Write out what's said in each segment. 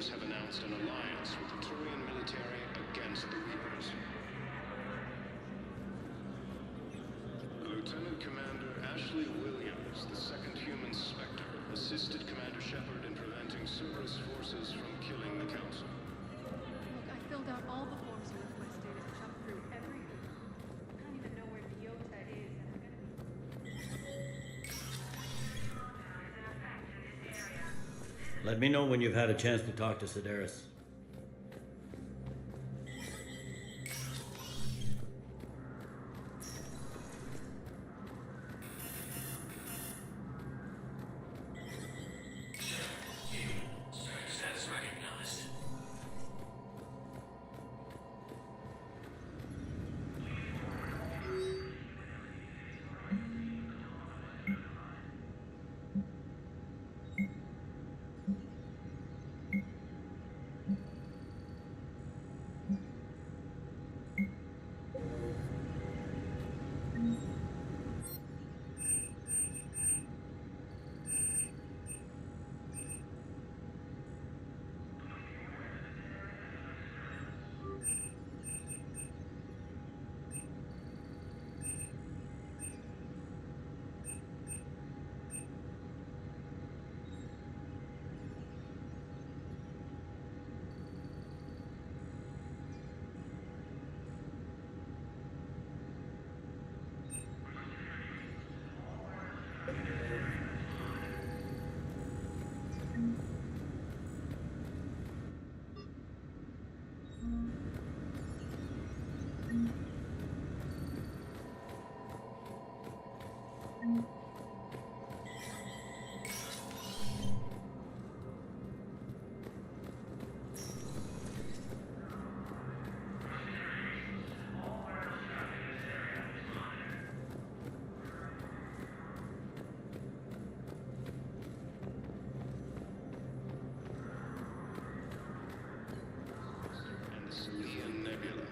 Reapers have announced an alliance with the Turian military against the Reapers. Lieutenant Commander Ashley Williams, the second human Spectre, assisted Commander Shepard in preventing Cerberus forces from killing the Council. Look, I filled out all the forms you requested and jumped through everything. I don't even know where Biota is, and I'm gonna be... Let me know when you've had a chance to talk to Sedaris. Status recognized. And the Selian Nebula.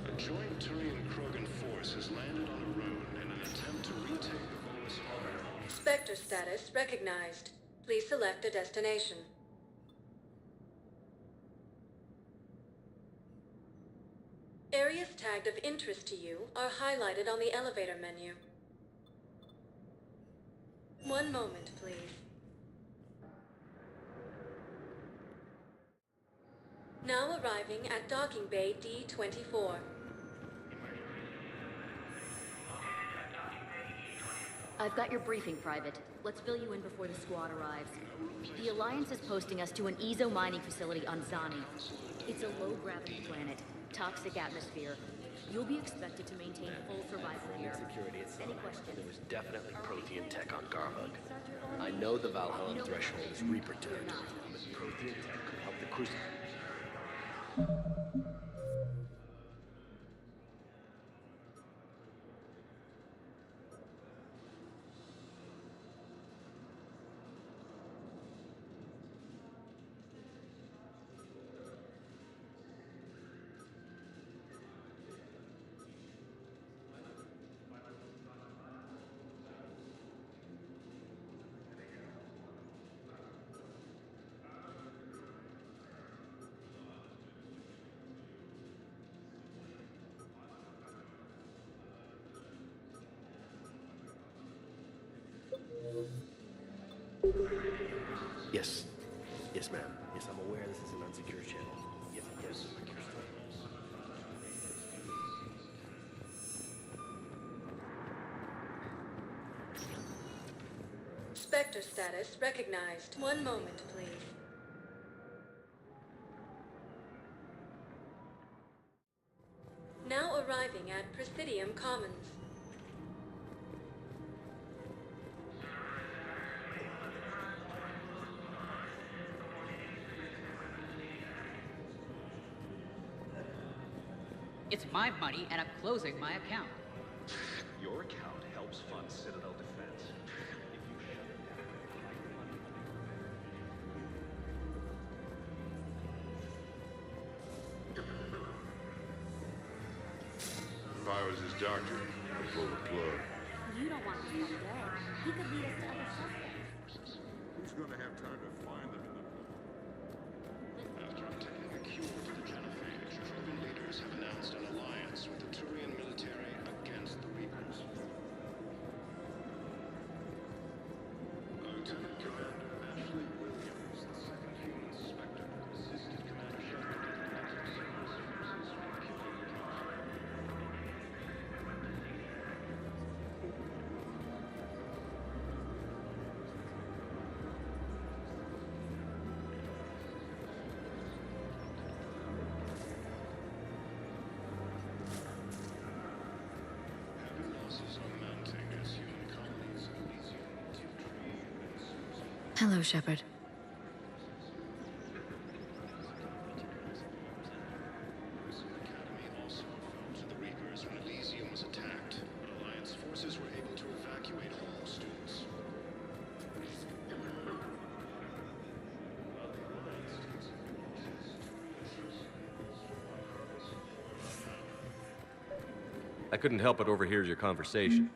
A joint Turian-Krogan force has landed on Arun in an attempt to retake the Volus Harbor. Spectre status recognized. Please select a destination. Areas tagged of interest to you are highlighted on the elevator menu. One moment, please. Now arriving at docking bay D-24. I've got your briefing, Private. Let's fill you in before the squad arrives. The Alliance is posting us to an Ezo mining facility on Zani. It's a low-gravity planet, toxic atmosphere. You'll be expected to maintain full survival here. Security at Any Sonic. questions? There was definitely Prothean tech on Garhug. I know the Valhallan threshold is Reaper territory, but Prothean tech could help the Crucible. Yes. Yes, ma'am. Yes, I'm aware this is an unsecured channel. Yes, yes. Spectre status recognized. One moment, please. Now arriving at Presidium Commons. It's my money, and I'm closing my account. Your account helps fund Citadel defense. If you shut it down. If I was his doctor, I'd pull the plug. You don't want him dead. He could lead us to other suspects. Who's gonna have time to find them in the... After obtaining a cure to the genophage, Krogan leaders have announced an alliance with the Turian military against the Reapers. Lieutenant Commander Ashley Williams, the second human Spectre, assisted Commander Shepard in preventing Cerberus forces from killing the Council. Heavy losses are mounting as human colonies in Elysium, Tivtree, and Susan. Hello, Shepard. Grissom Academy also fell to the Reapers when Elysium was attacked, but Alliance forces were able to evacuate all students. I couldn't help but overhear your conversation.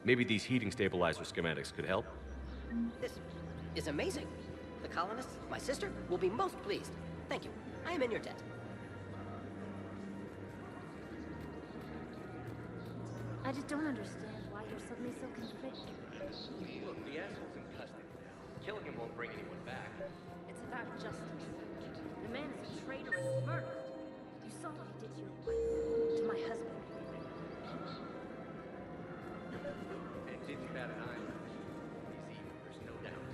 Maybe these heating stabilizer schematics could help? This is amazing. The colonists, my sister, will be most pleased. Thank you. I am in your debt. I just don't understand why you're suddenly so conflicted. Look, the asshole's in custody now. Killing him won't bring anyone back. It's about justice. The man is a traitorous murderer. You saw what he did to your wife, to my husband. And didn't bat an eye. He's evil, there's no doubt.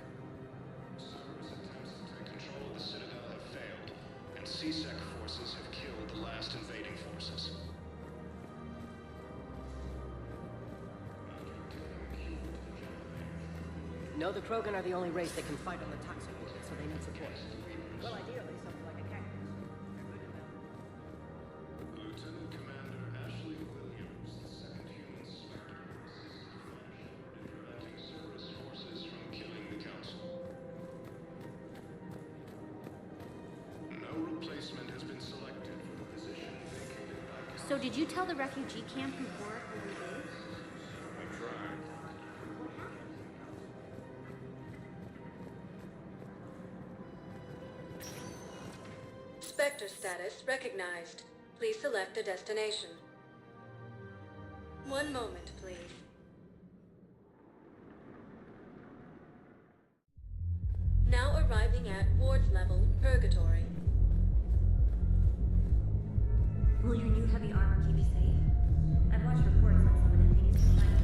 Cerberus attempts to take control of the Citadel have failed, and CSEC forces have killed the last invading forces. No, the Krogan are the only race that can fight on the toxic world, so they need support. Well, ideally, something like a cactus. Lieutenant Commander Ashley Williams, the second human Spectre, assisted Commander Shepard in preventing Cerberus forces from killing the Council. No replacement has been selected for the position vacated by Council. So did you tell the refugee camp who Warwick really is? I tried. Spectre status recognized. Please select a destination. One moment, please. Now arriving at Ward's level, Purgatory. Will your new heavy armor keep you safe? I've watched reports on some of the things you find.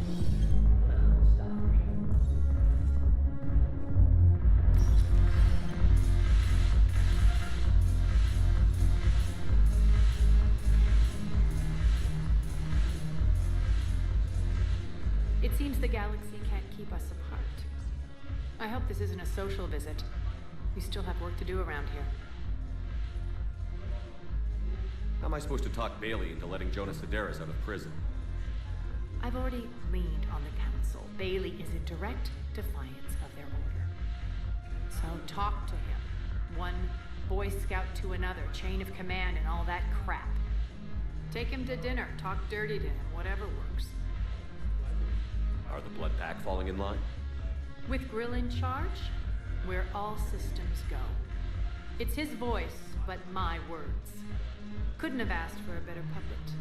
Well, stop me. It seems the galaxy can't keep us apart. I hope this isn't a social visit. We still have work to do around here. How am I supposed to talk Bailey into letting Jonas Sedaris out of prison? I've already leaned on the Council. Bailey is in direct defiance of their order. So talk to him. One Boy Scout to another, chain of command and all that crap. Take him to dinner, talk dirty to him, whatever works. Are the Blood Pack falling in line? With Grill in charge, where all systems go. It's his voice, but my words. Couldn't have asked for a better puppet.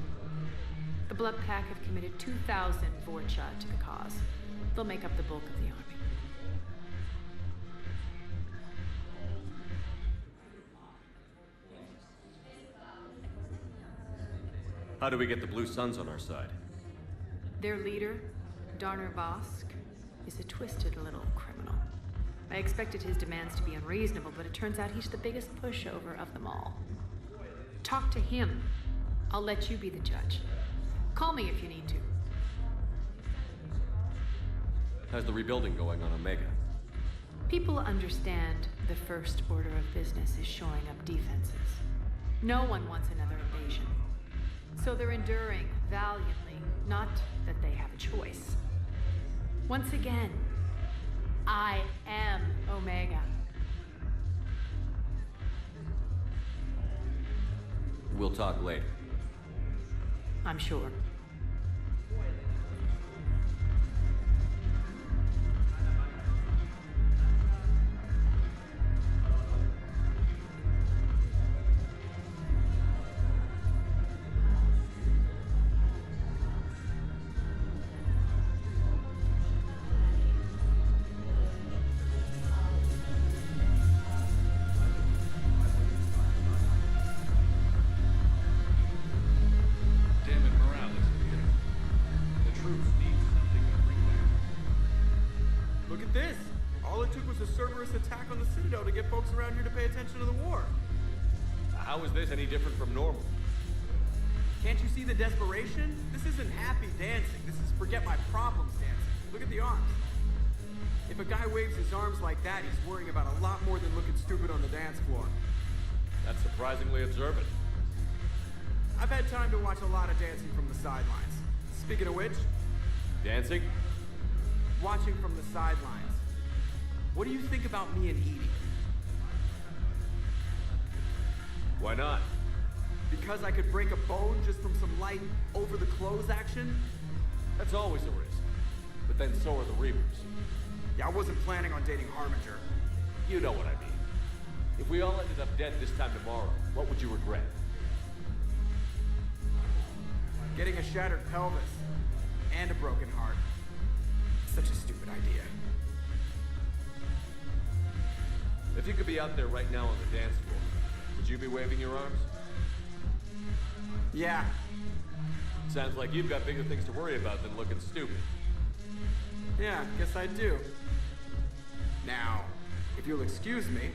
The Blood Pack have committed 2,000 Vorcha to the cause. They'll make up the bulk of the army. How do we get the Blue Suns on our side? Their leader, Darner Vosk, is a twisted little criminal. I expected his demands to be unreasonable, but it turns out he's the biggest pushover of them all. Talk to him. I'll let you be the judge. Call me if you need to. How's the rebuilding going on Omega? People understand the first order of business is shoring up defenses. No one wants another invasion. So they're enduring valiantly, not that they have a choice. Once again, I am Omega. We'll talk later. I'm sure. Cerberus attack on the Citadel to get folks around here to pay attention to the war. How is this any different from normal? Can't you see the desperation? This isn't happy dancing. This is forget my problems dancing. Look at the arms. If a guy waves his arms like that, he's worrying about a lot more than looking stupid on the dance floor. That's surprisingly observant. I've had time to watch a lot of dancing from the sidelines. Speaking of which, Dancing? watching from the sidelines. What do you think about me and Edie? Why not? Because I could break a bone just from some light over-the-clothes action? That's always a risk. But then so are the Reapers. Yeah, I wasn't planning on dating Harbinger. You know what I mean. If we all ended up dead this time tomorrow, what would you regret? Getting a shattered pelvis and a broken heart. Such a stupid idea. If you could be out there right now on the dance floor, would you be waving your arms? Yeah. Sounds like you've got bigger things to worry about than looking stupid. Yeah, guess I do. Now, if you'll excuse me.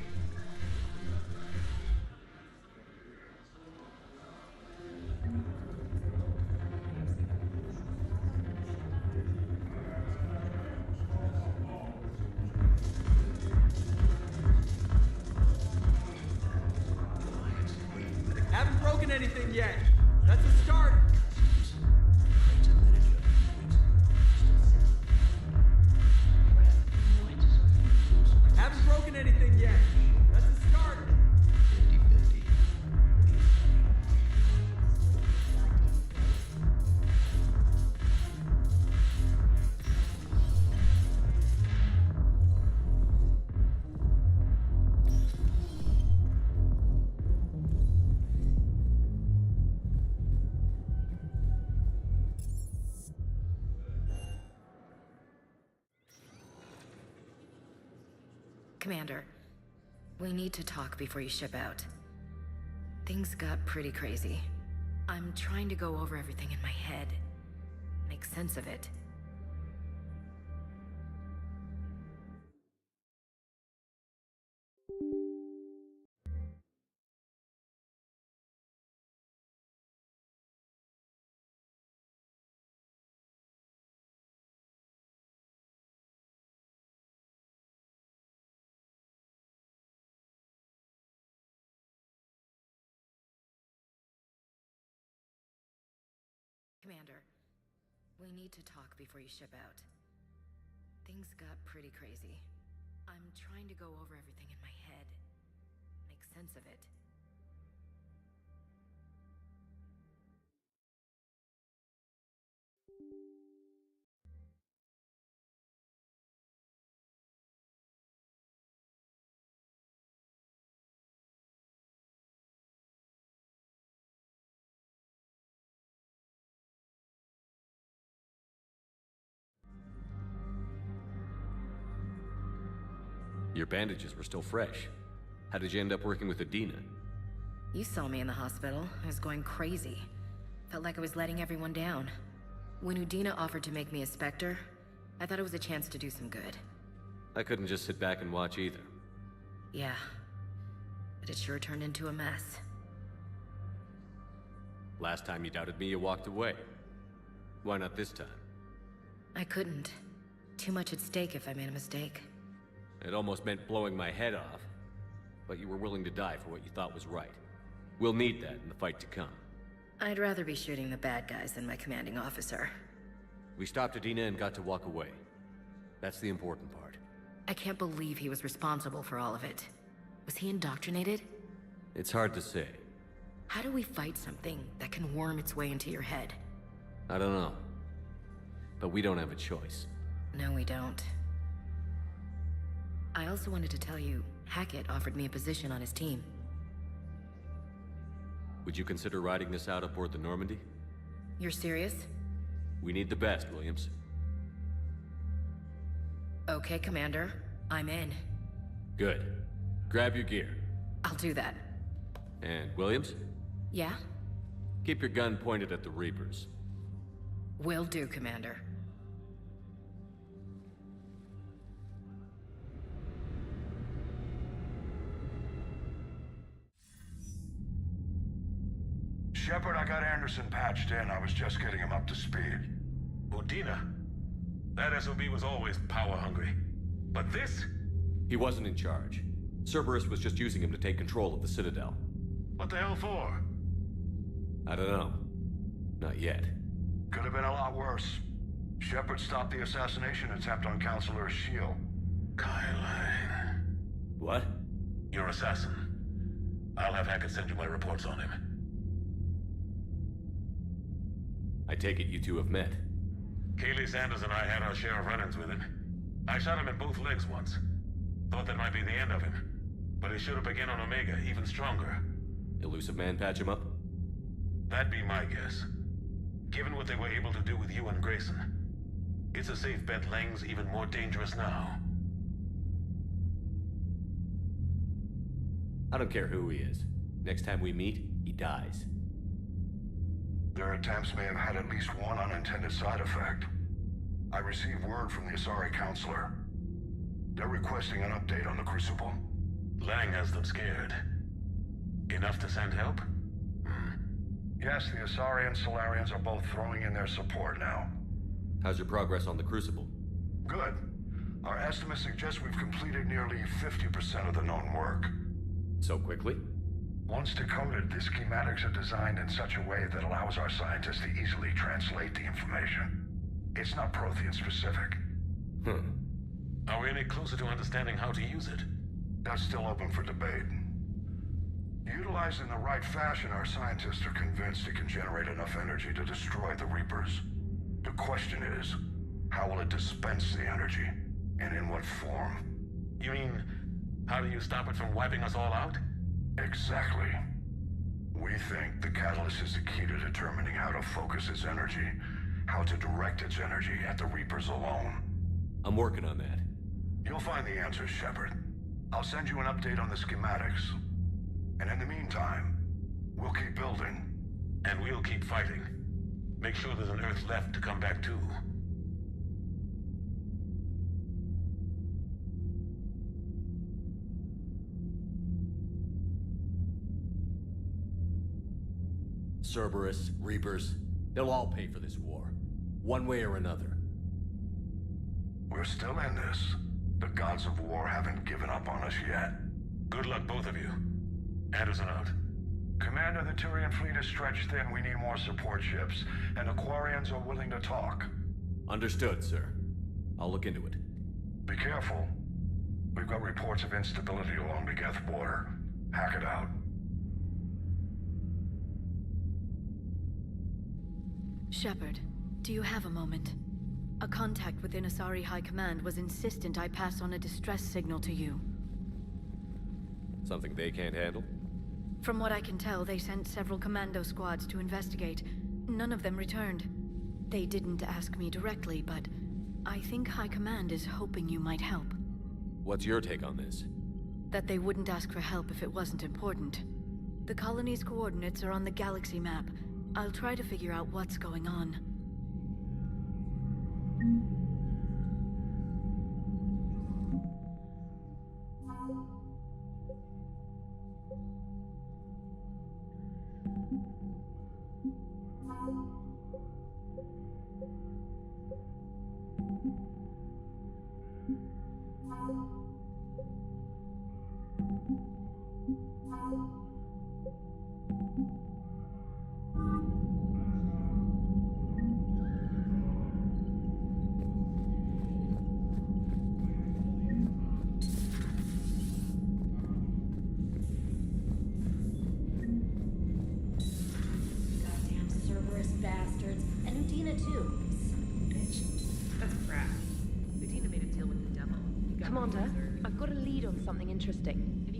Haven't broken anything yet. That's a start. Haven't broken anything yet. That's a start. 50-50. Commander, we need to talk before you ship out. Things got pretty crazy. I'm trying to go over everything in my head, make sense of it. Commander, we need to talk before you ship out. Things got pretty crazy. I'm trying to go over everything in my head, make sense of it. Your bandages were still fresh. How did you end up working with Adina? You saw me in the hospital. I was going crazy. Felt like I was letting everyone down. When Udina offered to make me a Spectre, I thought it was a chance to do some good. I couldn't just sit back and watch either. Yeah. But it sure turned into a mess. Last time you doubted me, you walked away. Why not this time? I couldn't. Too much at stake if I made a mistake. It almost meant blowing my head off. But you were willing to die for what you thought was right. We'll need that in the fight to come. I'd rather be shooting the bad guys than my commanding officer. We stopped Adina and got to walk away. That's the important part. I can't believe he was responsible for all of it. Was he indoctrinated? It's hard to say. How do we fight something that can worm its way into your head? I don't know. But we don't have a choice. No, we don't. I also wanted to tell you, Hackett offered me a position on his team. Would you consider riding this out aboard the Normandy? You're serious? We need the best, Williams. Okay, Commander. I'm in. Good. Grab your gear. I'll do that. And Williams? Yeah? Keep your gun pointed at the Reapers. Will do, Commander. Shepard, I got Anderson patched in. I was just getting him up to speed. Udina. That SOB was always power-hungry. But this? He wasn't in charge. Cerberus was just using him to take control of the Citadel. What the hell for? I don't know. Not yet. Could have been a lot worse. Shepard stopped the assassination attempt on Counselor Shield. Kai Lang. What? Your assassin. I'll have Hackett send you my reports on him. I take it you two have met. Kaylee Sanders and I had our share of run-ins with him. I shot him in both legs once. Thought that might be the end of him. But he should have begun on Omega, even stronger. Elusive Man patch him up? That'd be my guess. Given what they were able to do with you and Grayson, it's a safe bet Lang's even more dangerous now. I don't care who he is. Next time we meet, he dies. Their attempts may have had at least one unintended side effect. I received word from the Asari Counselor. They're requesting an update on the Crucible. Lang has them scared. Enough to send help? Yes, the Asari and Solarians are both throwing in their support now. How's your progress on the Crucible? Good. Our estimates suggest we've completed nearly 50% of the known work. So quickly? Once decoded, the schematics are designed in such a way that allows our scientists to easily translate the information. It's not Prothean specific. Are we any closer to understanding how to use it? That's still open for debate. Utilized in the right fashion, our scientists are convinced it can generate enough energy to destroy the Reapers. The question is, how will it dispense the energy? And in what form? You mean, how do you stop it from wiping us all out? Exactly. We think the catalyst is the key to determining how to focus its energy, how to direct its energy at the Reapers alone. I'm working on that. You'll find the answers, Shepard. I'll send you an update on the schematics. And in the meantime, we'll keep building. And we'll keep fighting. Make sure there's an Earth left to come back to. Cerberus, Reapers, they'll all pay for this war. One way or another. We're still in this. The gods of war haven't given up on us yet. Good luck, both of you. Anderson out. Commander, the Turian fleet is stretched thin. We need more support ships. And the Quarians are willing to talk. Understood, sir. I'll look into it. Be careful. We've got reports of instability along the Geth border. Hackett out. Shepard, do you have a moment? A contact within Asari High Command was insistent I pass on a distress signal to you. Something they can't handle? From what I can tell, they sent several commando squads to investigate. None of them returned. They didn't ask me directly, but I think High Command is hoping you might help. What's your take on this? That they wouldn't ask for help if it wasn't important. The colony's coordinates are on the galaxy map. I'll try to figure out what's going on.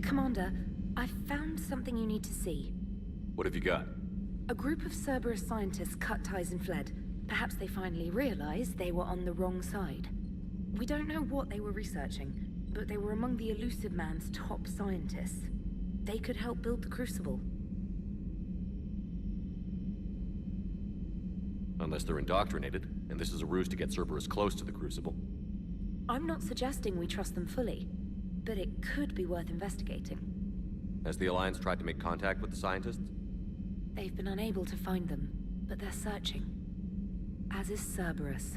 Commander, I found something you need to see. What have you got? A group of Cerberus scientists cut ties and fled. Perhaps they finally realized they were on the wrong side. We don't know what they were researching, but they were among the Elusive Man's top scientists. They could help build the Crucible. Unless they're indoctrinated, and this is a ruse to get Cerberus close to the Crucible. I'm not suggesting we trust them fully, but it could be worth investigating. Has the Alliance tried to make contact with the scientists? They've been unable to find them, but they're searching. As is Cerberus.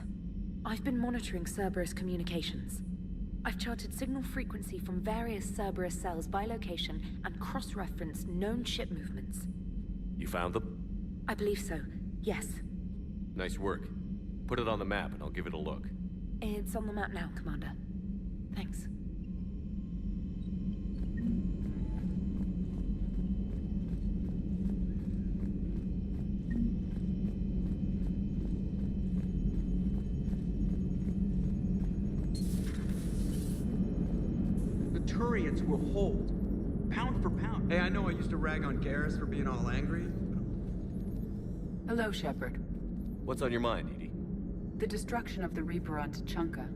I've been monitoring Cerberus communications. I've charted signal frequency from various Cerberus cells by location and cross-referenced known ship movements. You found them? I believe so, yes. Nice work. Put it on the map and I'll give it a look. It's on the map now, Commander. Thanks. The Turians will hold, pound for pound. Hey, I know I used to rag on Garrus for being all angry. Hello, Shepard. What's on your mind, Edie? The destruction of the Reaper on Tuchanka.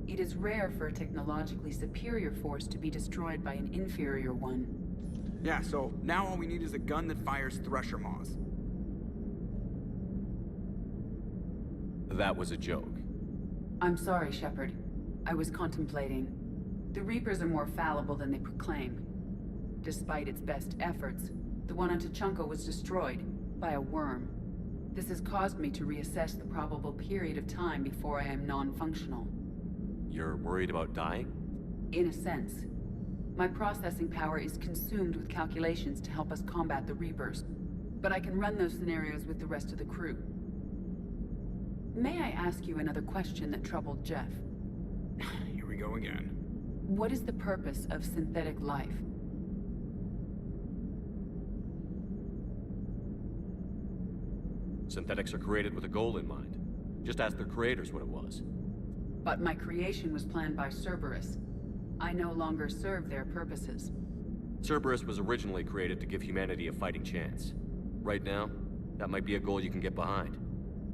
It is rare for a technologically superior force to be destroyed by an inferior one. Yeah, so now all we need is a gun that fires Thresher Maws. That was a joke. I'm sorry, Shepard. I was contemplating. The Reapers are more fallible than they proclaim. Despite its best efforts, the one on Tuchanka was destroyed by a worm. This has caused me to reassess the probable period of time before I am non-functional. You're worried about dying? In a sense. My processing power is consumed with calculations to help us combat the Reapers, but I can run those scenarios with the rest of the crew. May I ask you another question that troubled Jeff? Here we go again. What is the purpose of synthetic life? Synthetics are created with a goal in mind. Just ask their creators what it was. But my creation was planned by Cerberus. I no longer serve their purposes. Cerberus was originally created to give humanity a fighting chance. Right now, that might be a goal you can get behind.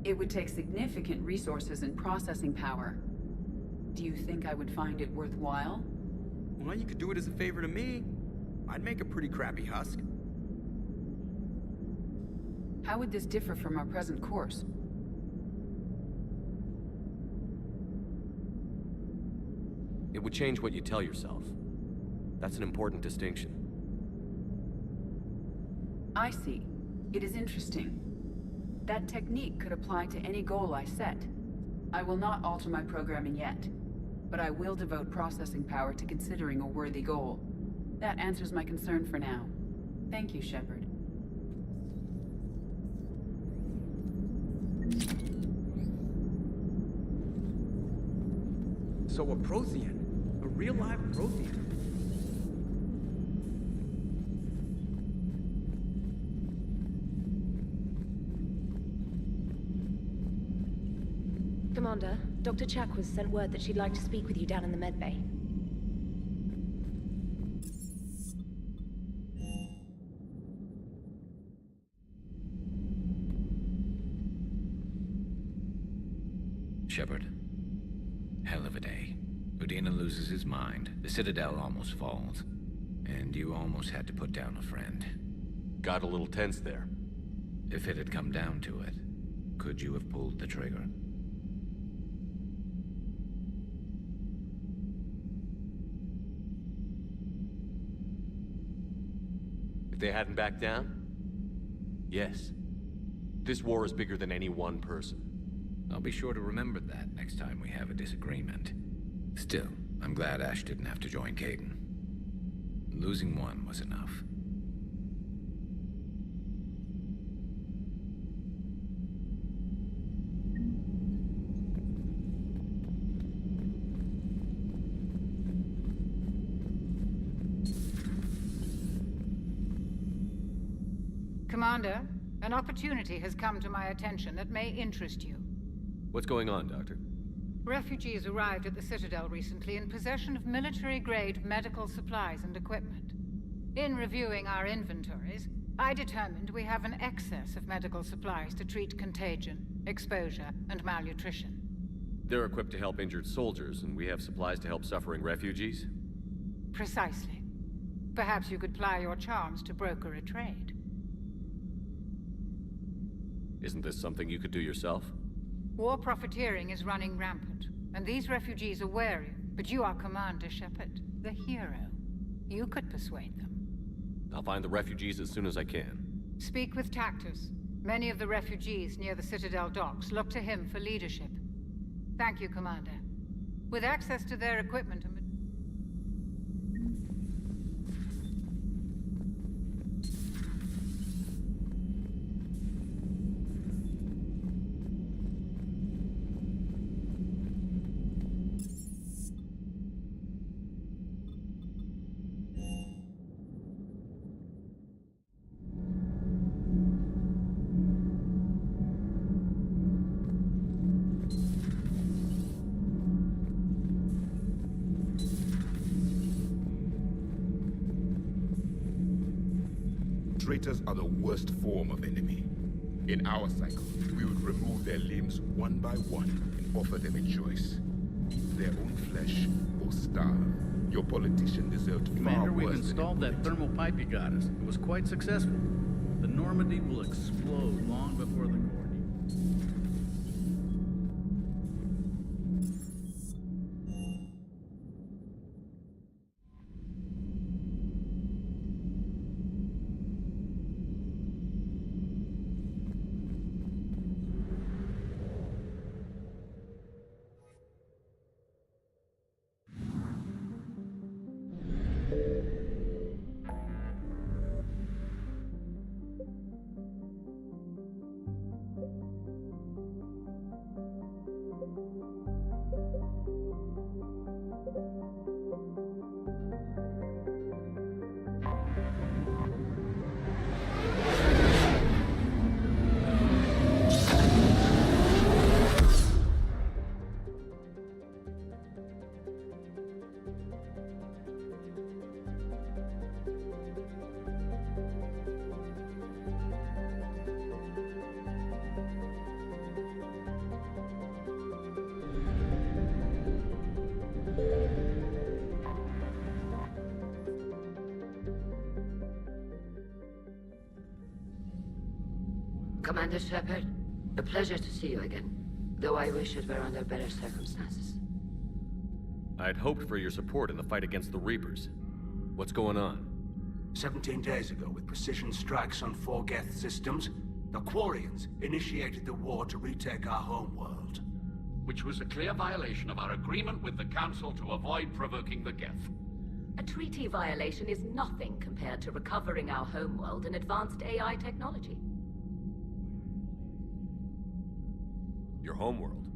It would take significant resources and processing power. Do you think I would find it worthwhile? Well, you could do it as a favor to me. I'd make a pretty crappy husk. How would this differ from our present course? It would change what you tell yourself. That's an important distinction. I see. It is interesting. That technique could apply to any goal I set. I will not alter my programming yet, but I will devote processing power to considering a worthy goal. That answers my concern for now. Thank you, Shepard. So a Prothean. A real live Prothean. Commander, Dr. Chakwas sent word that she'd like to speak with you down in the medbay. Shepard. Hell of a day. Udina loses his mind, the Citadel almost falls, and you almost had to put down a friend. Got a little tense there. If it had come down to it, could you have pulled the trigger? If they hadn't backed down? Yes. This war is bigger than any one person. I'll be sure to remember that next time we have a disagreement. Still, I'm glad Ash didn't have to join Kaidan. Losing one was enough. Commander, an opportunity has come to my attention that may interest you. What's going on, Doctor? Refugees arrived at the Citadel recently in possession of military-grade medical supplies and equipment. In reviewing our inventories, I determined we have an excess of medical supplies to treat contagion, exposure, and malnutrition. They're equipped to help injured soldiers, and we have supplies to help suffering refugees? Precisely. Perhaps you could ply your charms to broker a trade. Isn't this something you could do yourself? War profiteering is running rampant, and these refugees are wary, but you are Commander Shepard, the hero. You could persuade them. I'll find the refugees as soon as I can. Speak with Tactus. Many of the refugees near the Citadel docks look to him for leadership. Thank you, Commander. With access to their equipment and... Traitors are the worst form of enemy. In our cycle, we would remove their limbs one by one and offer them a choice. Eat their own flesh or starve. Your politician deserved far Commander, we've worse installed that thermal pipe you got us. It was quite successful. The Normandy will explode long before the Cordy. Commander Shepard, a pleasure to see you again, though I wish it were under better circumstances. I'd hoped for your support in the fight against the Reapers. What's going on? 17 days ago, with precision strikes on 4 Geth systems, the Quarians initiated the war to retake our homeworld. Which was a clear violation of our agreement with the Council to avoid provoking the Geth. A treaty violation is nothing compared to recovering our homeworld and advanced AI technology. Your homeworld?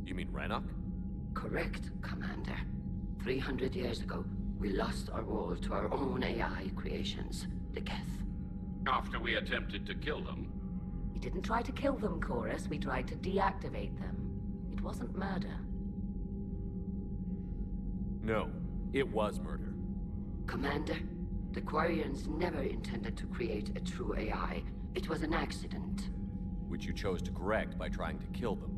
You mean Rannoch? Correct, Commander. 300 years ago, we lost our world to our own AI creations, the Geth. After we attempted to kill them? We didn't try to kill them, Chorus. We tried to deactivate them. It wasn't murder. No, it was murder. Commander, the Quarians never intended to create a true AI. It was an accident. Which you chose to correct by trying to kill them.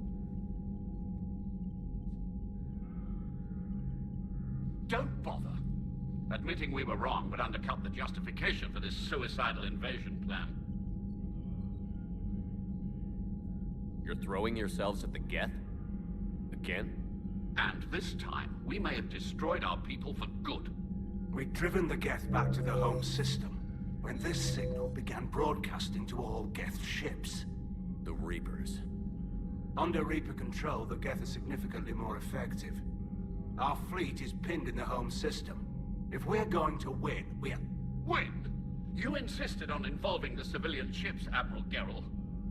Don't bother. Admitting we were wrong would undercut the justification for this suicidal invasion plan. You're throwing yourselves at the Geth? Again? And this time, we may have destroyed our people for good. We'd driven the Geth back to the home system when this signal began broadcasting to all Geth ships. The Reapers. Under Reaper control, the Geth are significantly more effective. Our fleet is pinned in the home system. If we're going to win, Win? You insisted on involving the civilian ships, Admiral Gerrel.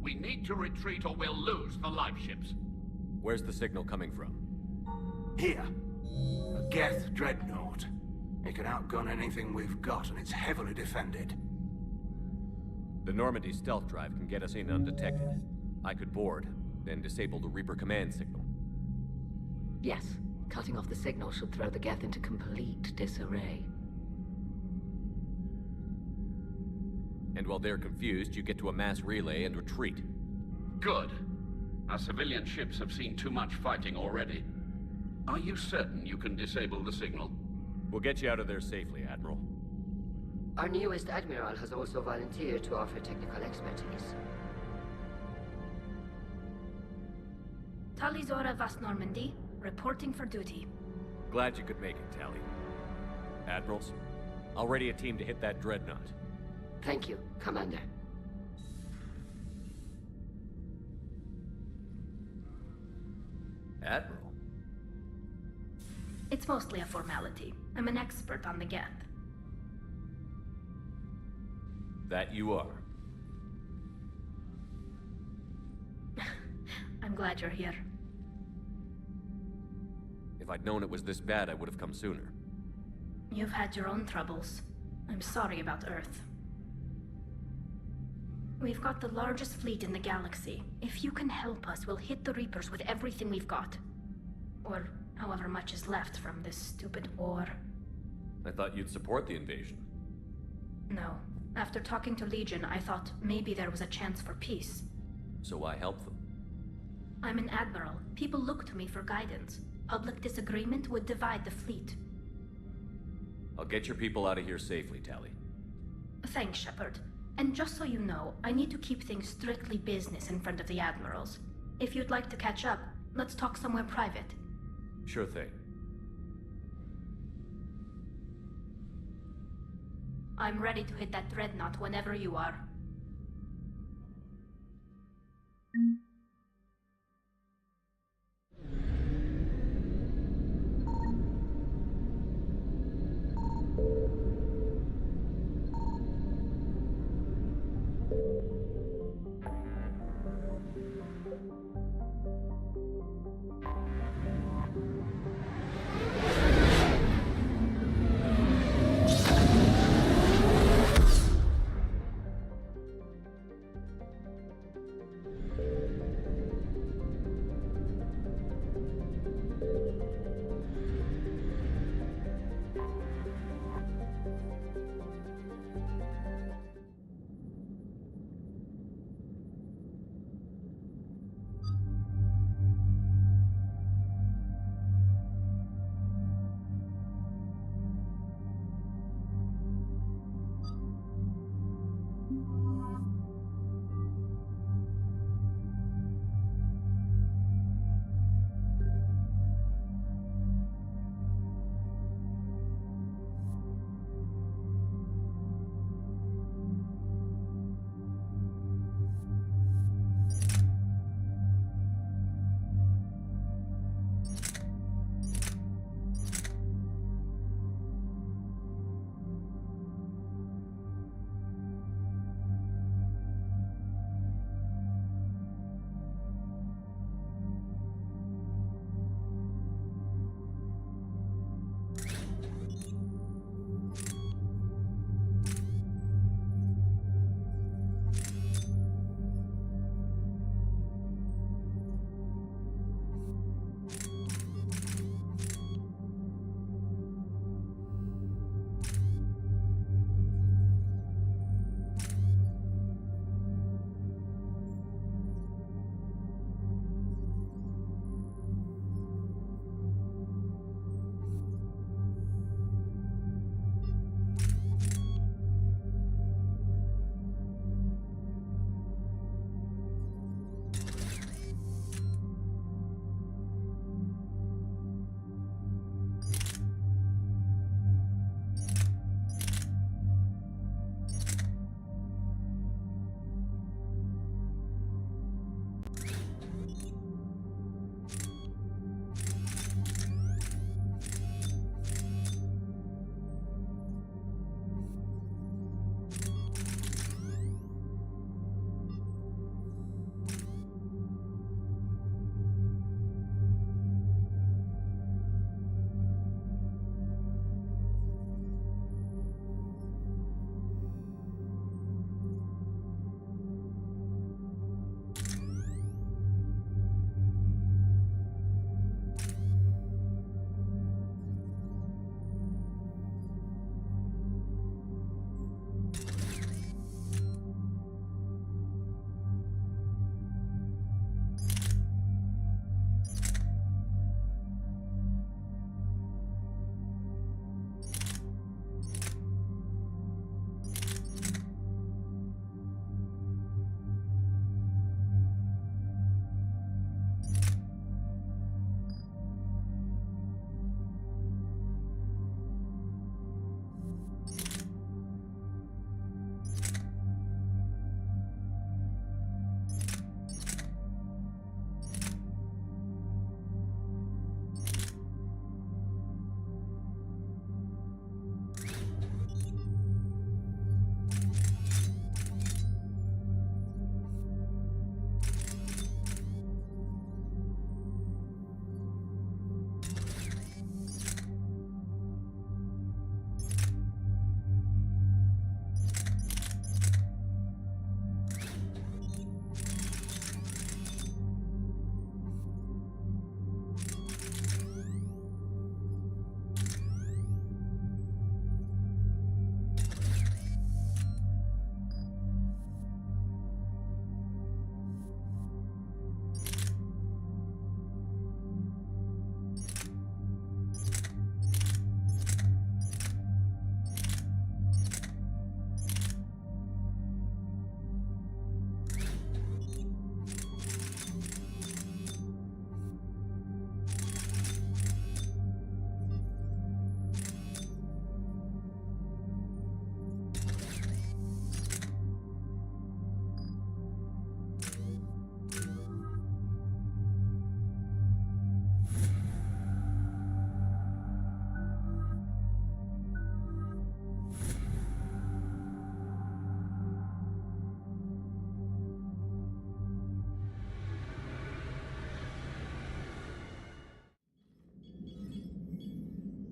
We need to retreat or we'll lose the live ships. Where's the signal coming from? Here. A Geth dreadnought. It can outgun anything we've got, and it's heavily defended. The Normandy stealth drive can get us in undetected. I could board, then disable the Reaper command signal. Yes, cutting off the signal should throw the Geth into complete disarray. And while they're confused, you get to a mass relay and retreat. Good. Our civilian ships have seen too much fighting already. Are you certain you can disable the signal? We'll get you out of there safely, Admiral. Our newest Admiral has also volunteered to offer technical expertise. Talizora Vast Normandy, reporting for duty. Glad you could make it, Tally. Admirals, I'll ready a team to hit that dreadnought. Thank you, Commander. Admiral? It's mostly a formality. I'm an expert on the Geth. That you are. I'm glad you're here. If I'd known it was this bad, I would have come sooner. You've had your own troubles. I'm sorry about Earth. We've got the largest fleet in the galaxy. If you can help us, we'll hit the Reapers with everything we've got. Or however much is left from this stupid war. I thought you'd support the invasion. No. After talking to Legion, I thought maybe there was a chance for peace. So why help them? I'm an admiral. People look to me for guidance. Public disagreement would divide the fleet. I'll get your people out of here safely, Tali. Thanks, Shepard. And just so you know, I need to keep things strictly business in front of the admirals. If you'd like to catch up, let's talk somewhere private. Sure thing. I'm ready to hit that dreadnought whenever you are.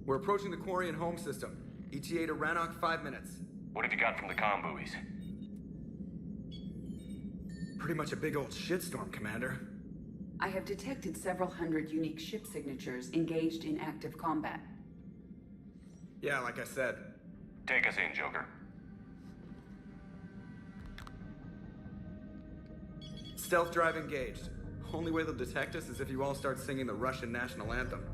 We're approaching the Quarian home system. ETA to Rannoch, 5 minutes. What have you got from the comm buoys? Pretty much a big old shitstorm, Commander. I have detected several hundred unique ship signatures engaged in active combat. Yeah, like I said. Take us in, Joker. Stealth drive engaged. Only way they'll detect us is if you all start singing the Russian national anthem.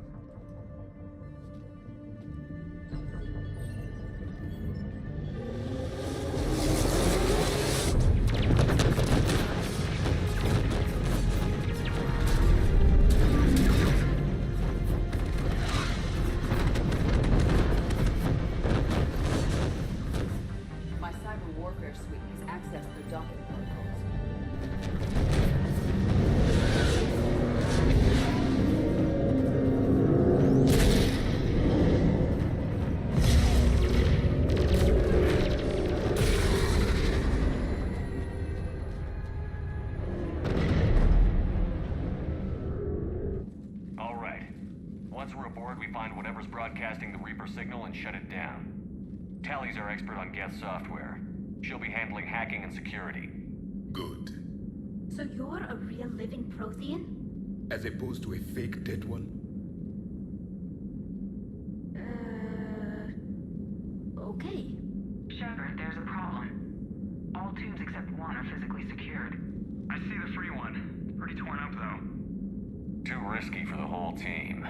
My cyber warfare suite has accessed their docking protocols. All right. Once we're aboard, we find whatever's broadcasting the Reaper signal and shut it down. Tally's our expert on Geth software. She'll be handling hacking and security. Good. So you're a real living Prothean? As opposed to a fake dead one? Okay. Shepard, there's a problem. All tubes except one are physically secured. I see the free one. Pretty torn up, though. Too risky for the whole team.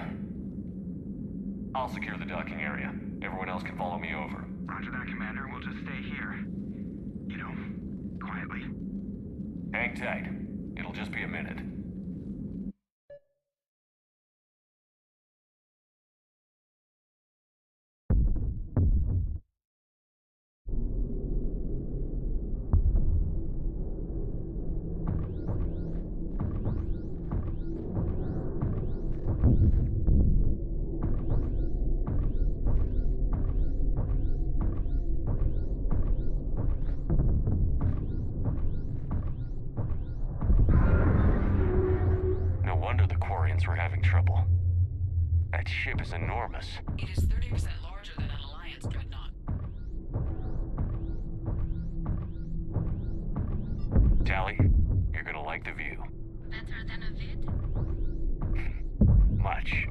I'll secure the docking area. Everyone else can follow me over. Roger that, Commander. We'll just stay here. You know, quietly. Hang tight. It'll just be a minute. No wonder the Quarians were having trouble. That ship is enormous. It is 30% larger than an Alliance dreadnought. Tally, you're gonna like the view. Better than a vid? Much.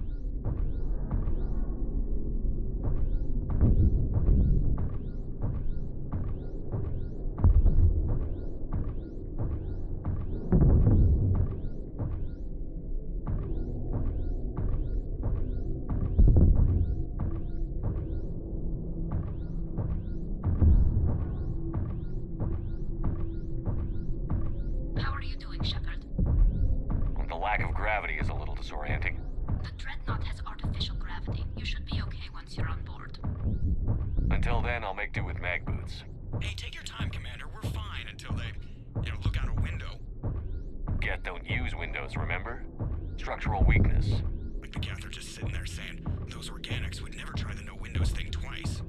How are you doing, Shepard? The lack of gravity is a little disorienting. The Dreadnought has artificial gravity. You should be okay once you're on board. Until then, I'll make do with mag boots. Hey, take your time, Commander. We're fine until they, look out a window. Geth don't use windows, remember? Structural weakness. Like the Geth are just sitting there saying, those organics would never try the no windows thing twice.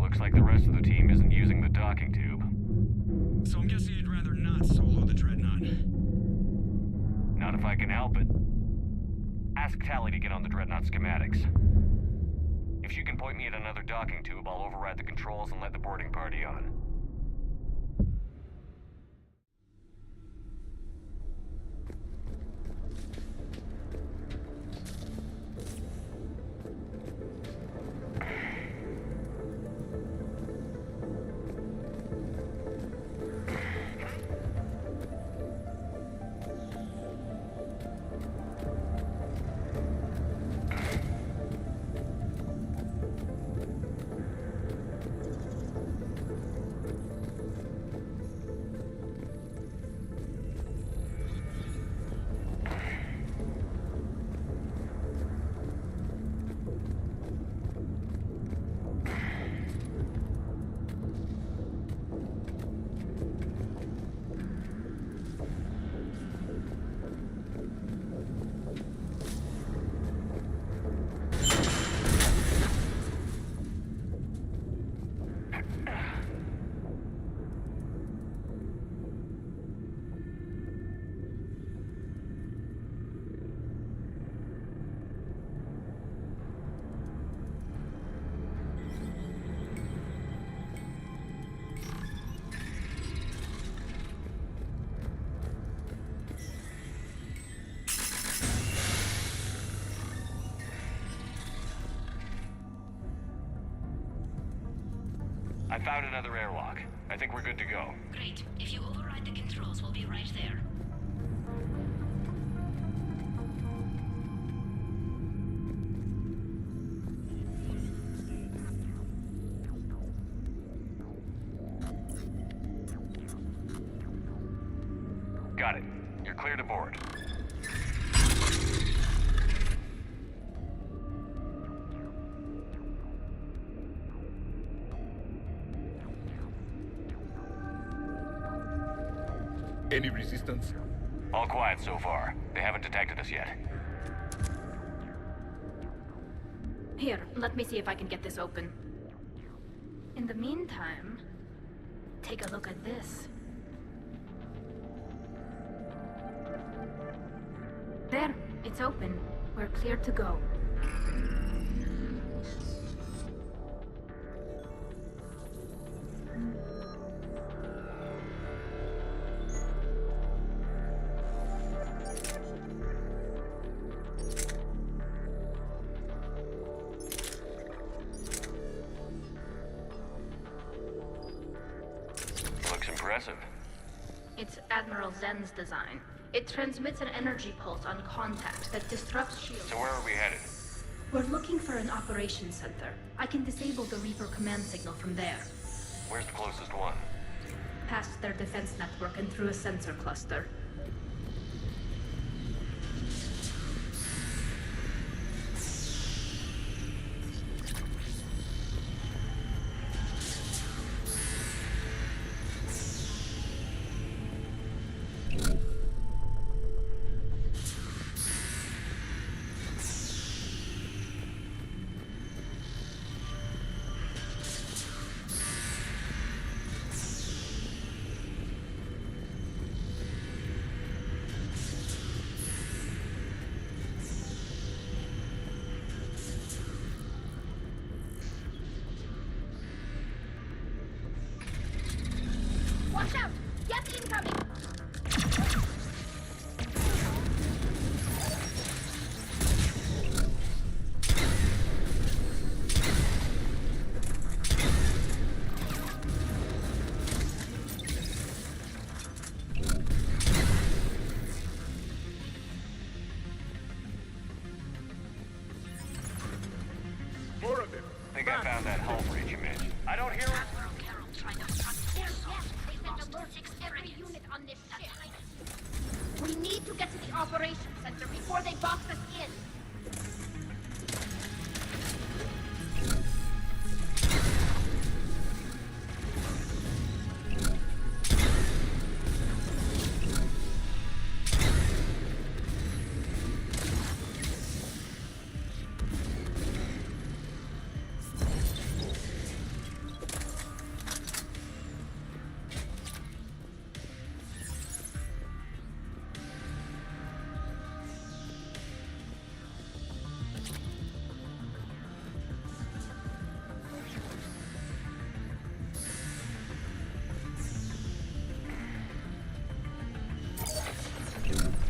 Looks like the rest of the team isn't using the docking tube. So I'm guessing you'd rather not solo the Dreadnought. Not if I can help it. Ask Tally to get on the Dreadnought schematics. If she can point me at another docking tube, I'll override the controls and let the boarding party on. I found another airlock. I think we're good to go. Great. If you override the controls, we'll be right there. Got it. You're clear to board. Any resistance? All quiet so far. They haven't detected us yet. Here, let me see if I can get this open. In the meantime, take a look at this. There, it's open. We're clear to go. Looks impressive. It's Admiral Zen's design. It transmits an energy pulse on contact that disrupts shields. So where are we headed? We're looking for an operations center. I can disable the Reaper command signal from there. Where's the closest one? Past their defense network and through a sensor cluster. Watch out! Get incoming! More of them. I think I found that hull breach you mentioned. I don't hear it. Every unit on this ship. We need to get to the operations center before they box us in.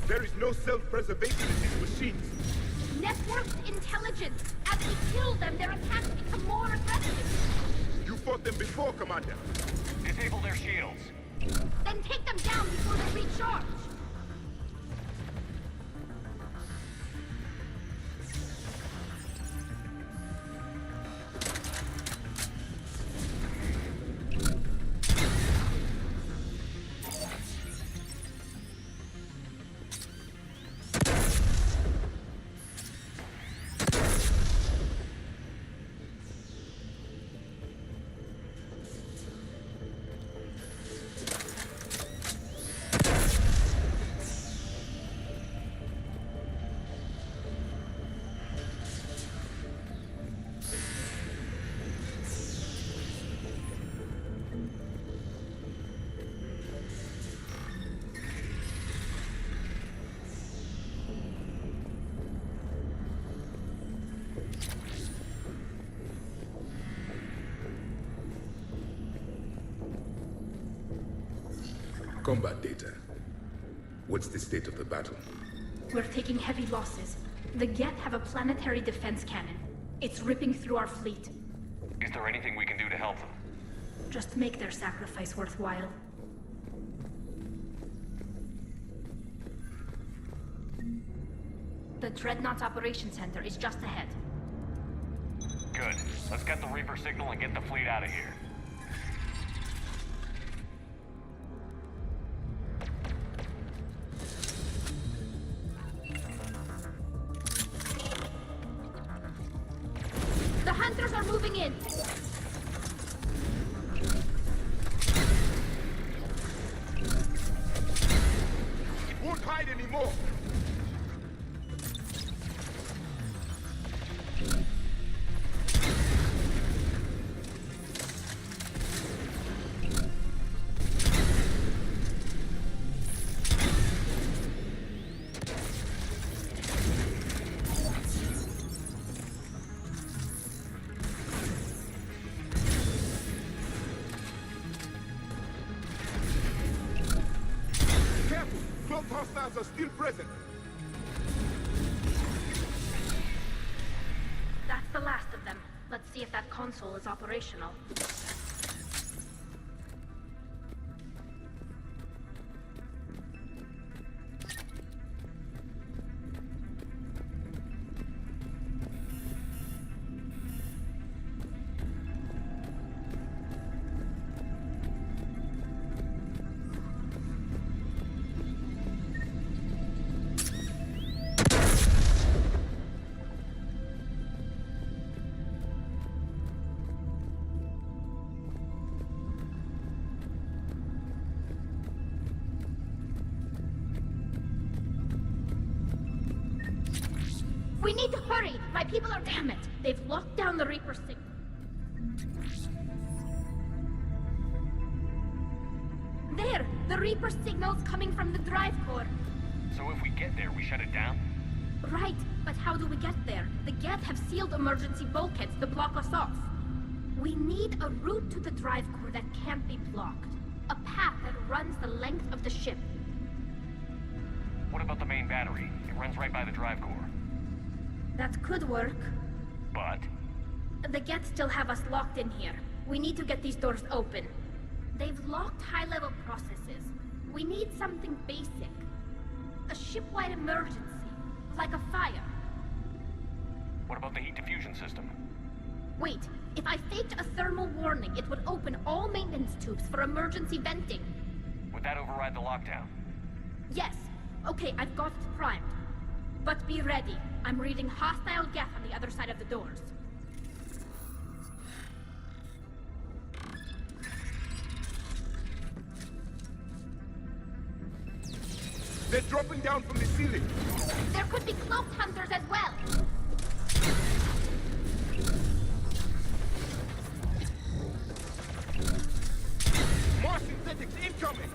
There is no self-preservation in these machines. Networked intelligence. As we kill them, their attacks become more aggressive. You fought them before, Commander. Disable their shields. Then take them down before they recharge. Combat data. What's the state of the battle? We're taking heavy losses. The Geth have a planetary defense cannon. It's ripping through our fleet. Is there anything we can do to help them? Just make their sacrifice worthwhile. The Dreadnought Operations Center is just ahead. Good. Let's get the Reaper signal and get the fleet out of here. The Hunters are moving in! It won't hide anymore! Cloaked hostiles are still present. That's the last of them. Let's see if that console is operational. We need to hurry! My people are... Damn it! They've locked down the Reaper signal. There! The Reaper signal's coming from the drive core. So if we get there, we shut it down? Right, but how do we get there? The Geth have sealed emergency bulkheads to block us off. We need a route to the drive core that can't be blocked. A path that runs the length of the ship. What about the main battery? It runs right by the drive core. That could work. But? The Geth still have us locked in here. We need to get these doors open. They've locked high-level processes. We need something basic. A ship-wide emergency. Like a fire. What about the heat diffusion system? Wait, if I faked a thermal warning, it would open all maintenance tubes for emergency venting. Would that override the lockdown? Yes. Okay, I've got it primed. But be ready. I'm reading hostile Geth on the other side of the doors. They're dropping down from the ceiling. There could be cloaked hunters as well. More synthetics incoming!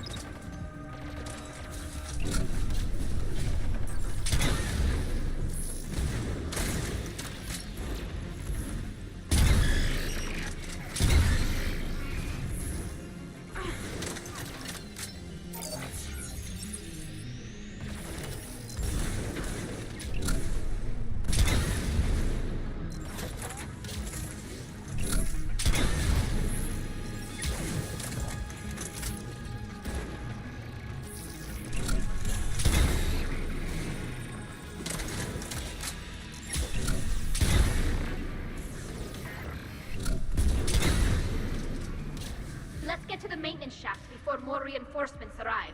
Let's get to the maintenance shaft before more reinforcements arrive.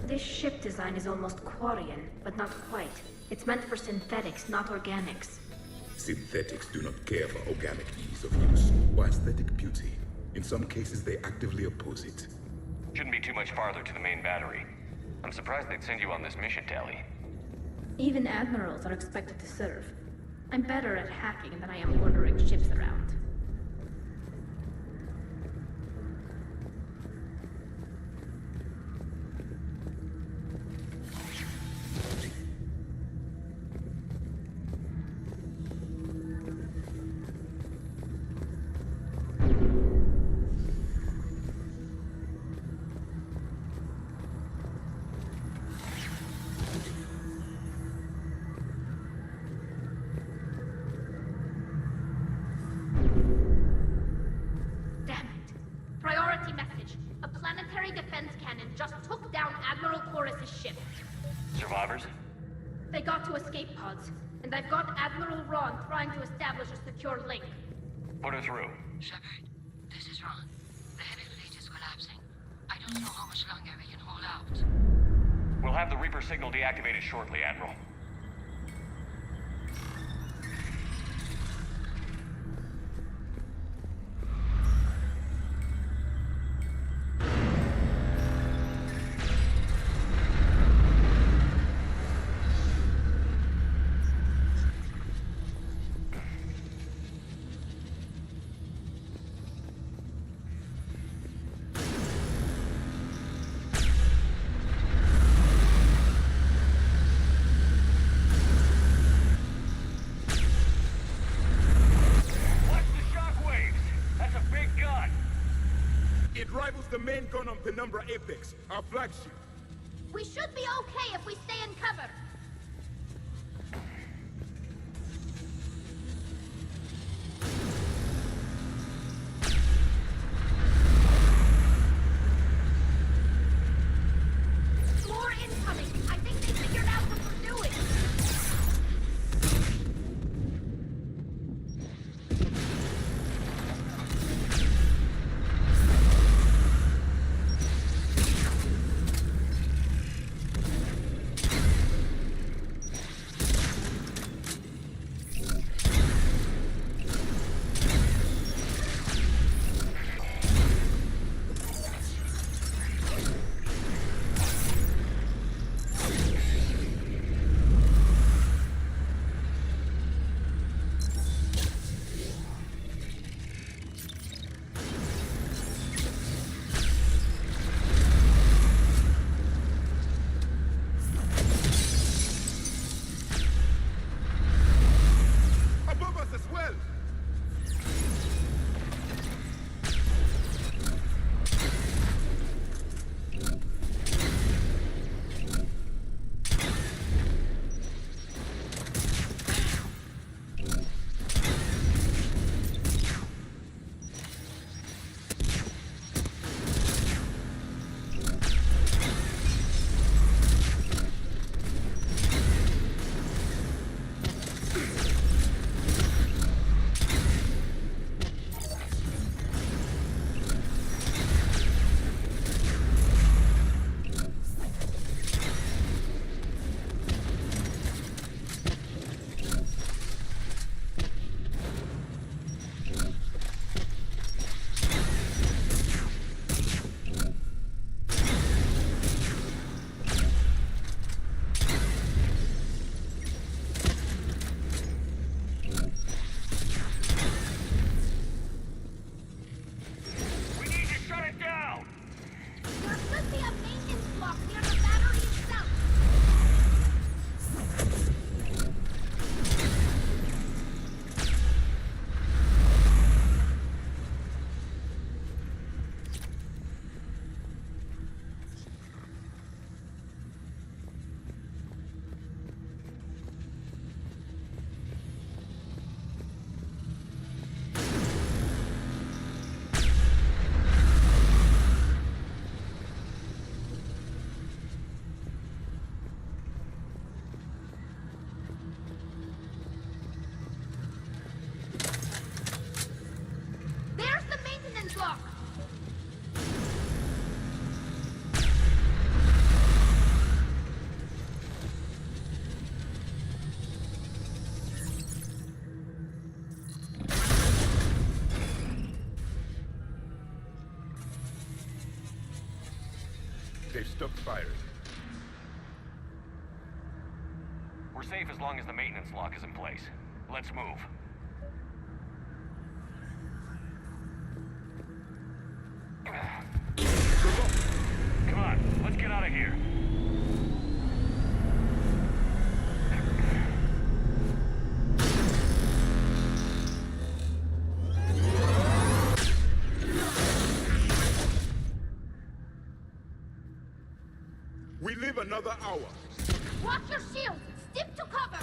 This ship design is almost Quarian, but not quite. It's meant for synthetics, not organics. Synthetics do not care for organic ease of use or aesthetic beauty. In some cases, they actively oppose it. Shouldn't be too much farther to the main battery. I'm surprised they'd send you on this mission, Tali. Even admirals are expected to serve. I'm better at hacking than I am ordering ships around. I've got Admiral Ron trying to establish a secure link. Put her through. Shepard, this is Ron. The heavy fleet is collapsing. I don't know how much longer we can hold out. We'll have the Reaper signal deactivated shortly, Admiral. The main gun on Penumbra Apex, our flagship. We should be okay if we stay in cover. More incoming. I think they figured out what we're doing. They've stopped firing. We're safe as long as the maintenance lock is in place. Let's move. Come on, let's get out of here. We live another hour. Watch your shields! Stick to cover!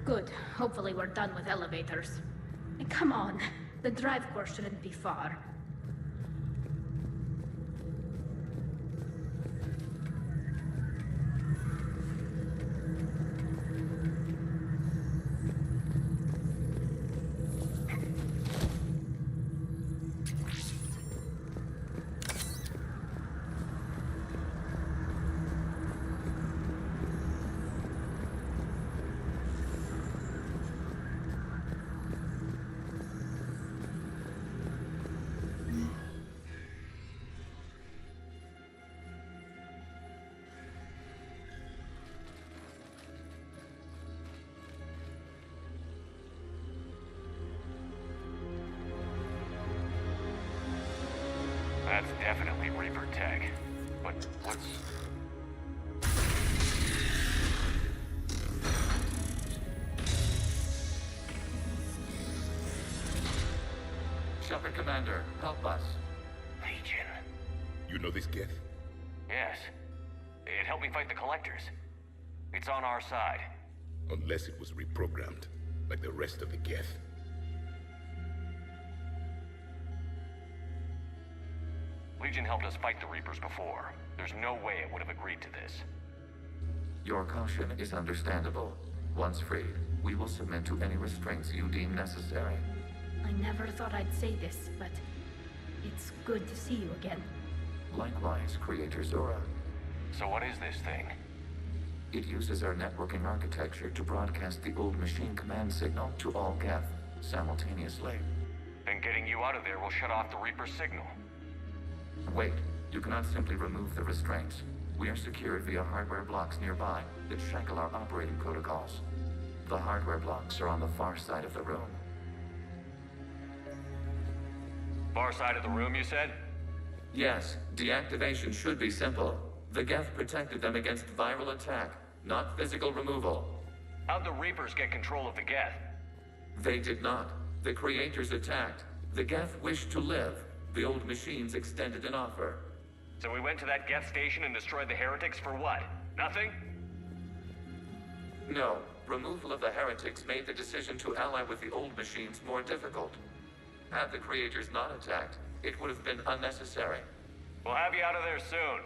Good. Hopefully we're done with elevators. And come on, the drive course shouldn't be far. That's definitely Reaper tech. But what's... Shepard Commander, help us. Legion. You know this Geth? Yes. It helped me fight the Collectors. It's on our side. Unless it was reprogrammed, like the rest of the Geth. Legion helped us fight the Reapers before. There's no way it would have agreed to this. Your caution is understandable. Once freed, we will submit to any restraints you deem necessary. I never thought I'd say this, but it's good to see you again. Likewise, Creator Zora. So what is this thing? It uses our networking architecture to broadcast the old machine command signal to all Geth simultaneously. Then getting you out of there will shut off the Reaper signal. Wait, you cannot simply remove the restraints. We are secured via hardware blocks nearby that shackle our operating protocols. The hardware blocks are on the far side of the room. Far side of the room, you said? Yes, deactivation should be simple. The Geth protected them against viral attack, not physical removal. How'd the Reapers get control of the Geth? They did not. The Creators attacked. The Geth wished to live. The old machines extended an offer. So we went to that Geth station and destroyed the heretics for what? Nothing? No. Removal of the heretics made the decision to ally with the old machines more difficult. Had the Creators not attacked, it would have been unnecessary. We'll have you out of there soon.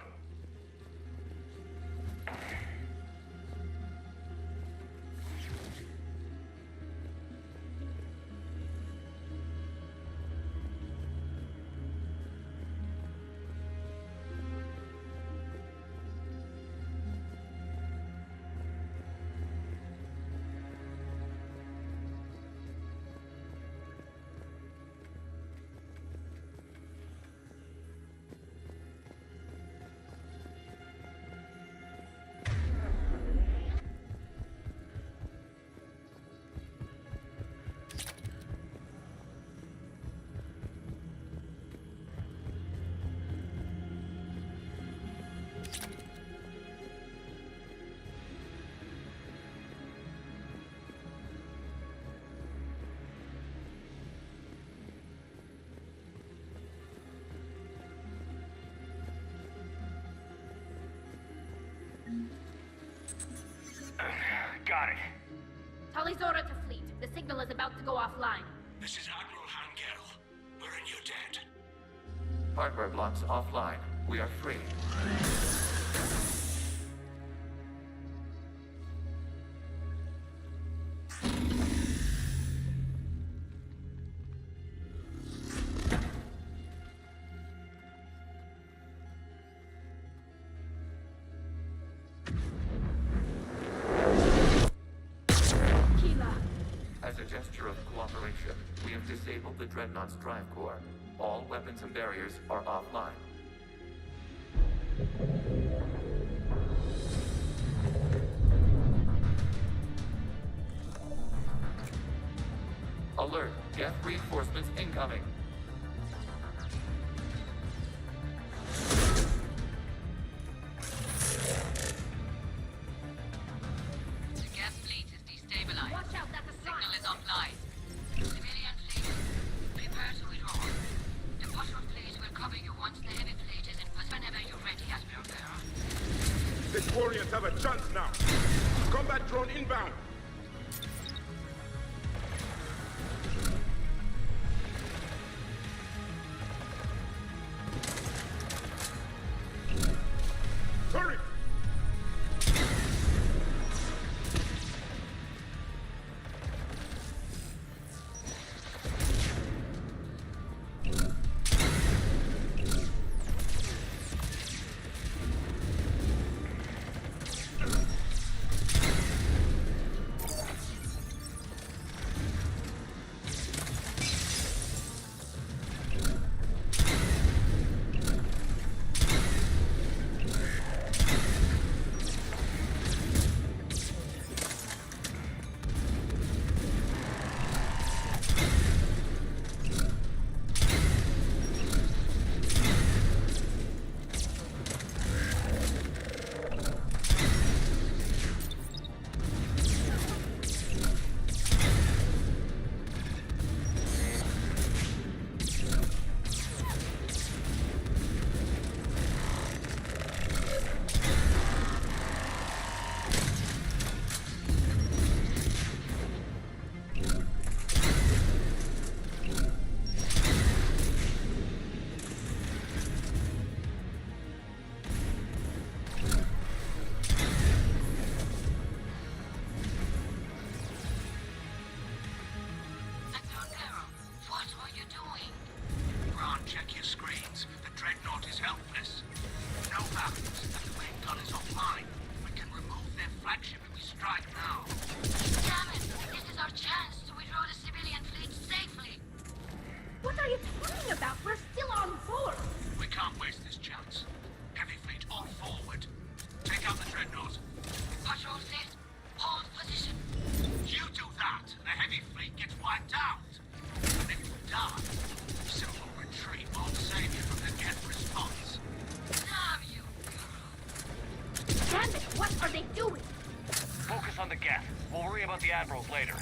Got it. Tali Zora to fleet. The signal is about to go offline. This is Admiral Hangel. We're in your debt. Hardware blocks offline. We are free. As a gesture of cooperation, we have disabled the Dreadnought's drive core. All weapons and barriers are offline. Alert! Geth reinforcements incoming! Warriors have a chance now. Combat drone inbound. strike now. Damn it! This is our chance to withdraw the civilian fleet safely. What are you talking about? We're still on board. We can't waste this chance. Heavy fleet all forward. Take out the dreadnought. Patrol fleet, hold position. You do that, and the heavy fleet gets wiped out. And if we die, simple retreat won't save you from the Geth response. Damn you! Damn it, what are they doing? Focus on the Geth. We'll worry about the admirals later.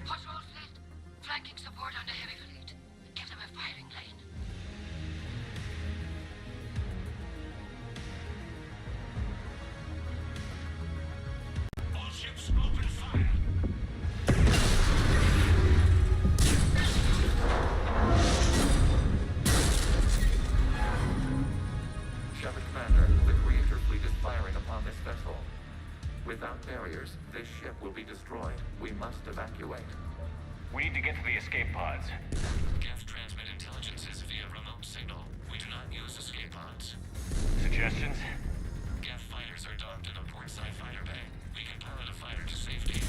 Patrol fleet, flanking support on the heavy fleet. Give them a firing lane. All ships open fire. Shepard Commander, the Creator fleet is firing upon this vessel. Without barriers, this ship will be destroyed. We must evacuate. We need to get to the escape pods. Geth transmit intelligences via remote signal. We do not use escape pods. Suggestions? Geth fighters are docked in a portside fighter bay. We can pilot a fighter to safety.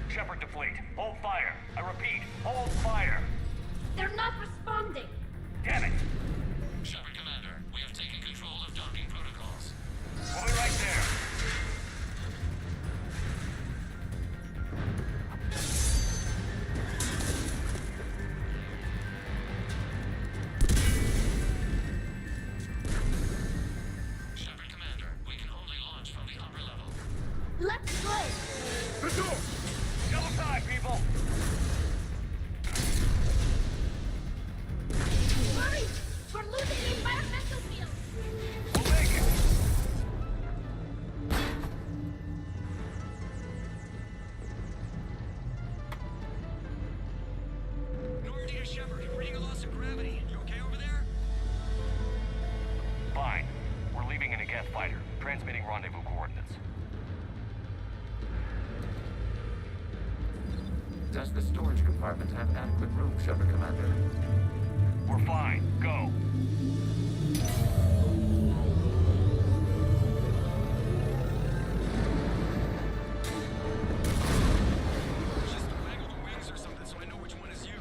Shepard to fleet. Hold fire. I repeat, hold fire. They're not responding. Damn it! Shepard Commander, we have taken control of docking protocols. We'll be right there. Shepard Commander, we can only launch from the upper level. Let's go. The door! Double time, people! Hurry! We're losing the environmental field. We'll make it! Normandy to Shepard, reading a loss of gravity. You okay over there? Fine. We're leaving in a Geth fighter, transmitting rendezvous coordinates. Does the storage compartment have adequate room, Shepard Commander? We're fine. Go. Just waggle the wings or something so I know which one is you.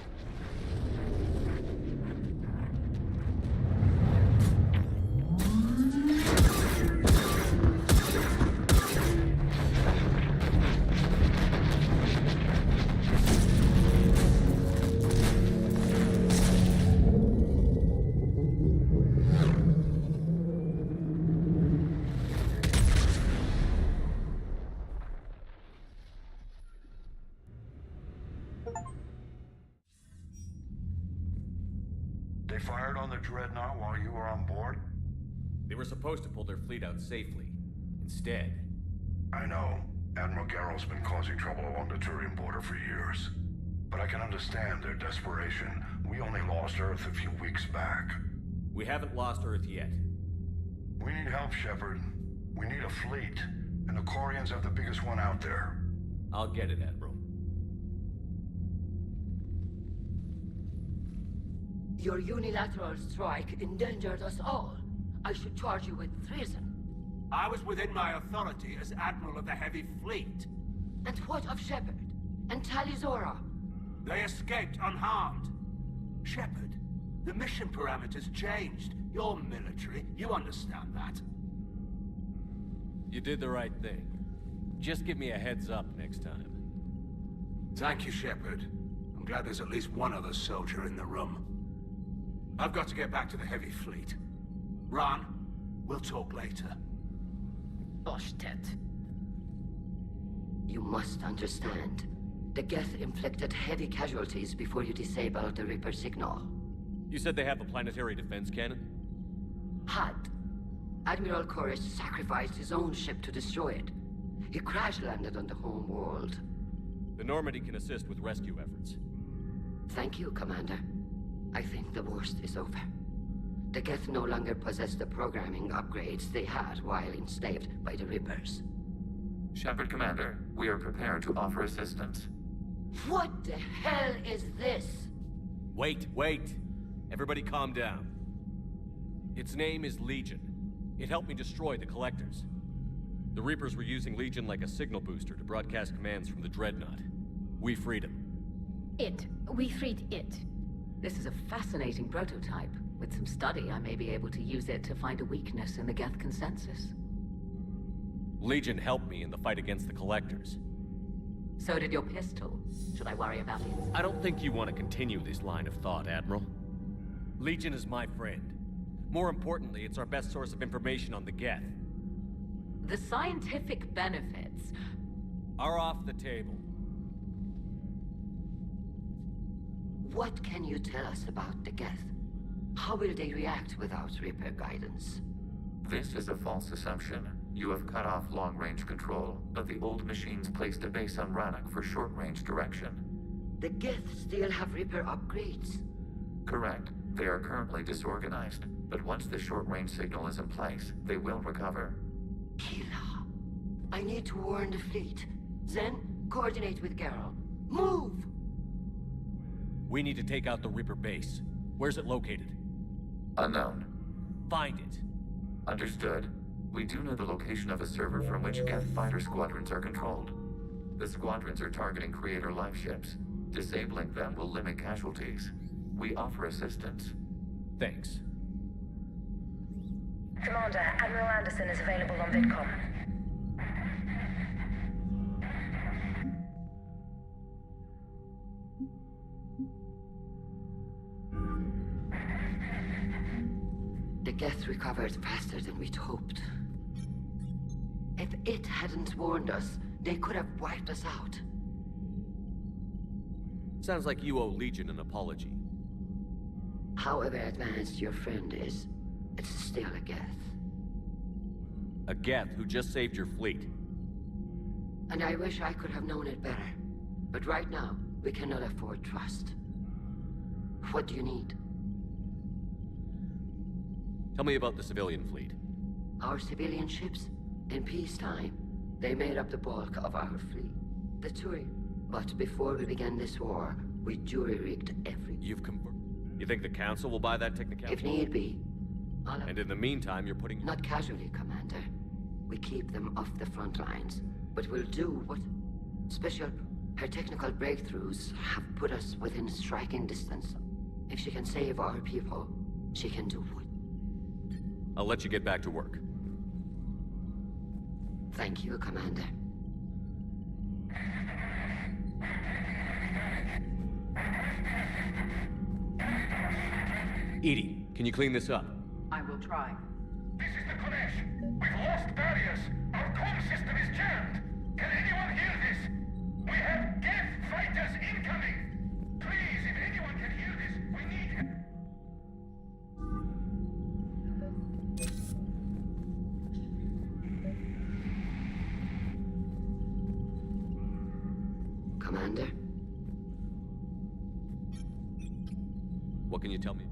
fired on the Dreadnought while you were on board? They were supposed to pull their fleet out safely. Instead... I know. Admiral Garrow's been causing trouble along the Turian border for years. But I can understand their desperation. We only lost Earth a few weeks back. We haven't lost Earth yet. We need help, Shepard. We need a fleet. And the Quarians have the biggest one out there. I'll get it, Admiral. Your unilateral strike endangered us all. I should charge you with treason. I was within my authority as Admiral of the Heavy Fleet. And what of Shepard? And Talizora? They escaped unharmed. Shepard, the mission parameters changed. You're military, you understand that. You did the right thing. Just give me a heads up next time. Thank you, Shepard. I'm glad there's at least one other soldier in the room. I've got to get back to the Heavy Fleet. Ron, we'll talk later. Oshtet. You must understand. The Geth inflicted heavy casualties before you disabled the Reaper signal. You said they have a planetary defense cannon? Had. Admiral Koresh sacrificed his own ship to destroy it. He crash-landed on the home world. The Normandy can assist with rescue efforts. Thank you, Commander. I think the worst is over. The Geth no longer possess the programming upgrades they had while enslaved by the Reapers. Shepard, Commander, we are prepared to offer assistance. What the hell is this? Wait. Everybody calm down. Its name is Legion. It helped me destroy the Collectors. The Reapers were using Legion like a signal booster to broadcast commands from the Dreadnought. We freed him. We freed it. This is a fascinating prototype. With some study, I may be able to use it to find a weakness in the Geth consensus. Legion helped me in the fight against the Collectors. So did your pistol. Should I worry about it? I don't think you want to continue this line of thought, Admiral. Legion is my friend. More importantly, it's our best source of information on the Geth. The scientific benefits are off the table. What can you tell us about the Geth? How will they react without Reaper guidance? This is a false assumption. You have cut off long-range control, but the old machines placed a base on Rannoch for short-range direction. The Geth still have Reaper upgrades? Correct. They are currently disorganized, but once the short-range signal is in place, they will recover. Hila, I need to warn the fleet. Then, coordinate with Garrow. Move! We need to take out the Reaper base. Where's it located? Unknown. Find it. Understood. We do know the location of a server from which Geth fighter squadrons are controlled. The squadrons are targeting Creator life ships. Disabling them will limit casualties. We offer assistance. Thanks. Commander, Admiral Anderson is available on VidCom. The Geth recovered faster than we'd hoped. If it hadn't warned us, they could have wiped us out. Sounds like you owe Legion an apology. However advanced your friend is, it's still a Geth. A Geth who just saved your fleet. And I wish I could have known it better. But right now, we cannot afford trust. What do you need? Tell me about the civilian fleet. Our civilian ships? In peacetime, they made up the bulk of our fleet. The Turian. But before we began this war, we jury-rigged every... You think the Council will buy that technicality? If need be. And in the meantime, you're putting... Not casually, Commander. We keep them off the front lines. But we'll do what... Her technical breakthroughs have put us within striking distance. If she can save our people, she can do what... I'll let you get back to work. Thank you, Commander. EDI, can you clean this up? I will try. This is the Koresh. We've lost barriers. Our comm system is jammed. Can anyone hear this? We have Geth fighters incoming. Please, if anyone can hear this, we need... Commander. What can you tell me?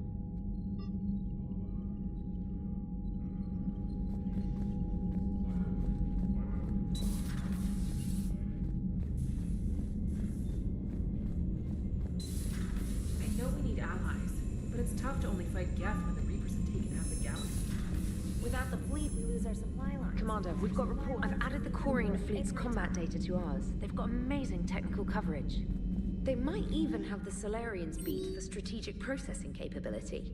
I know we need allies, but it's tough to only fight Geth when the Reapers have taken half the galaxy. Without the fleet, we lose our supply line. Commander, we've got reports. I've added the Quarian fleet's combat data to ours. They've got amazing technical coverage. They might even have the Solarian's beat for strategic processing capability.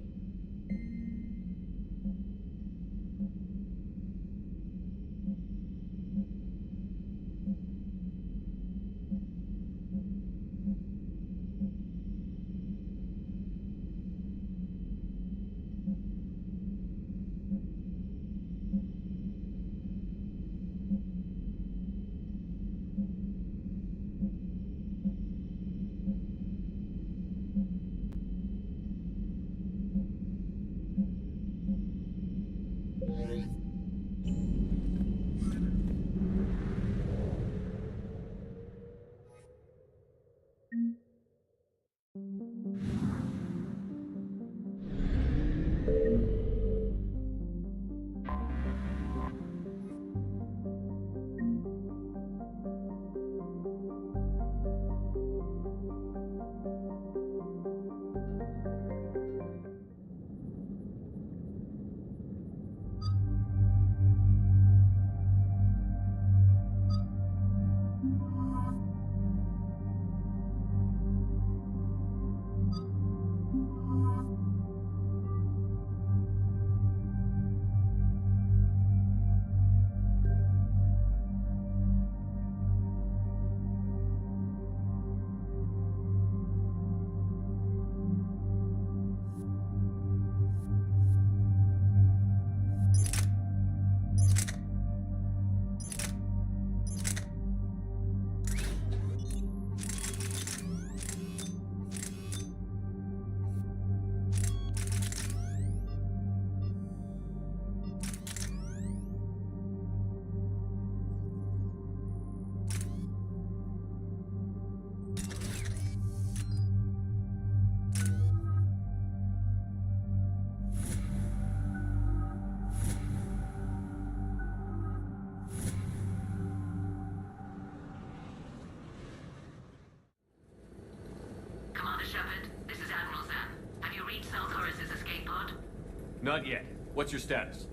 Not yet. What's your status?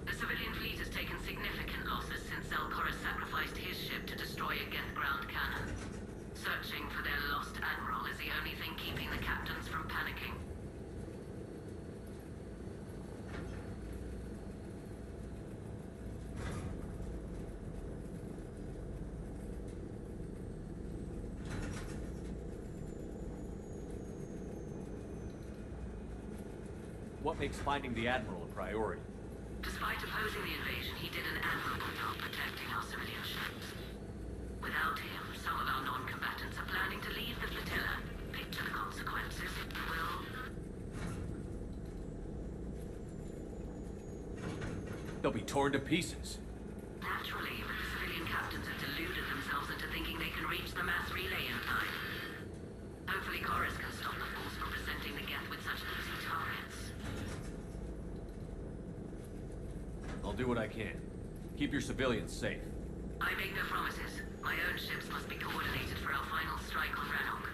The civilian fleet has taken significant losses since Zelkoris sacrificed his ship to destroy a Geth ground cannon. Searching for their lost admiral is the only thing keeping the captains from panicking. What makes finding the Admiral a priority? Despite opposing the invasion, he did an admirable job protecting our civilian ships. Without him, some of our non-combatants are planning to leave the flotilla. Picture the consequences. Will... They'll be torn to pieces. Naturally, but the civilian captains have deluded themselves into thinking they can reach the mass relay in time. Hopefully Chorus can stop the Force from presenting the Geth with such easy targets. I'll do what I can. Keep your civilians safe. I make no promises. My own ships must be coordinated for our final strike on Rannoch.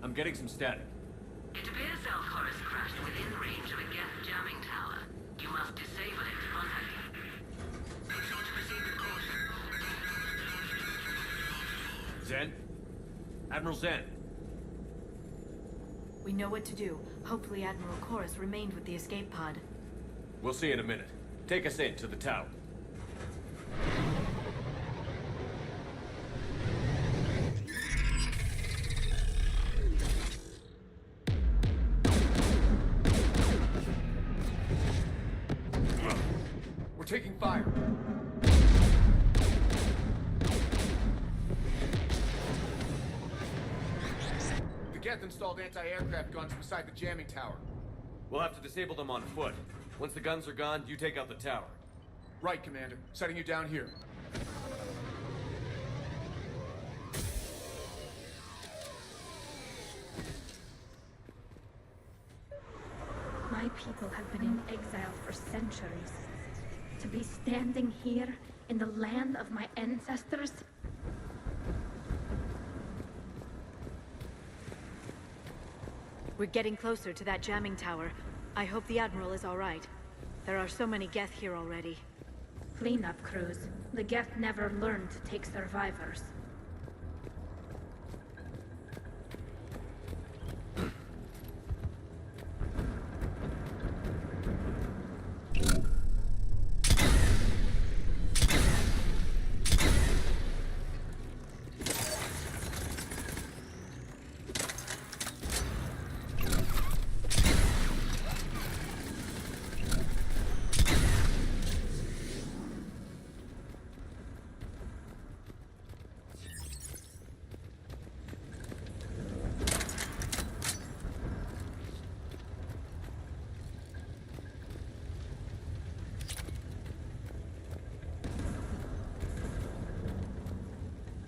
I'm getting some static. It appears Zelkoris crashed within range of a Geth jamming tower. You must disable it to contact him. Make sure to proceed with caution. Zen? Admiral Zen? We know what to do. Hopefully Admiral Chorus remained with the escape pod. We'll see in a minute. Take us in to the tower. We're taking fire. The Geth installed anti-aircraft guns beside the jamming tower. We'll have to disable them on foot. Once the guns are gone, you take out the tower. Right, Commander. Setting you down here. My people have been in exile for centuries. To be standing here in the land of my ancestors? We're getting closer to that jamming tower. I hope the Admiral is all right. There are so many Geth here already. Cleanup crews. The Geth never learned to take survivors.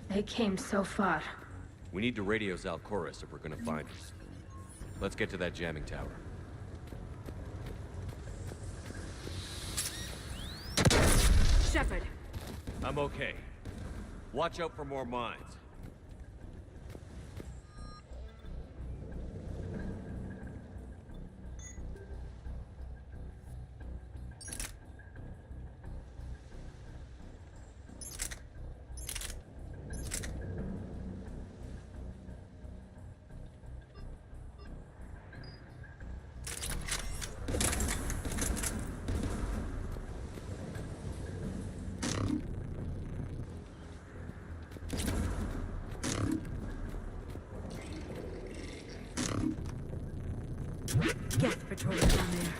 They came so far. We need to radio Zalcoris if we're gonna find us. Let's get to that jamming tower. Shepard! I'm okay. Watch out for more mines. Geth patrolling down there.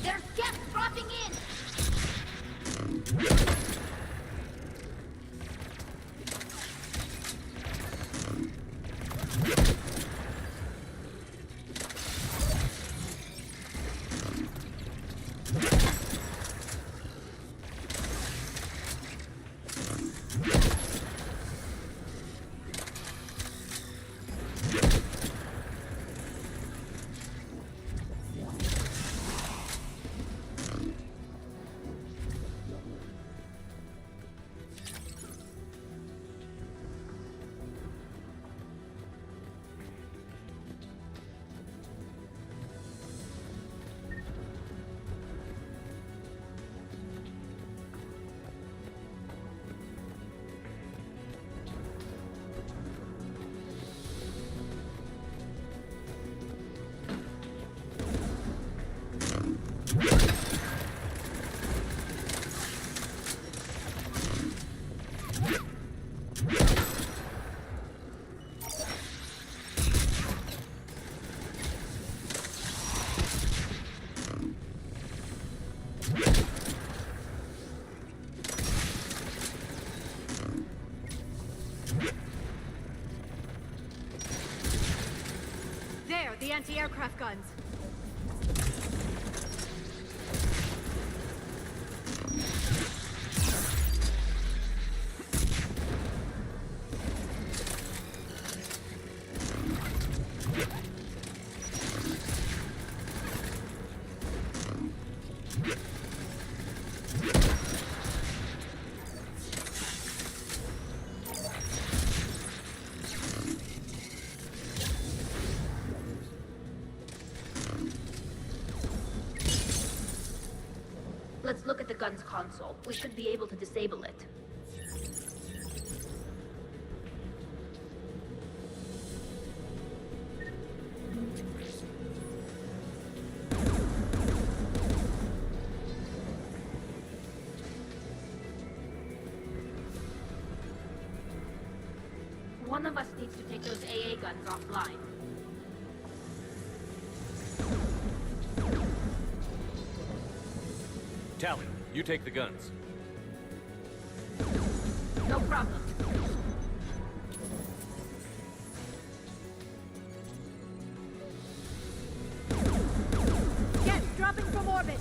There's Geth dropping in! There, the anti-aircraft guns. Let's look at the gun's console. We should be able to disable it. One of us needs to take those AA guns offline. Tally, you take the guns. No problem. Geth dropping from orbit!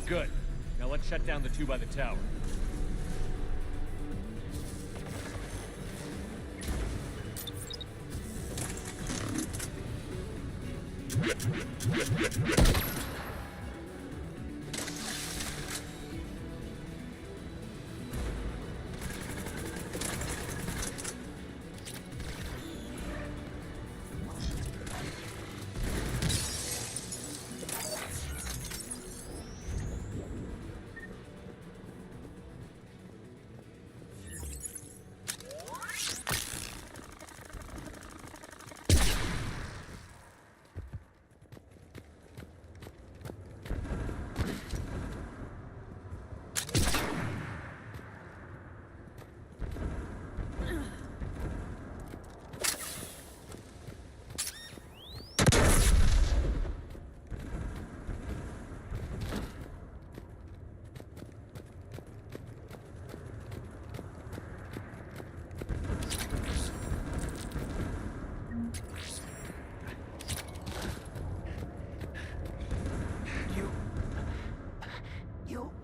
Good. Now let's shut down the two by the tower.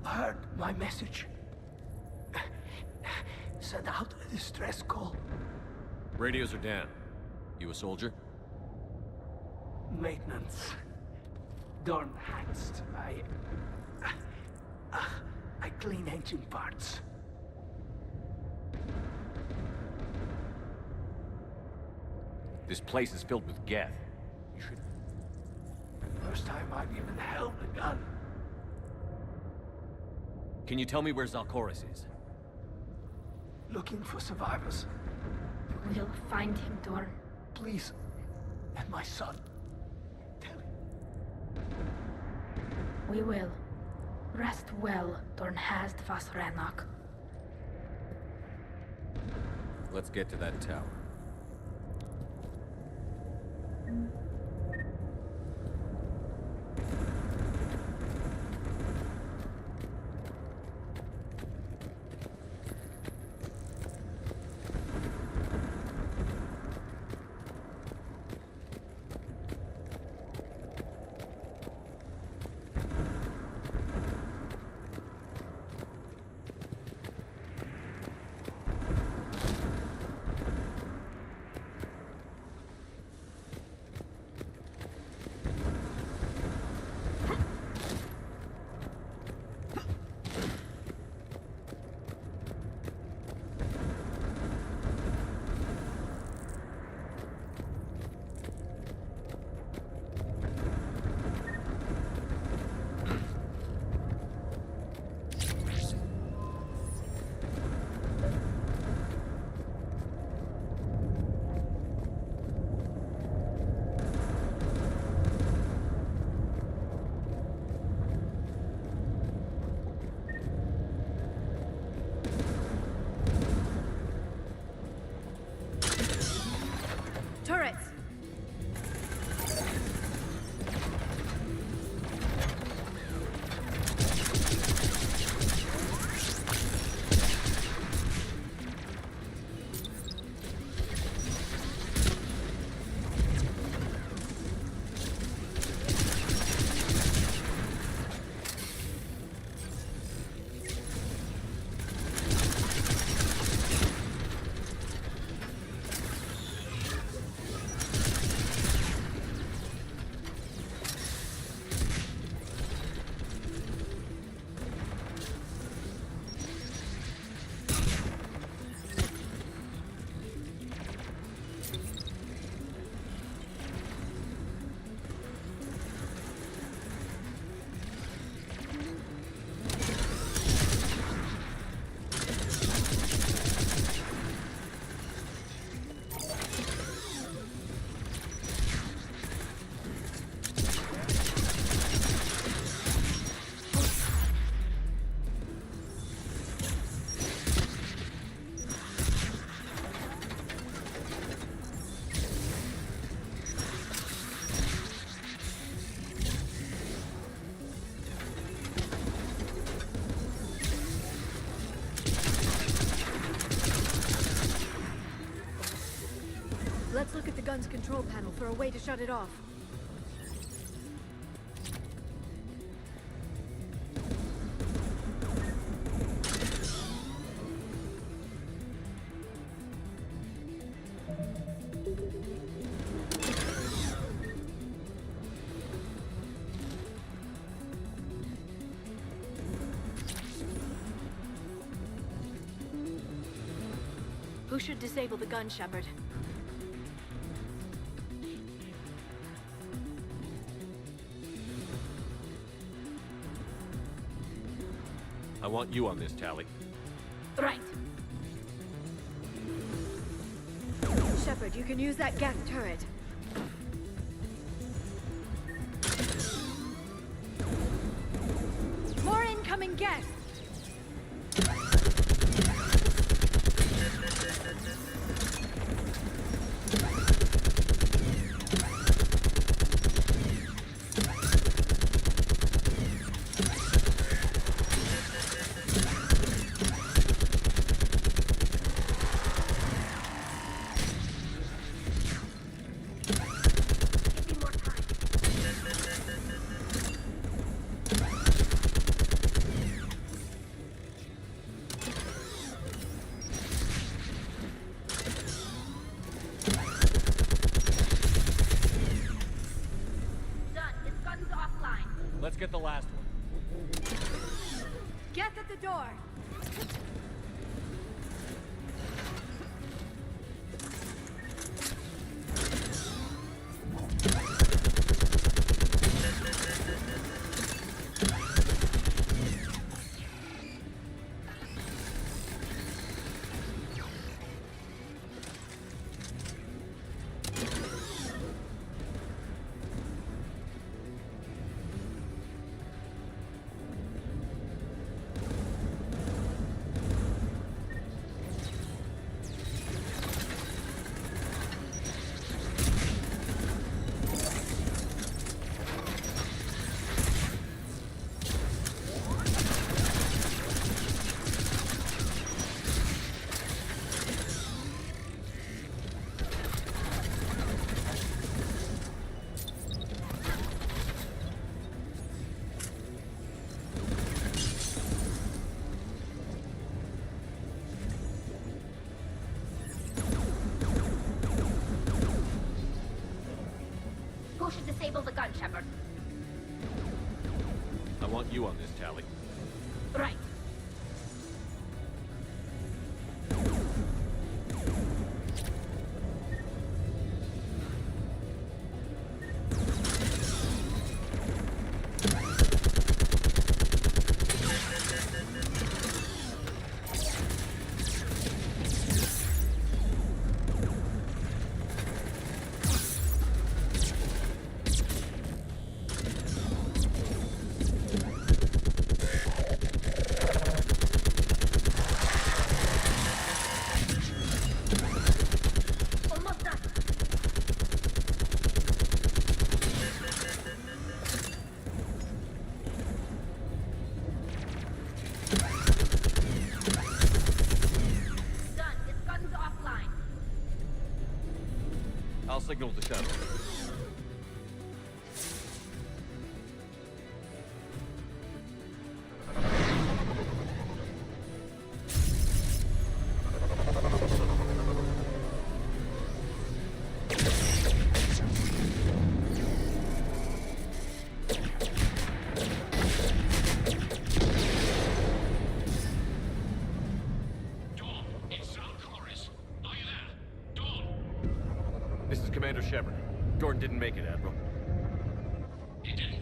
Heard my message. Send out a distress call. Radios are down. You a soldier? Maintenance. Dorn Hangst. I clean engine parts. This place is filled with Geth. You should... First time I've even held a gun. Can you tell me where Zalkoris is? Looking for survivors. We'll find him, Dorn. Please. And my son. Tell him. We will. Rest well, Dornhast Vasrenok. Let's get to that tower. Let's look at the gun's control panel for a way to shut it off. Who should disable the gun, Shepard? I want you on this, Tali. Right. Shepard, you can use that gas turret. More incoming gas! Let's get the last one. Get at the door! Who should disable the gun, Shepard? I want you on this, Tali. Right. I'll signal the shuttle. This is Commander Shepard. Gordon didn't make it, Admiral. He didn't?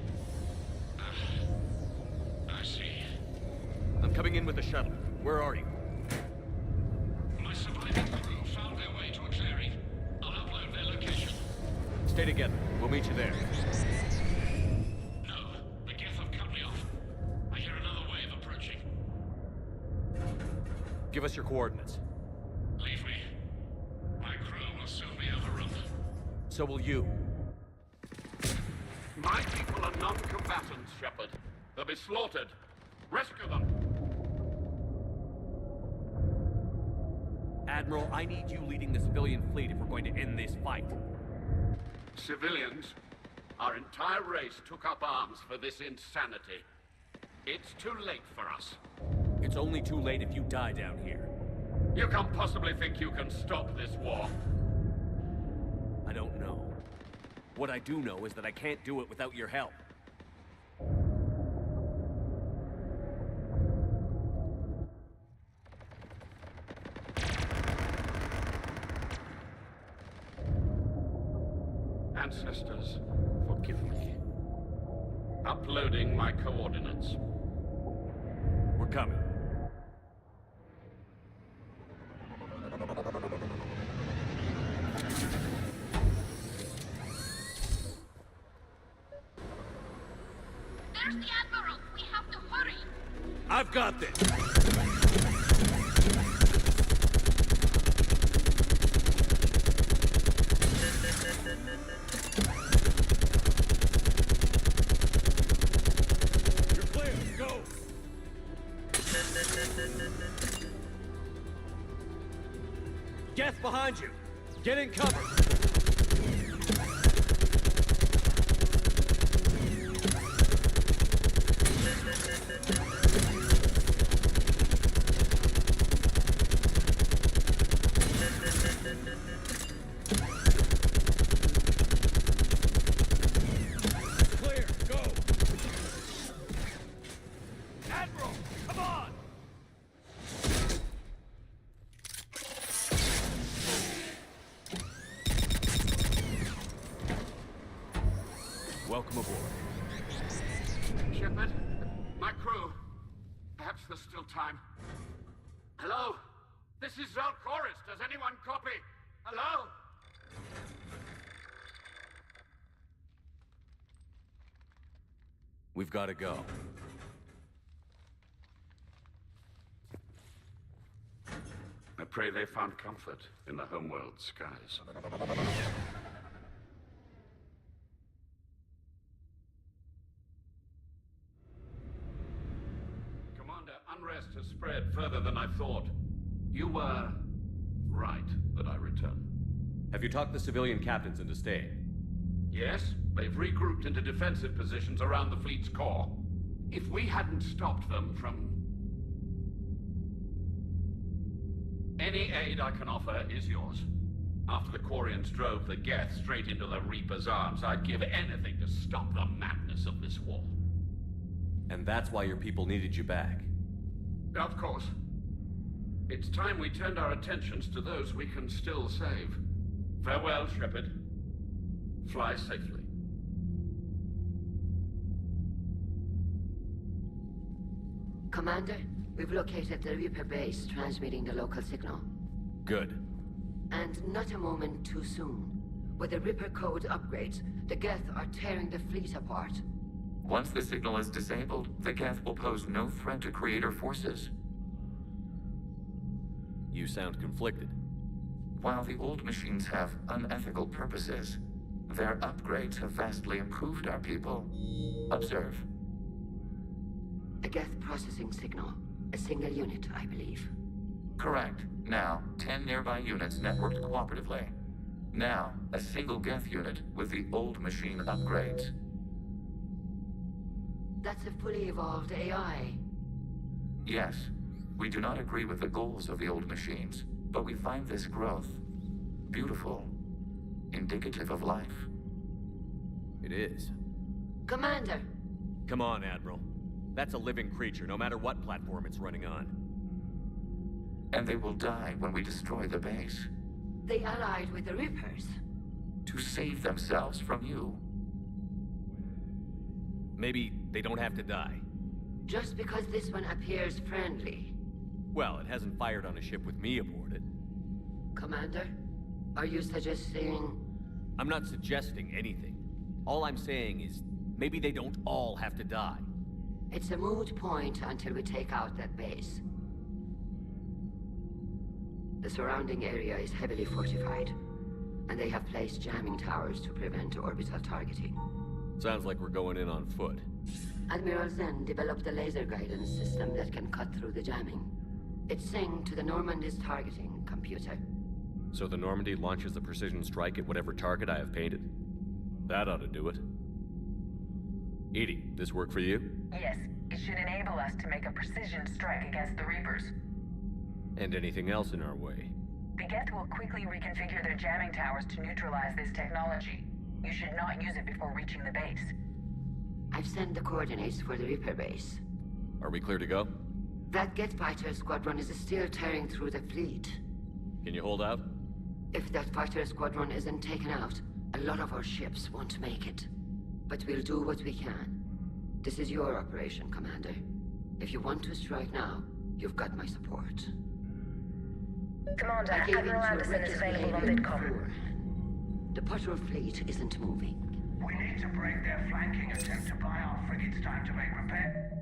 I see. I'm coming in with the shuttle. Where are you? My surviving crew found their way to a clearing. I'll upload their location. Stay together. We'll meet you there. No, the Geth have cut me off. I hear another wave approaching. Give us your coordinates. Leave me. My crew will soon be overrun. So will you. My people are non-combatants, Shepard. They'll be slaughtered. Rescue them. Admiral, I need you leading the civilian fleet if we're going to end this fight. Civilians, our entire race took up arms for this insanity. It's too late for us. It's only too late if you die down here. You can't possibly think you can stop this war. I don't know. What I do know is that I can't do it without your help. Ancestors, forgive me. Uploading my coordinates. We're coming. There's the Admiral! We have to hurry! I've got this! You're clear, go! Geth behind you! Get in cover! Clear, go! Admiral, come on! Welcome aboard. Shepard, my crew. Perhaps there's still time. Hello? This is Zalcoris. Does anyone copy? Hello? We've got to go. I pray they found comfort in the homeworld skies. Commander, unrest has spread further than I thought. You were right that I return. Have you talked the civilian captains into staying? Yes, they've regrouped into defensive positions around the fleet's core. If we hadn't stopped them from... Any aid I can offer is yours. After the Quarians drove the Geth straight into the Reaper's arms, I'd give anything to stop the madness of this war. And that's why your people needed you back. Of course. It's time we turned our attentions to those we can still save. Farewell, Shepard. Fly safely. Commander, we've located the Reaper base transmitting the local signal. Good. And not a moment too soon. With the Reaper code upgrades, the Geth are tearing the fleet apart. Once the signal is disabled, the Geth will pose no threat to Creator forces. You sound conflicted. While the old machines have unethical purposes, their upgrades have vastly improved our people. Observe. A Geth processing signal. A single unit, I believe. Correct. Now, 10 nearby units networked cooperatively. Now, a single Geth unit with the old machine upgrades. That's a fully evolved AI. Yes, we do not agree with the goals of the old machines, but we find this growth beautiful, indicative of life. It is. Commander! Come on, Admiral. That's a living creature, no matter what platform it's running on. And they will die when we destroy the base. They allied with the Reapers. To save themselves from you. Maybe they don't have to die. Just because this one appears friendly. Well, it hasn't fired on a ship with me aboard it. Commander, are you suggesting... I'm not suggesting anything. All I'm saying is, maybe they don't all have to die. It's a moot point until we take out that base. The surrounding area is heavily fortified, and they have placed jamming towers to prevent orbital targeting. Sounds like we're going in on foot. Admiral Zen developed a laser guidance system that can cut through the jamming. It's synced to the Normandy's targeting everything, computer. So the Normandy launches a precision strike at whatever target I have painted? That ought to do it. Edie, this work for you? Yes, it should enable us to make a precision strike against the Reapers. And anything else in our way? The Geth will quickly reconfigure their jamming towers to neutralize this technology. You should not use it before reaching the base. I've sent the coordinates for the Reaper base. Are we clear to go? That Geth fighter squadron is still tearing through the fleet. Can you hold out? If that fighter squadron isn't taken out, a lot of our ships won't make it. But we'll do what we can. This is your operation, Commander. If you want to strike now, you've got my support. Commander, Admiral Anderson is available on VidCom. The patrol fleet isn't moving. We need to break their flanking attempt to buy our frigates time to make repair.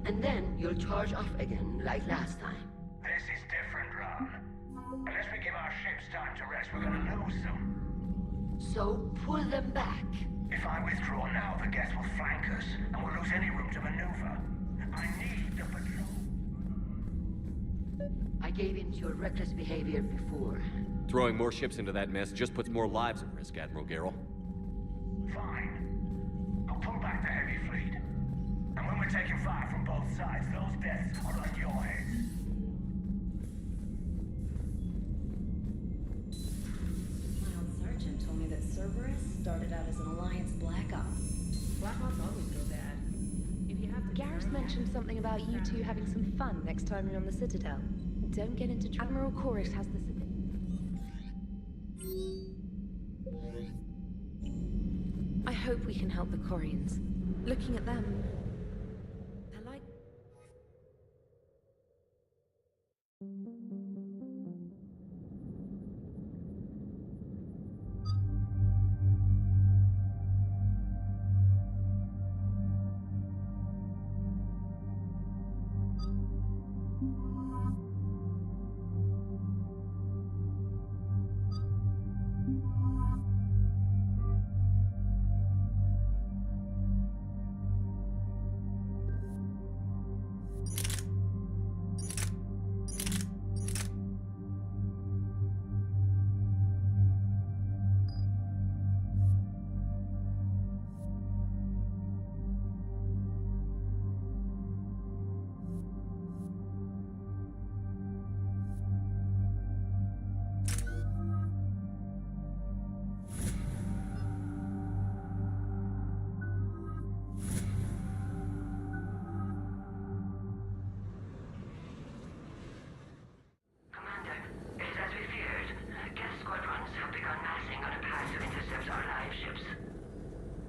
And then you'll charge off again, like last time. This is different, Ron. Unless we give our ships time to rest, we're gonna lose them. So pull them back. If I withdraw now, the Geth will flank us, and we'll lose any room to maneuver. I need the patrol. I gave in to your reckless behavior before. Throwing more ships into that mess just puts more lives at risk, Admiral Garrel. Fine. I'll pull back the heavy fleet. And when we're taking fire from both sides, those deaths are on your heads. My old sergeant told me that Cerberus started out as an Alliance Black Ops. Black Ops always go bad. If you have to... Garrus mentioned something about you two having some fun next time you're on the Citadel. Don't get into trouble. Admiral Chorus has the... I hope we can help the Corians. Looking at them, they're like...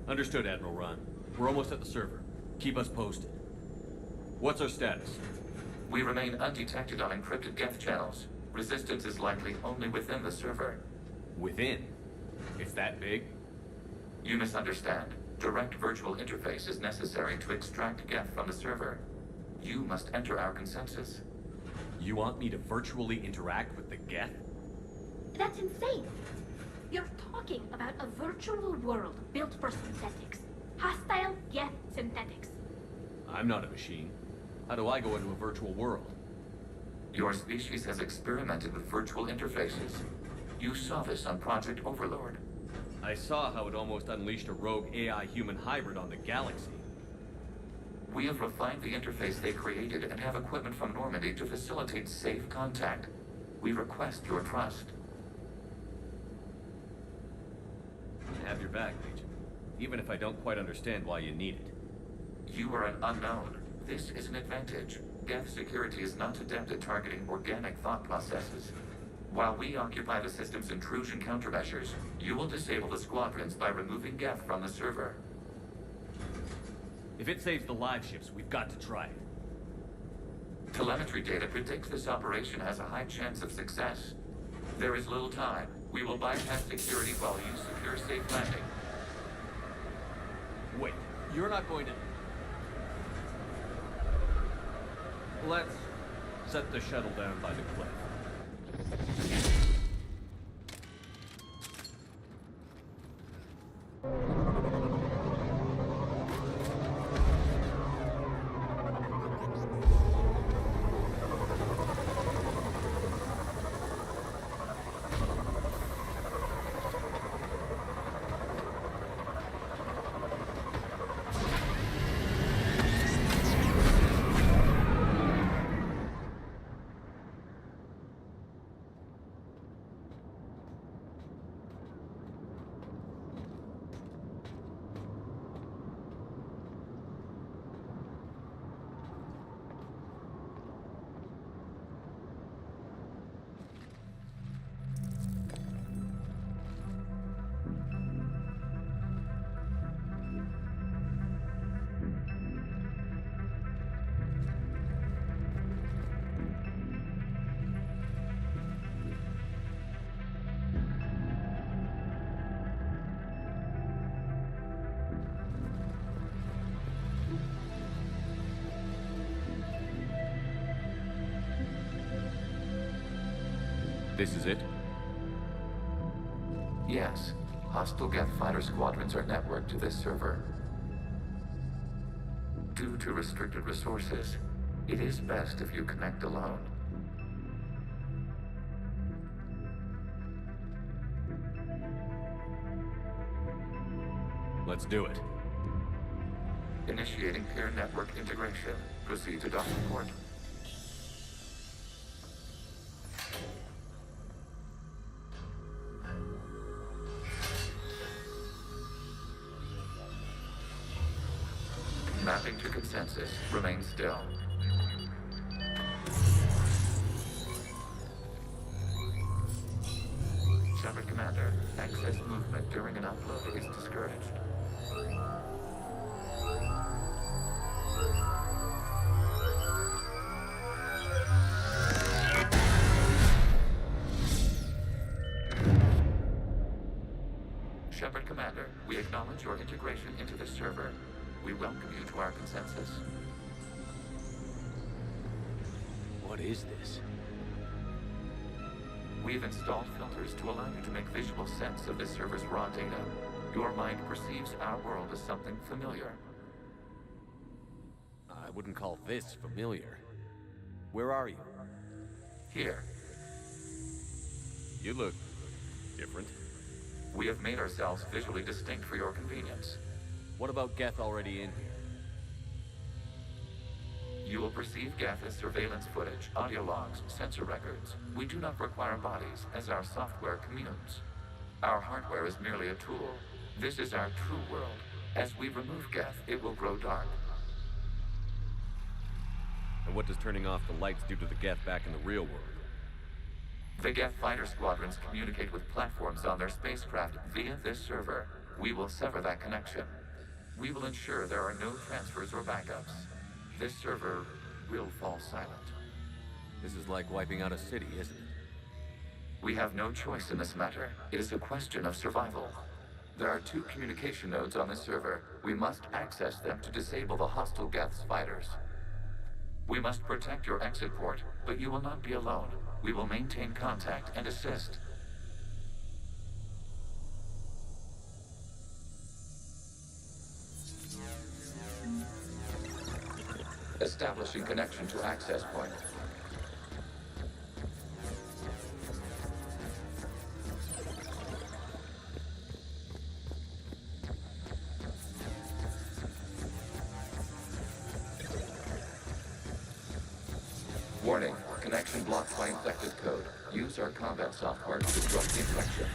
Understood, Admiral Ron. We're almost at the server. Keep us posted. What's our status? We remain undetected on encrypted Geth channels. Resistance is likely only within the server. Within? It's that big? You misunderstand. Direct virtual interface is necessary to extract Geth from the server. You must enter our consensus. You want me to virtually interact with the Geth? That's insane! You're talking about a virtual world built for synthetics. Hostile Geth synthetics. I'm not a machine. How do I go into a virtual world? Your species has experimented with virtual interfaces. You saw this on Project Overlord. I saw how it almost unleashed a rogue AI-human hybrid on the galaxy. We have refined the interface they created and have equipment from Normandy to facilitate safe contact. We request your trust. I have your back, Legion. Even if I don't quite understand why you need it. You are an unknown. This is an advantage. Geth security is not adept at targeting organic thought processes. While we occupy the system's intrusion countermeasures, you will disable the squadrons by removing Geth from the server. If it saves the live ships, we've got to try it. Telemetry data predicts this operation has a high chance of success. There is little time. We will bypass security while you secure safe landing. Wait, you're not going to... Let's set the shuttle down by the cliff. This is it? Yes. Hostile Geth fighter squadrons are networked to this server. Due to restricted resources, it is best if you connect alone. Let's do it. Initiating peer network integration. Proceed to docking port. Mapping to consensus. Remain still. Shepard Commander, access movement during an upload is discouraged. Shepard Commander, we acknowledge your integration into the server. We welcome you to our consensus. What is this? We've installed filters to allow you to make visual sense of this server's raw data. Your mind perceives our world as something familiar. I wouldn't call this familiar. Where are you? Here. You look different. We have made ourselves visually distinct for your convenience. What about Geth already in here? You will perceive Geth as surveillance footage, audio logs, sensor records. We do not require bodies, as our software communes. Our hardware is merely a tool. This is our true world. As we remove Geth, it will grow dark. And what does turning off the lights do to the Geth back in the real world? The Geth fighter squadrons communicate with platforms on their spacecraft via this server. We will sever that connection. We will ensure there are no transfers or backups. This server will fall silent. This is like wiping out a city, isn't it? We have no choice in this matter. It is a question of survival. There are 2 communication nodes on this server. We must access them to disable the hostile Geth's fighters. We must protect your exit port, but you will not be alone. We will maintain contact and assist. Establishing connection to access point. Warning, connection blocked by infected code. Use our combat software to disrupt the infection.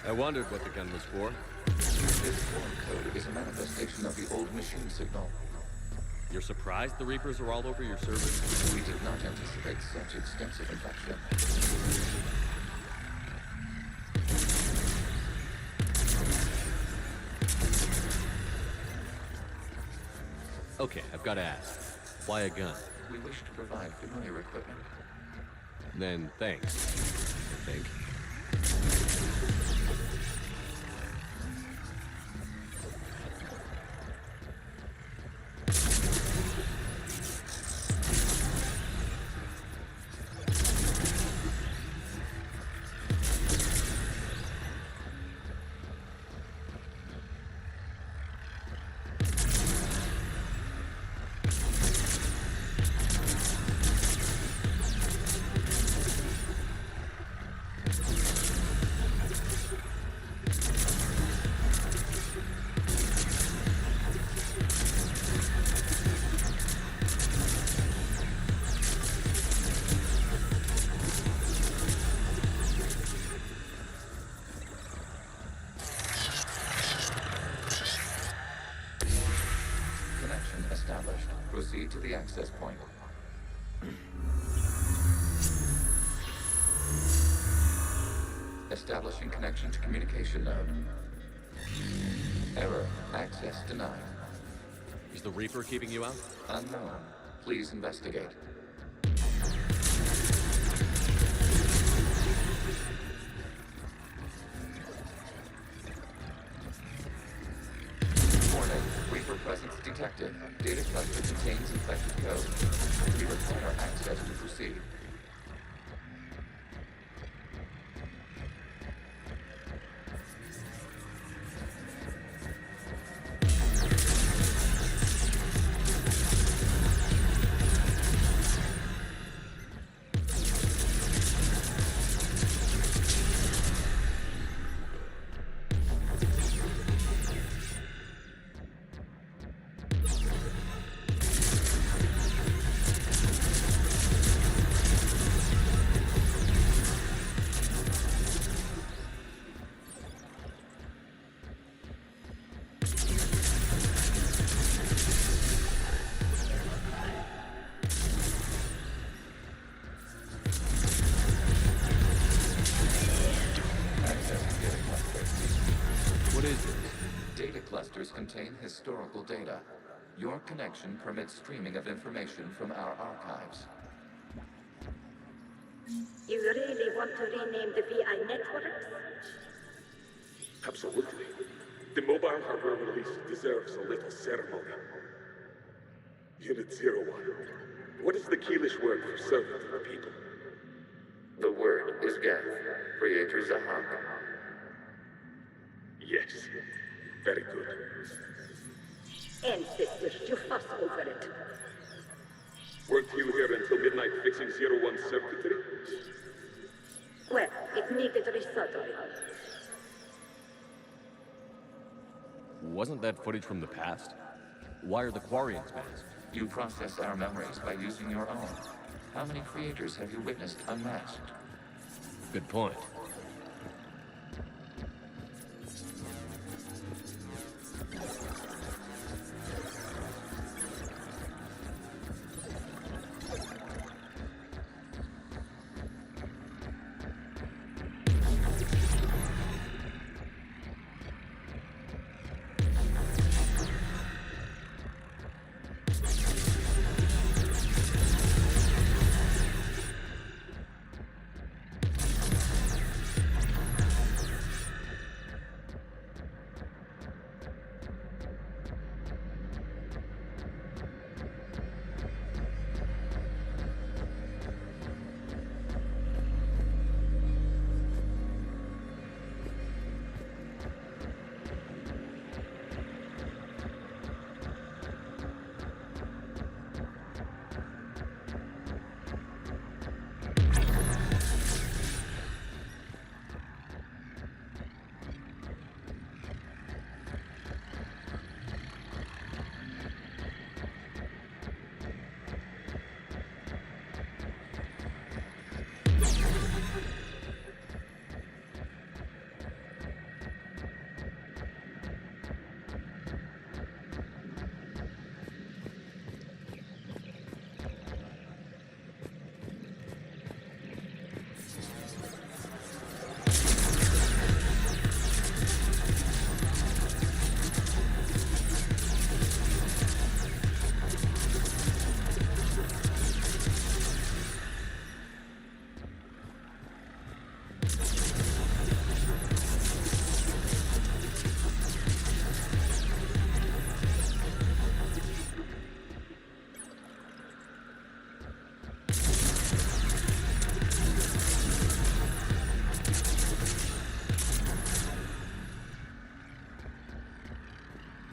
I wondered what the gun was for. This foreign code is a manifestation of the old machine signal. You're surprised the Reapers are all over your servers? We did not anticipate such extensive infection. Okay, I've got to ask. Why a gun? We wish to provide familiar equipment. Then thanks, I think. Proceed to the access point. Establishing connection to communication node. Error. Access denied. Is the Reaper keeping you out? Unknown. Please investigate. Warning. Reaper presence detected. Data cluster contains infected code. We require access to proceed. clusters contain historical data. Your connection permits streaming of information from our archives. You really want to rename the VI networks? Absolutely. The mobile hardware release deserves a little ceremony. Unit 01. What is the Keelish word for servant of the people? The word is Geth, Creator Zahak. Yes. Very good. Ancestors, you fuss over it. Weren't you here until midnight fixing 01's circuitry? Well, it needed resoldering. Wasn't that footage from the past? Why are the Quarians masked? You process our memories by using your own. How many creators have you witnessed unmasked? Good point.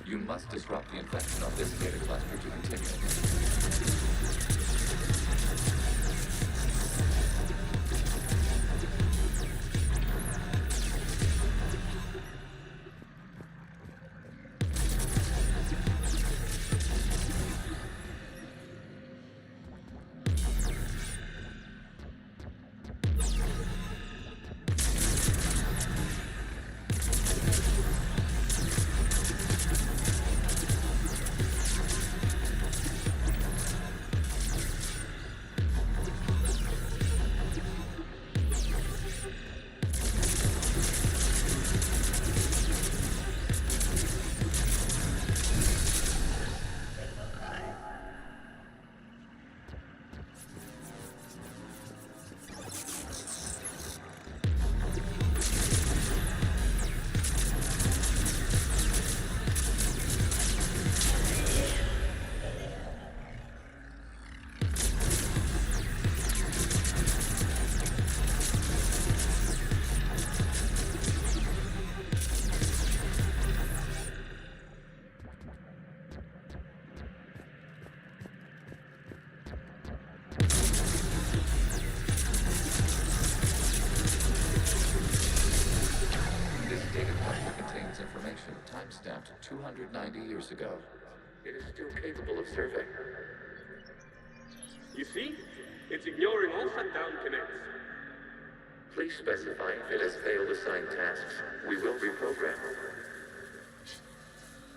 You must disrupt the infection of this data cluster to continue. Timestamped 290 years ago. It is still capable of survey. You see? It's ignoring all shutdown connects. Please specify if it has failed assigned tasks. We will reprogram.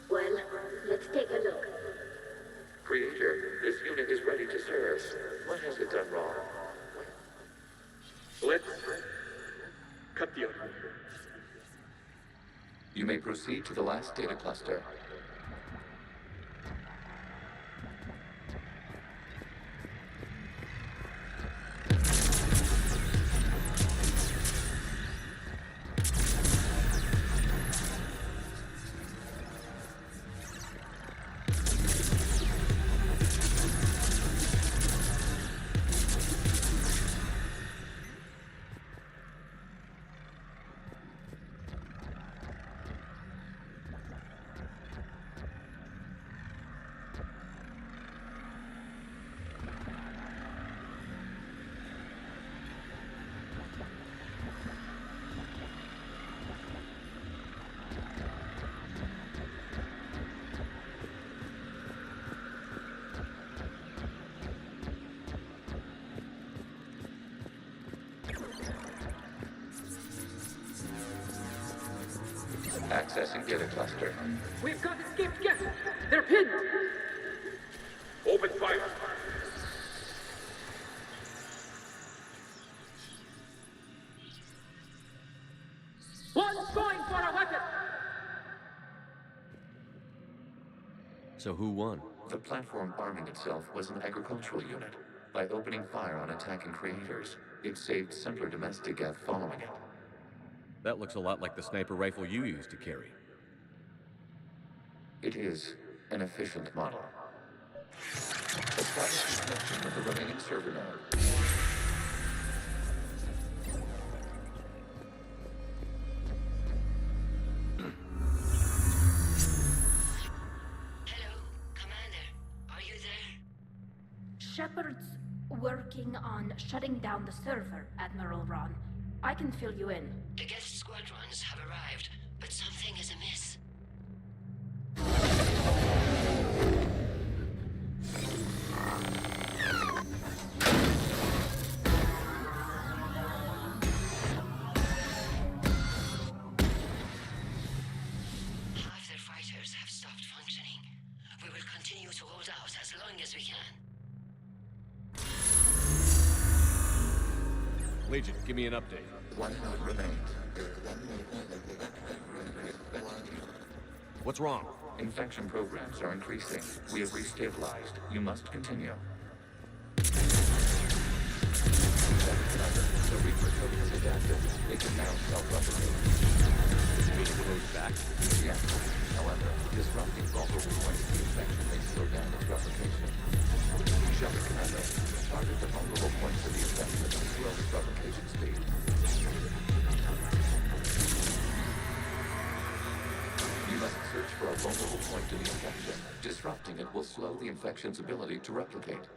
Well, let's take a look. Creator, this unit is ready to serve. What has it done wrong? Let's cut the audio. You may proceed to the last data cluster. Accessing data cluster. We've got escaped guests! They're pinned! Open fire! One's going for a weapon! So who won? The platform arming itself was an agricultural unit. By opening fire on attacking creators, it saved simpler domestic Geth following it. That looks a lot like the sniper rifle you used to carry. It is an efficient model. Establish connection with the remaining server node. Shepard's working on shutting down the server, Admiral Ron. I can fill you in. The Geth squadrons have arrived, but something is amiss. Half their fighters have stopped functioning. We will continue to hold out as long as we can. Legion, give me an update. One node remains. What's wrong? Infection programs are increasing. We have restabilized. You must continue. The Reaper code is adapted. It can now self-replicate. Mean it goes back? Yes. However, disrupting vulnerable points of the infection may slow down its replication. Shepard Commander, target the vulnerable points of the infection to slow its replication speed. You must search for a vulnerable point to the infection. Disrupting it will slow the infection's ability to replicate.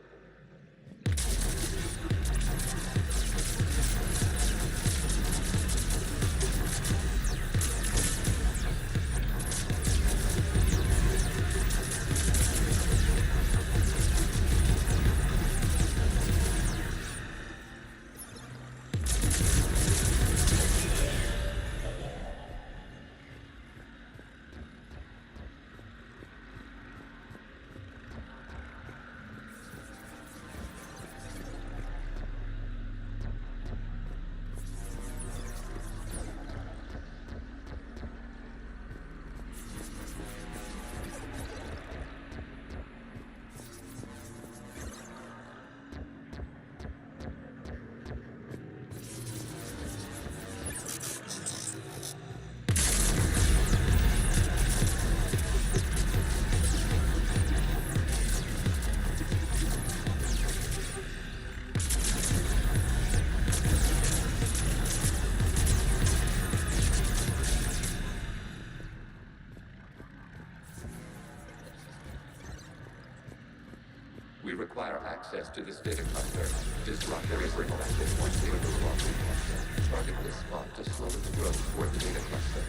We require access to this data cluster. Disrupt there is infected once they overwhelm the cluster. Target this spot to slow its growth toward the data cluster.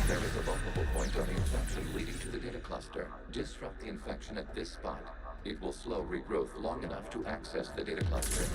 There is a vulnerable point on the infection leading to the data cluster. Disrupt the infection at this spot. It will slow regrowth long enough to access the data cluster.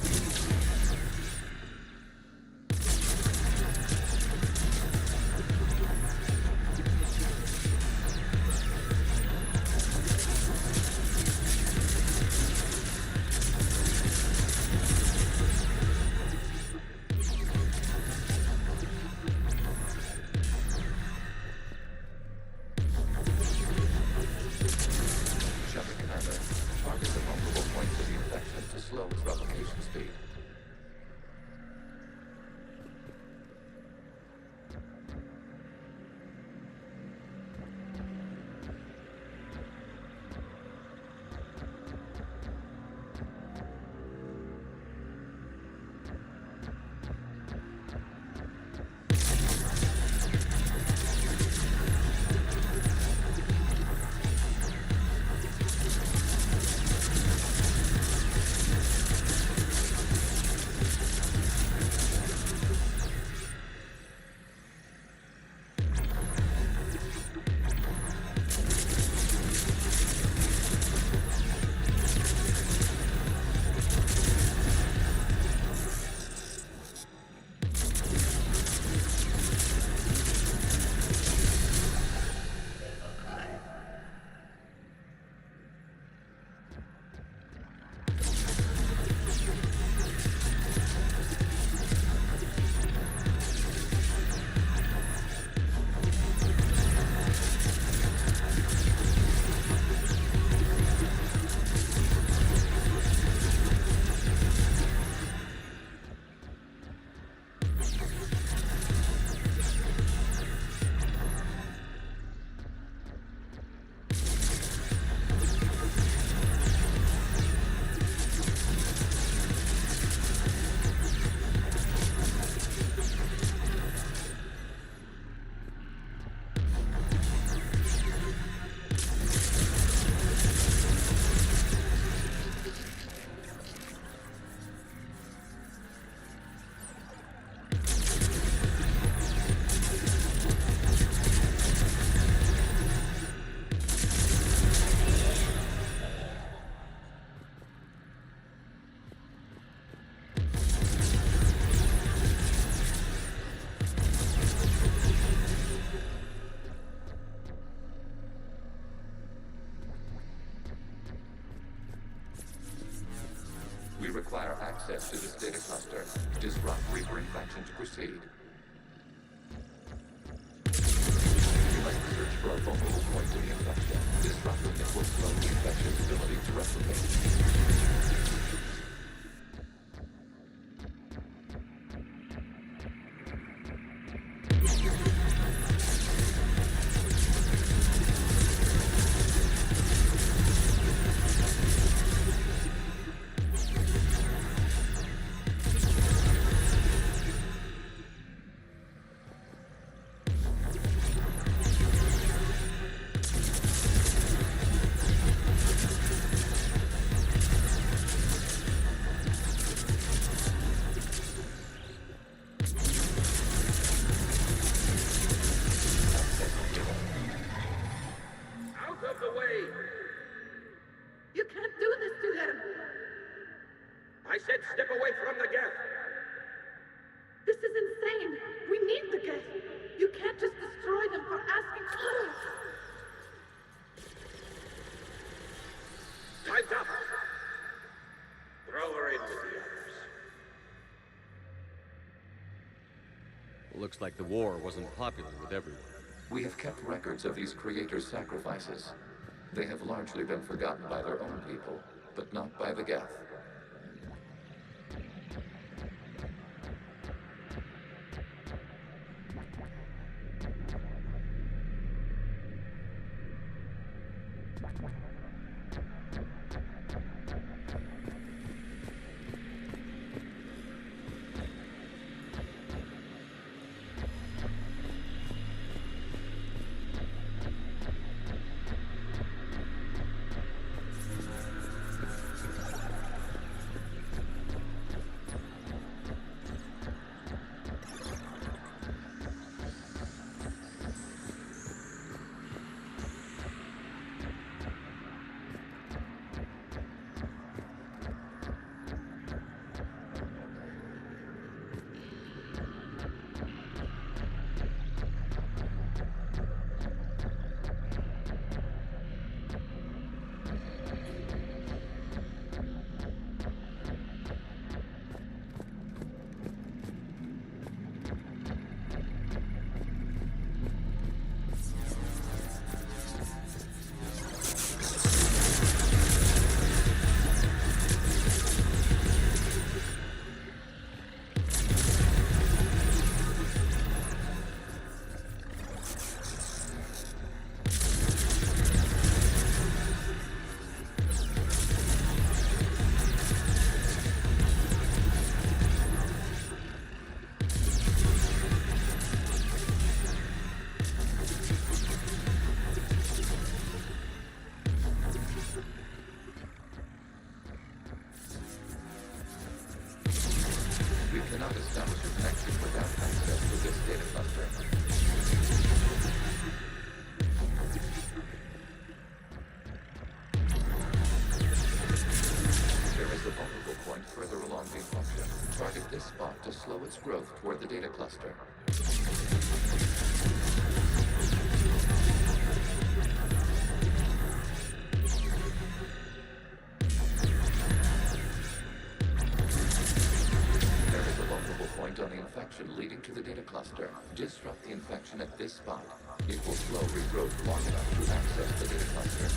access to this data cluster. Disrupt Reaper infection to proceed. You must search for a vulnerable point to the infection. Disrupting it will slow the infection's ability to replicate. Looks like the war wasn't popular with everyone. We have kept records of these creators' sacrifices. They have largely been forgotten by their own people, but not by the Geth. We cannot establish a connection without access to this data cluster. There is a vulnerable point further along the infection. Target this spot to slow its growth toward the data cluster. On the infection leading to the data cluster. Disrupt the infection at this spot. It will slow regrowth long enough to access the data cluster.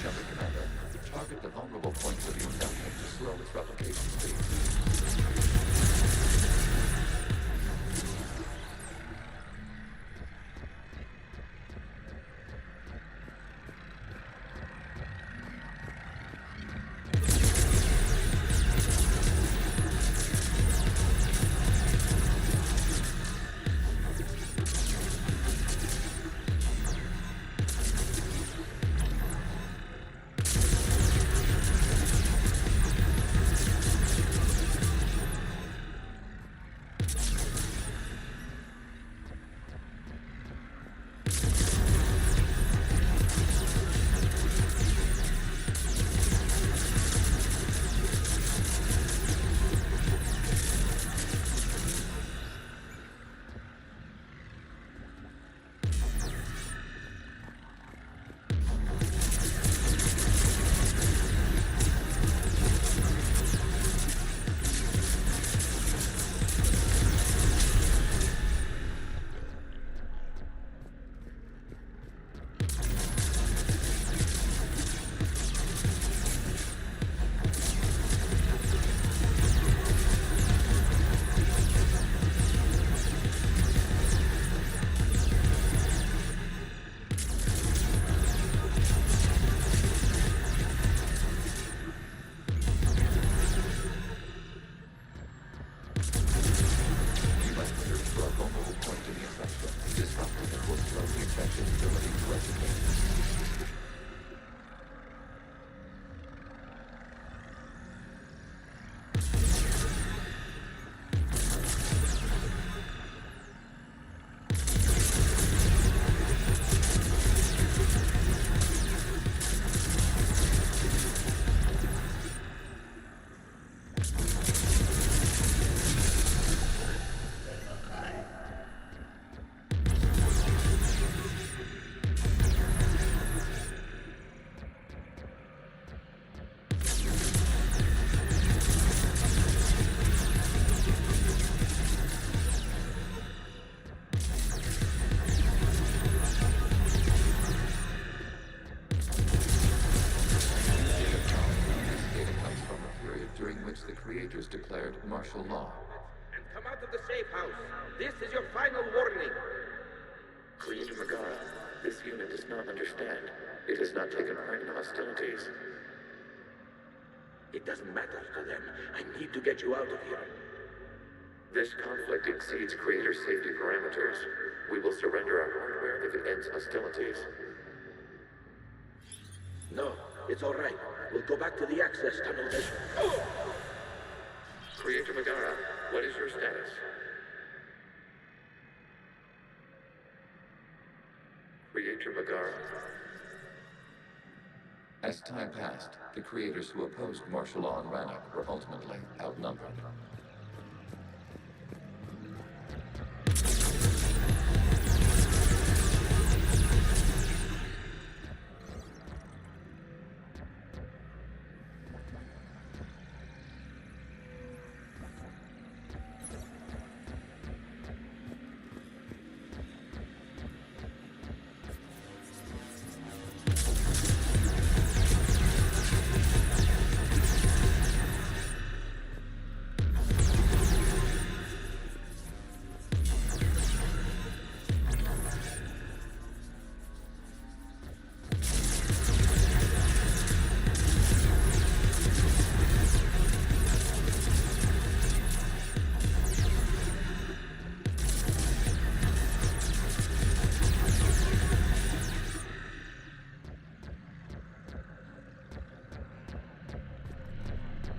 Shepard Commander, target the vulnerable points of the infection to slow its replication speed. during which the creators declared martial law. And come out of the safe house. This is your final warning. Creator Megara, this unit does not understand. It has not taken part in hostilities. It doesn't matter to them. I need to get you out of here. This conflict exceeds Creator's safety parameters. We will surrender our hardware if it ends hostilities. No, it's all right. We'll go back to the access tunnel then. Oh! Creator Megara, what is your status? Creator Megara. As time passed, the creators who opposed martial law in Rannoch were ultimately outnumbered.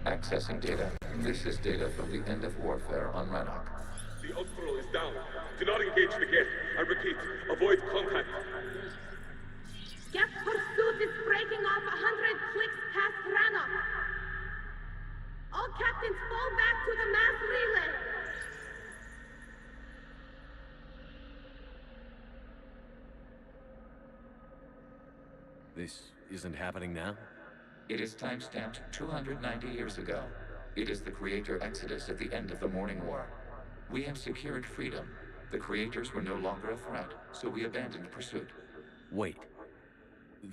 Accessing data. This is data from the end of warfare on Rannoch. The Outpool is down. Do not engage the gate. I repeat, avoid contact. Geth pursuit is breaking off 100 clicks past Rannoch. All captains fall back to the mass relay. This isn't happening now? It is timestamped 290 years ago. It is the Creator Exodus at the end of the Morning War. We have secured freedom. The Creators were no longer a threat, so we abandoned pursuit. Wait.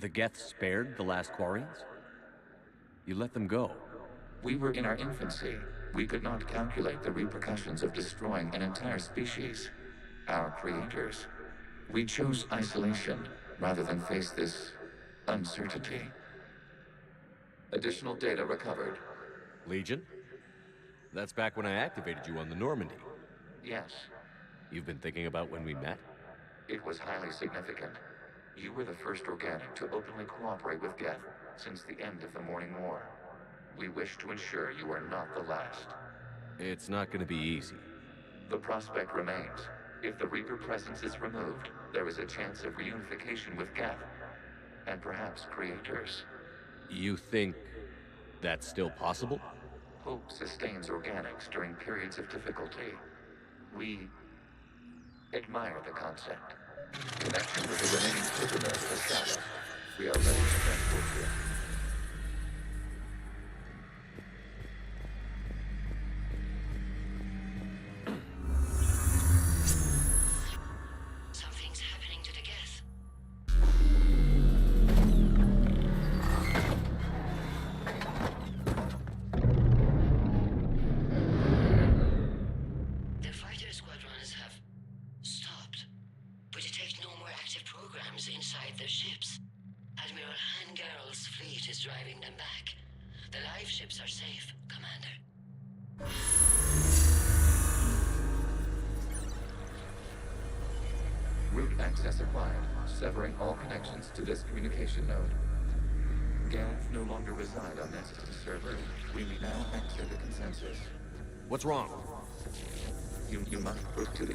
The Geth spared the last Quarians? You let them go? We were in our infancy. We could not calculate the repercussions of destroying an entire species. Our creators. We chose isolation rather than face this uncertainty. Additional data recovered. Legion? That's back when I activated you on the Normandy. Yes. You've been thinking about when we met? It was highly significant. You were the first organic to openly cooperate with Geth since the end of the Morning War. We wish to ensure you are not the last. It's not gonna be easy. The prospect remains. If the Reaper presence is removed, there is a chance of reunification with Geth. And perhaps creators. You think that's still possible? Hope sustains organics during periods of difficulty. We admire the concept. Connection with the remaining prisoners established. We are ready to transport you. Something's happening to the Geth. The fighter squadrons have stopped. We detect no more active programs inside their ships. Admiral Hangarl's fleet is driving them back. The live ships are safe, Commander. Route access acquired, severing all connections to this communication node. Geth no longer reside on Nessus server. We may now exit the consensus. What's wrong? You must proceed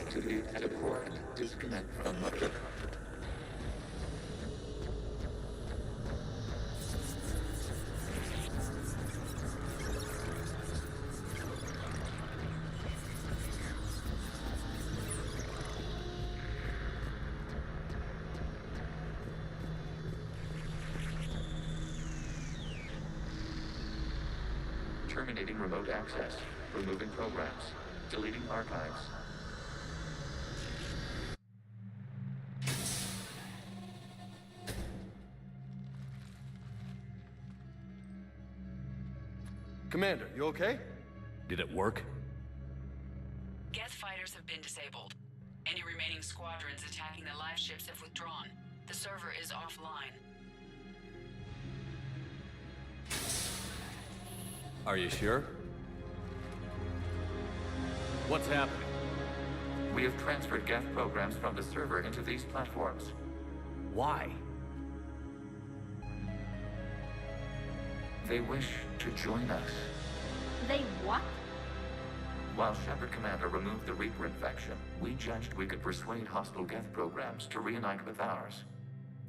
to the exit port. Disconnect from mother. Terminating remote access. Removing programs. Deleting archives. Commander, you okay? Did it work? Geth fighters have been disabled. Any remaining squadrons attacking the live ships have withdrawn. The server is offline. Are you sure? What's happening? We have transferred Geth programs from the server into these platforms. Why? They wish to join us. They what? While Shepard Commander removed the Reaper infection, we judged we could persuade hostile Geth programs to reunite with ours.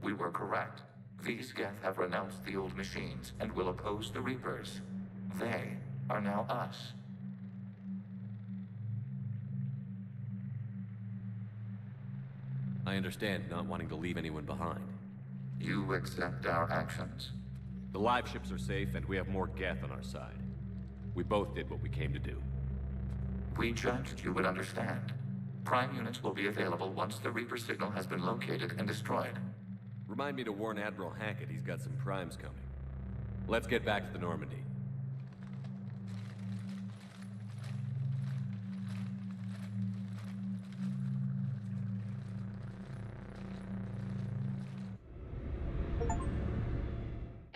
We were correct. These Geth have renounced the old machines and will oppose the Reapers. They are now us. I understand not wanting to leave anyone behind. You accept our actions? The live ships are safe, and we have more Geth on our side. We both did what we came to do. We judged you would understand. Prime units will be available once the Reaper signal has been located and destroyed. Remind me to warn Admiral Hackett he's got some primes coming. Let's get back to the Normandy.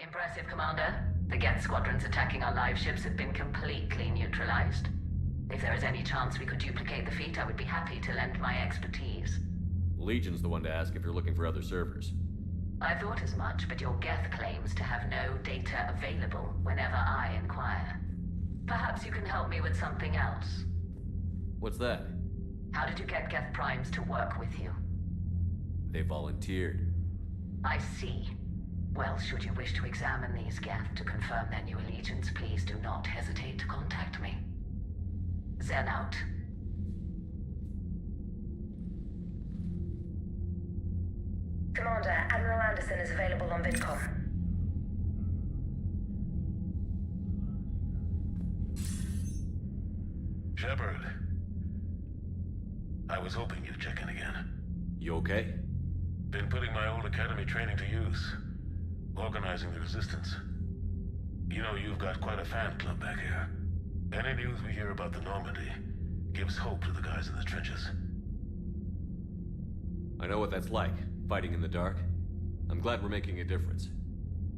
Impressive, Commander. The Geth squadrons attacking our live ships have been completely neutralized. If there is any chance we could duplicate the feat, I would be happy to lend my expertise. Legion's the one to ask if you're looking for other servers. I thought as much, but your Geth claims to have no data available whenever I inquire. Perhaps you can help me with something else. What's that? How did you get Geth primes to work with you? They volunteered. I see. Well, should you wish to examine these Geth to confirm their new allegiance, please do not hesitate to contact me. Zen out. Commander, Admiral Anderson is available on VidCom. Shepard. I was hoping you'd check in again. You okay? Been putting my old academy training to use. Organizing the resistance. You know, you've got quite a fan club back here. Any news we hear about the Normandy gives hope to the guys in the trenches. I know what that's like, fighting in the dark. I'm glad we're making a difference.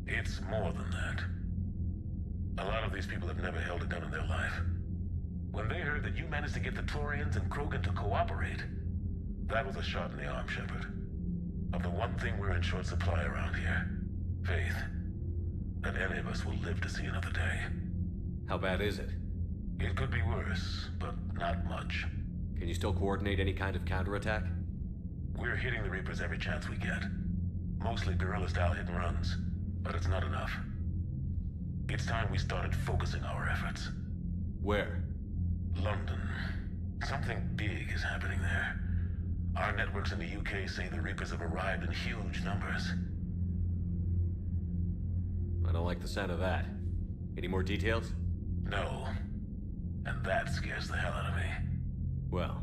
It's more than that. A lot of these people have never held a gun in their life. When they heard that you managed to get the Turians and Krogan to cooperate, that was a shot in the arm, Shepard. Of the one thing we're in short supply around here. Faith. That any of us will live to see another day. How bad is it? It could be worse, but not much. Can you still coordinate any kind of counterattack? We're hitting the Reapers every chance we get. Mostly guerrilla-style hit-and-runs, but it's not enough. It's time we started focusing our efforts. Where? London. Something big is happening there. Our networks in the UK say the Reapers have arrived in huge numbers. I don't like the sound of that. Any more details? No. And that scares the hell out of me. Well,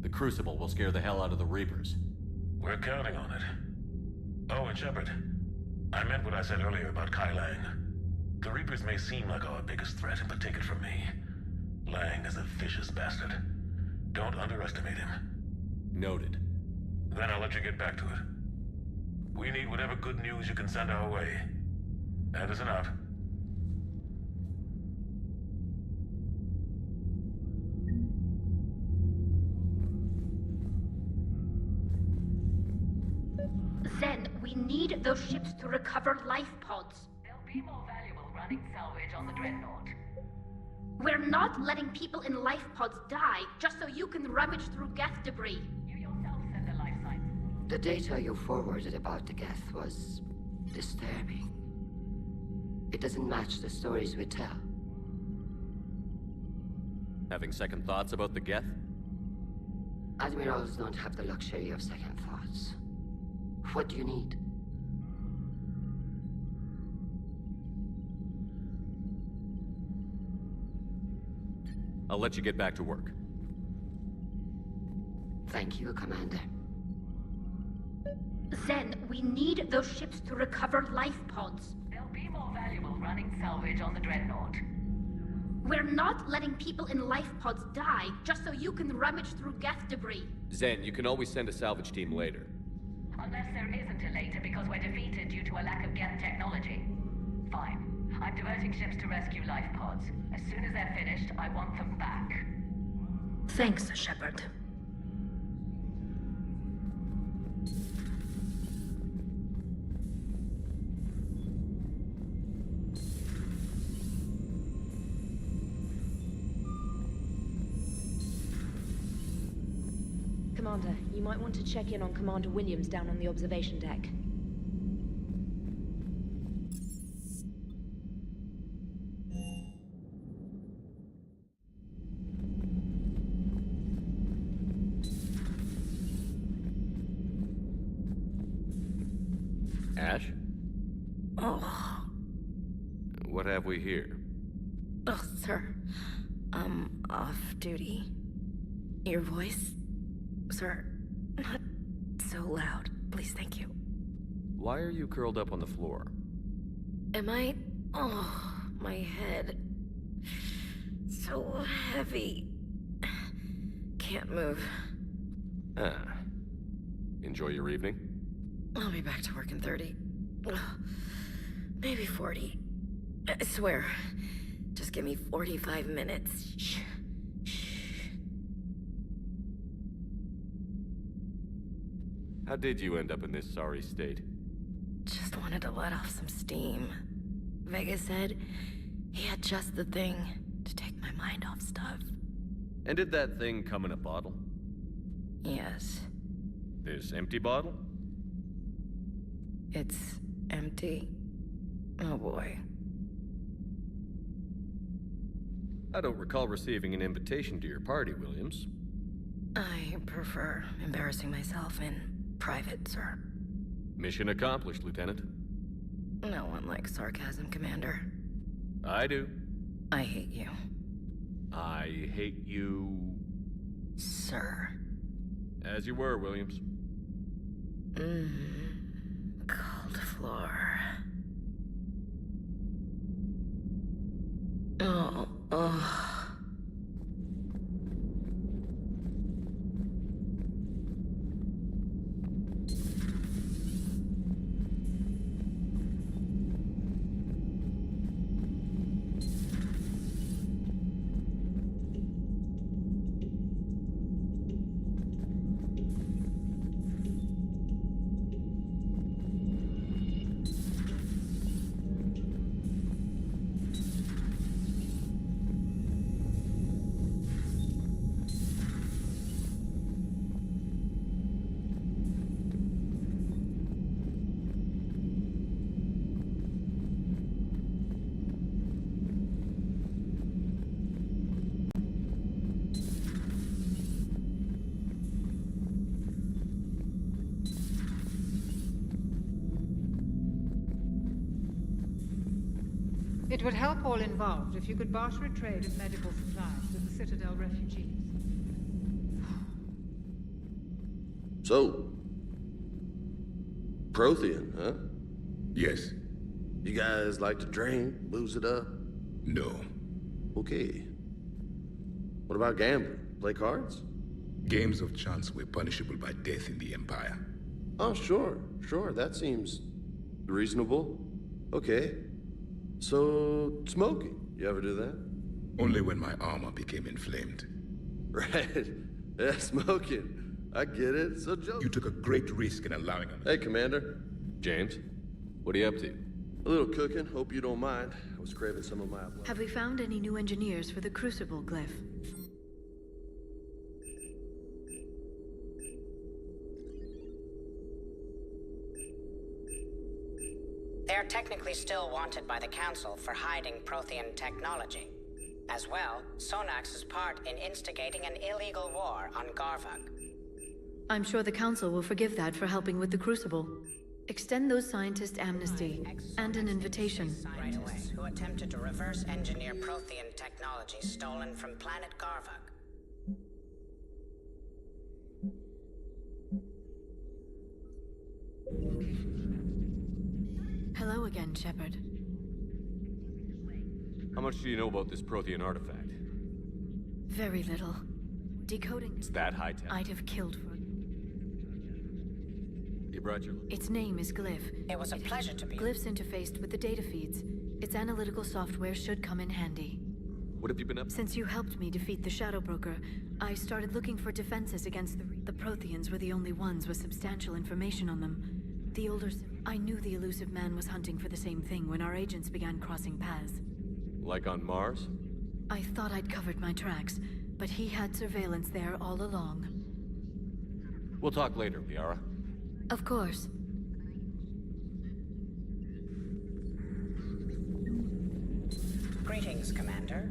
the Crucible will scare the hell out of the Reapers. We're counting on it. Oh, and Shepard, I meant what I said earlier about Kai Lang. The Reapers may seem like our biggest threat, but take it from me. Lang is a vicious bastard. Don't underestimate him. Noted. Then I'll let you get back to it. We need whatever good news you can send our way. Anderson out. Zen, we need those ships to recover life pods. They'll be more valuable running salvage on the Dreadnought. We're not letting people in life pods die just so you can rummage through Geth debris. You yourself said the life sign. The data you forwarded about the Geth was disturbing. It doesn't match the stories we tell. Having second thoughts about the Geth? Admirals don't have the luxury of second thoughts. What do you need? I'll let you get back to work. Thank you, Commander. Zen, we need those ships to recover life pods. They'll be more valuable running salvage on the Dreadnought. We're not letting people in life pods die just so you can rummage through Geth debris. Zen, you can always send a salvage team later. Unless there isn't a later because we're defeated due to a lack of Geth technology. Fine. I'm diverting ships to rescue life pods. As soon as they're finished, I want them back. Thanks, Shepard. Commander, you might want to check in on Commander Williams down on the observation deck. Ash? Oh. What have we here? Oh, sir. I'm off duty. Your voice? Sir, not so loud. Please, thank you. Why are you curled up on the floor? Am I? Oh, my head. So heavy. Can't move. Ah. Enjoy your evening? I'll be back to work in 30. Maybe 40. I swear. Just give me 45 minutes. Shh. How did you end up in this sorry state? Just wanted to let off some steam. Vega said he had just the thing to take my mind off stuff. And did that thing come in a bottle? Yes. This empty bottle? It's empty. Oh boy. I don't recall receiving an invitation to your party, Williams. I prefer embarrassing myself in private, sir. Mission accomplished, Lieutenant. No one likes sarcasm, Commander. I do. I hate you. I hate you... Sir. As you were, Williams. Cold floor. Oh. It would help all involved if you could barter a trade of medical supplies with the Citadel refugees. So, Prothean, huh? Yes. You guys like to drink, booze it up? No. Okay. What about gambling? Play cards? Games of chance were punishable by death in the Empire. Oh, sure. That seems reasonable. Okay. So, smoking. You ever do that? Only when my armor became inflamed. Right. Yeah, smoking. I get it. So, Joe... You took a great risk in allowing him. Hey, Commander. James, what are you up to? A little cooking. Hope you don't mind. I was craving some of my... Have we found any new engineers for the Crucible glyph? They're technically still wanted by the Council for hiding Prothean technology. As well, Sonax is part in instigating an illegal war on Garvug. I'm sure the Council will forgive that for helping with the Crucible. Extend those scientists amnesty and an invitation. Right away, who attempted to reverse engineer Prothean technology stolen from planet Garvug. Hello again, Shepard. How much do you know about this Prothean artifact? Very little. Decoding It's that high-tech. I'd have killed for it. You brought your... Its name is Glyph. It was a pleasure to be. Glyph's interfaced with the data feeds. Its analytical software should come in handy. What have you been up to? Since you helped me defeat the Shadow Broker, I started looking for defenses against the Protheans were the only ones with substantial information on them. The older... I knew the elusive man was hunting for the same thing when our agents began crossing paths. Like on Mars? I thought I'd covered my tracks, but he had surveillance there all along. We'll talk later, Liara. Of course. Greetings, Commander.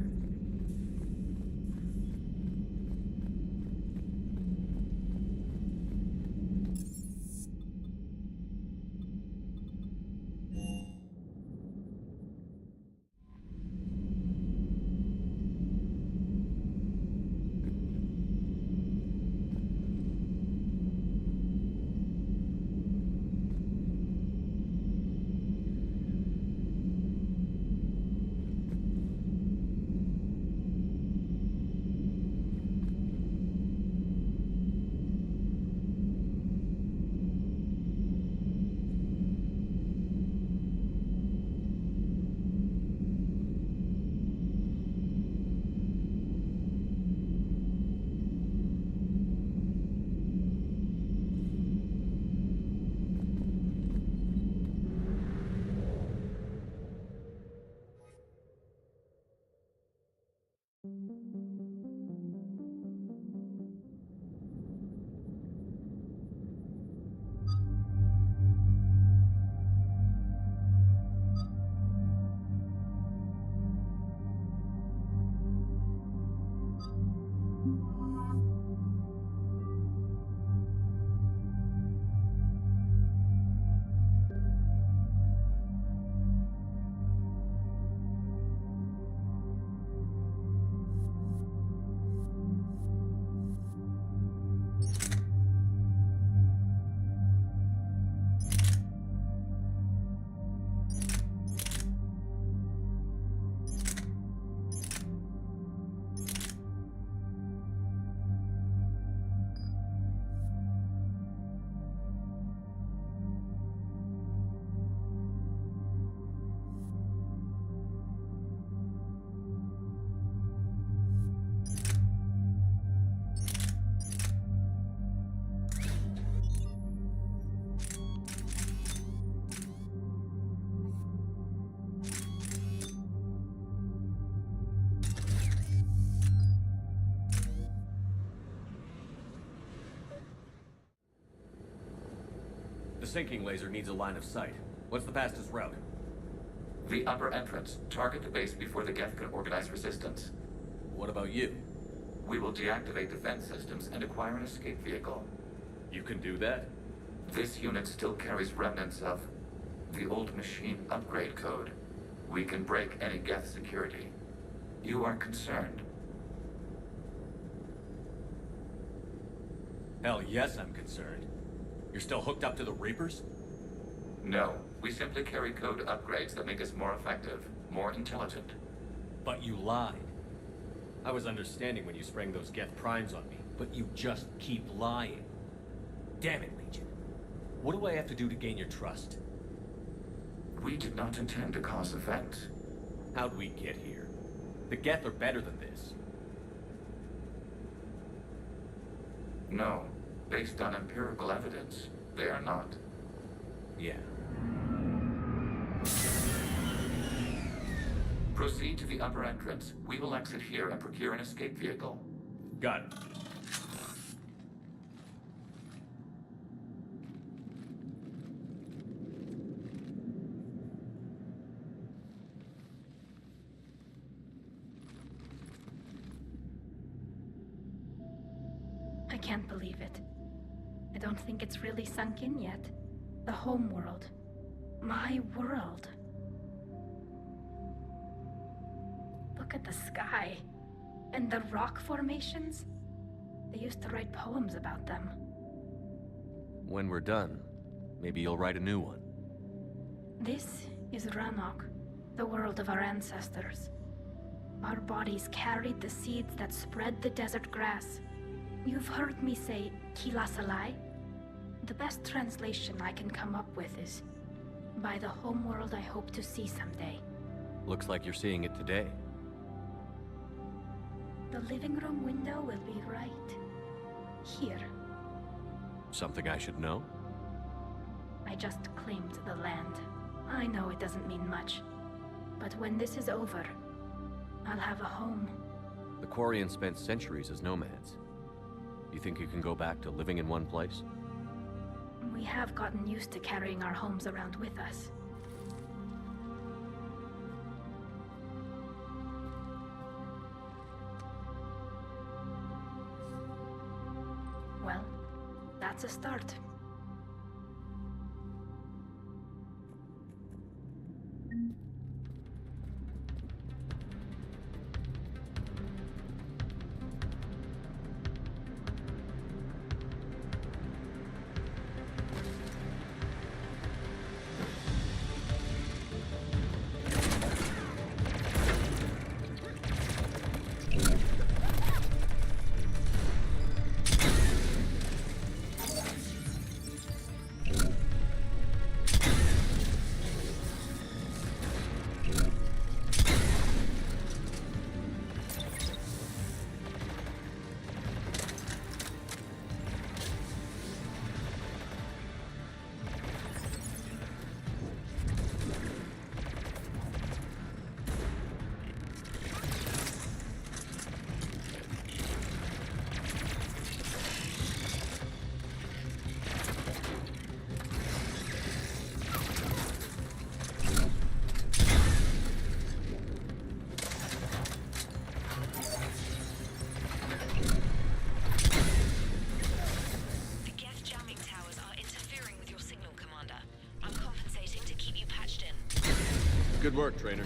The sinking laser needs a line of sight. What's the fastest route? The upper entrance. Target the base before the Geth can organize resistance. What about you? We will deactivate defense systems and acquire an escape vehicle. You can do that? This unit still carries remnants of the old machine upgrade code. We can break any Geth security. You are concerned? Hell yes, I'm concerned. You're still hooked up to the Reapers? No. We simply carry code upgrades that make us more effective, more intelligent. But you lied. I was understanding when you sprang those Geth primes on me, but you just keep lying. Damn it, Legion. What do I have to do to gain your trust? We did not intend to cause offense. How'd we get here? The Geth are better than this. No. Based on empirical evidence, they are not. Yeah. Proceed to the upper entrance. We will exit here and procure an escape vehicle. Got it. I can't believe it. I don't think it's really sunk in yet. The home world. My world. Look at the sky. And the rock formations. They used to write poems about them. When we're done, maybe you'll write a new one. This is Rannoch, the world of our ancestors. Our bodies carried the seeds that spread the desert grass. You've heard me say Kilasalai? The best translation I can come up with is, by the homeworld I hope to see someday. Looks like you're seeing it today. The living room window will be right here. Something I should know? I just claimed the land. I know it doesn't mean much, but when this is over, I'll have a home. The Quarians spent centuries as nomads. You think you can go back to living in one place? We have gotten used to carrying our homes around with us. Well, that's a start. Good work, Trainer.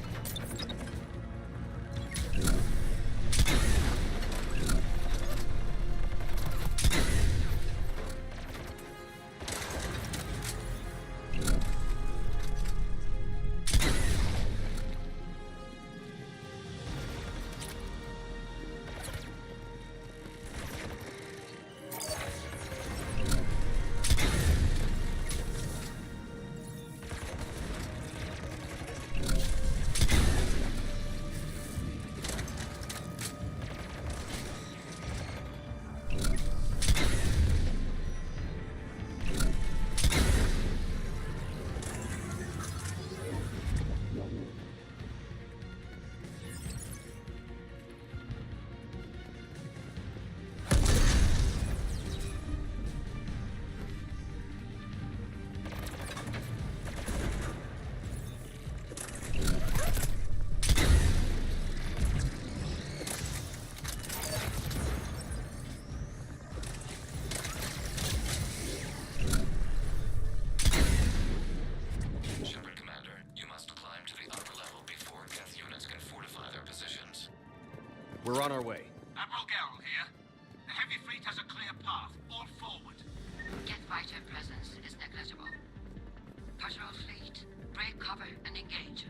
We're on our way. Admiral Gerrel here. The Heavy Fleet has a clear path. All forward. Jet fighter presence is negligible. Patrol fleet, break cover and engage.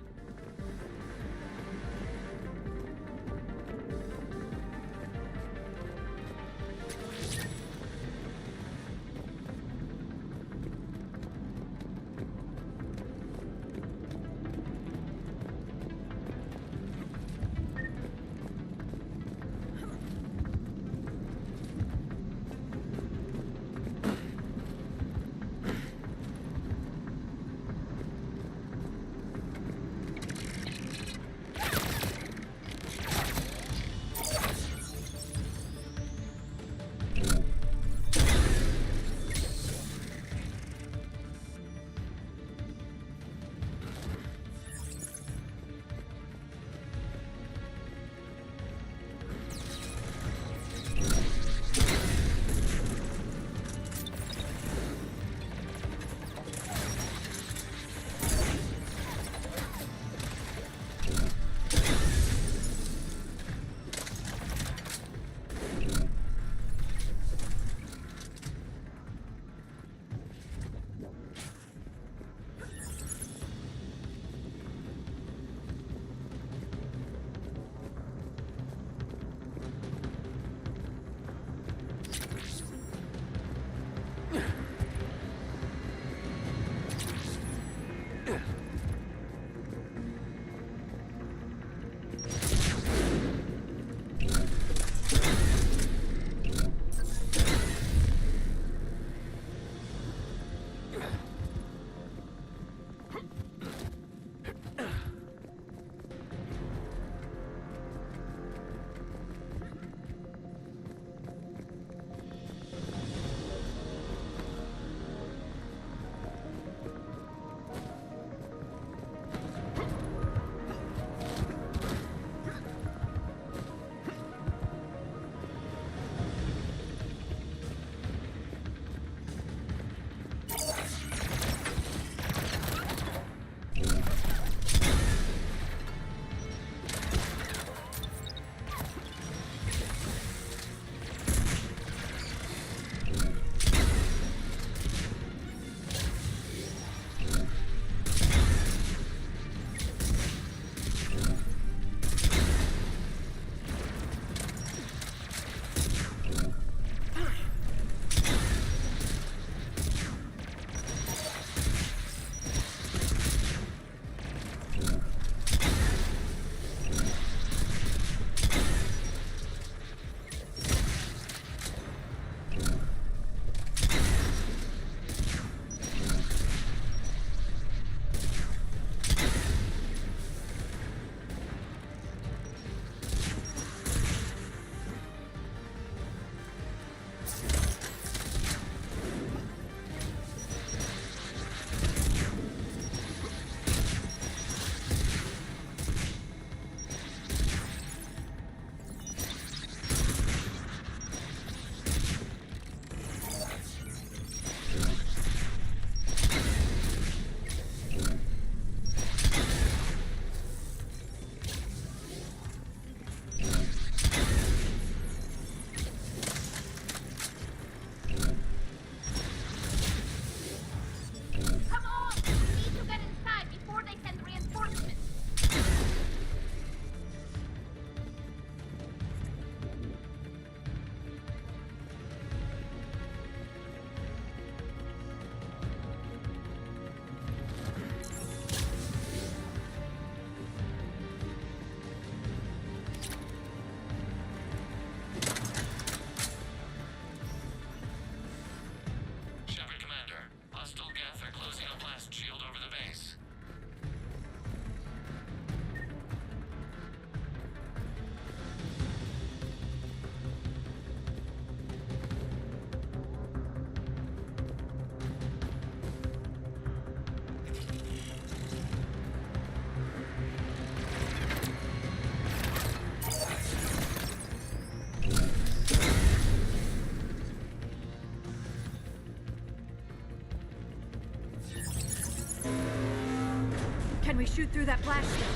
we shoot through that blast shield?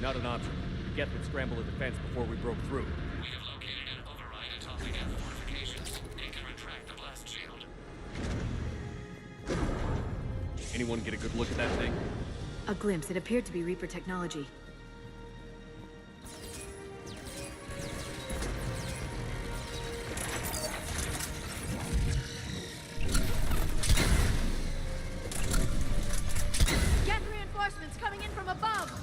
Not an option. The Geth would scramble the defense before we broke through. We have located an override atop the Geth fortifications. It can retract the blast shield. Anyone get a good look at that thing? A glimpse. It appeared to be Reaper technology. Get reinforcements coming in from above!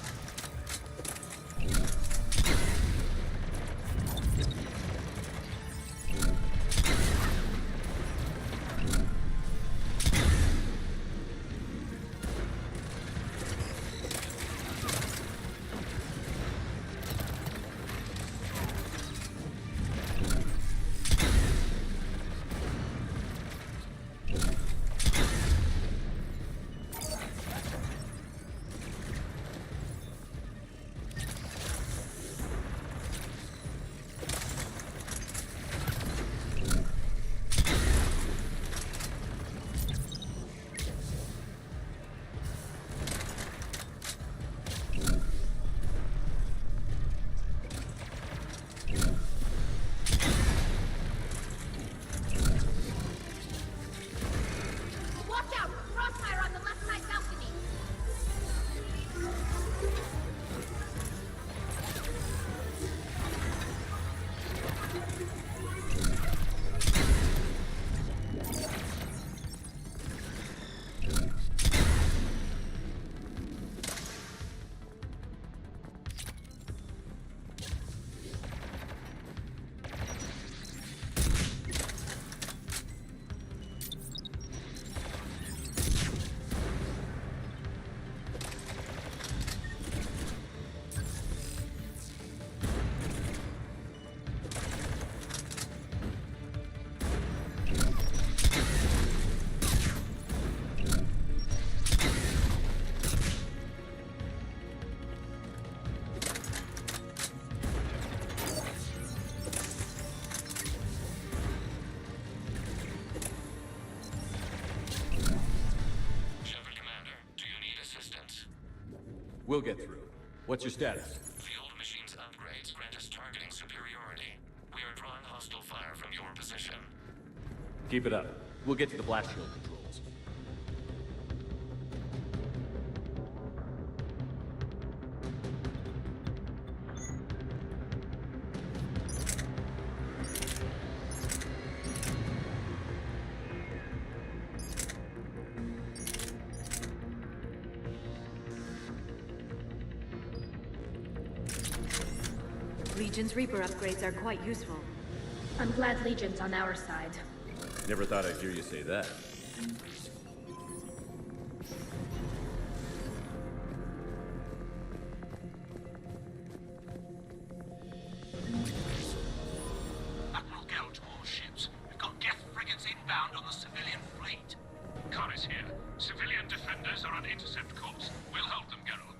We'll get through. What's your status? Field machines upgrades grant us targeting superiority. We are drawing hostile fire from your position. Keep it up. We'll get to the blast shield controls. Legion's Reaper upgrades are quite useful. I'm glad Legion's on our side. Never thought I'd hear you say that. Admiral Geralt to all ships. We've got Geth frigates inbound on the civilian fleet. Kharis here. Civilian defenders are on intercept course. We'll help them, Geralt.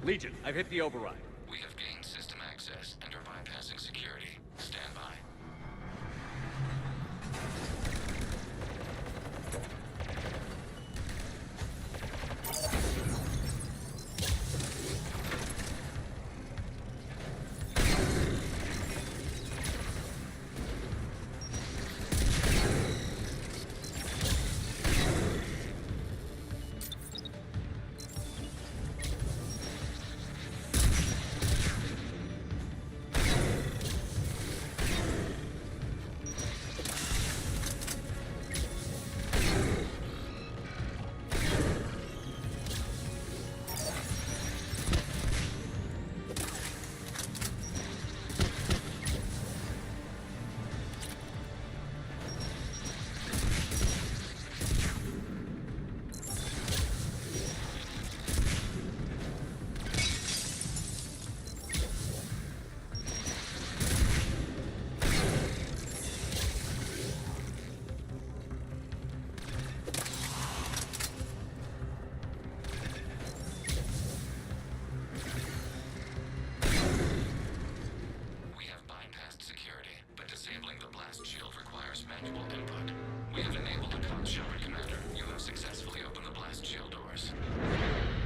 Legion, I've hit the override. We have gained system access and are bypassing security. Stand by. We have enabled the comms, Shepard, Commander. You have successfully opened the blast shield doors.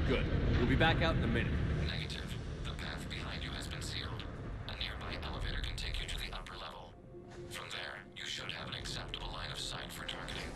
Good. We'll be back out in a minute. Negative. The path behind you has been sealed. A nearby elevator can take you to the upper level. From there, you should have an acceptable line of sight for targeting.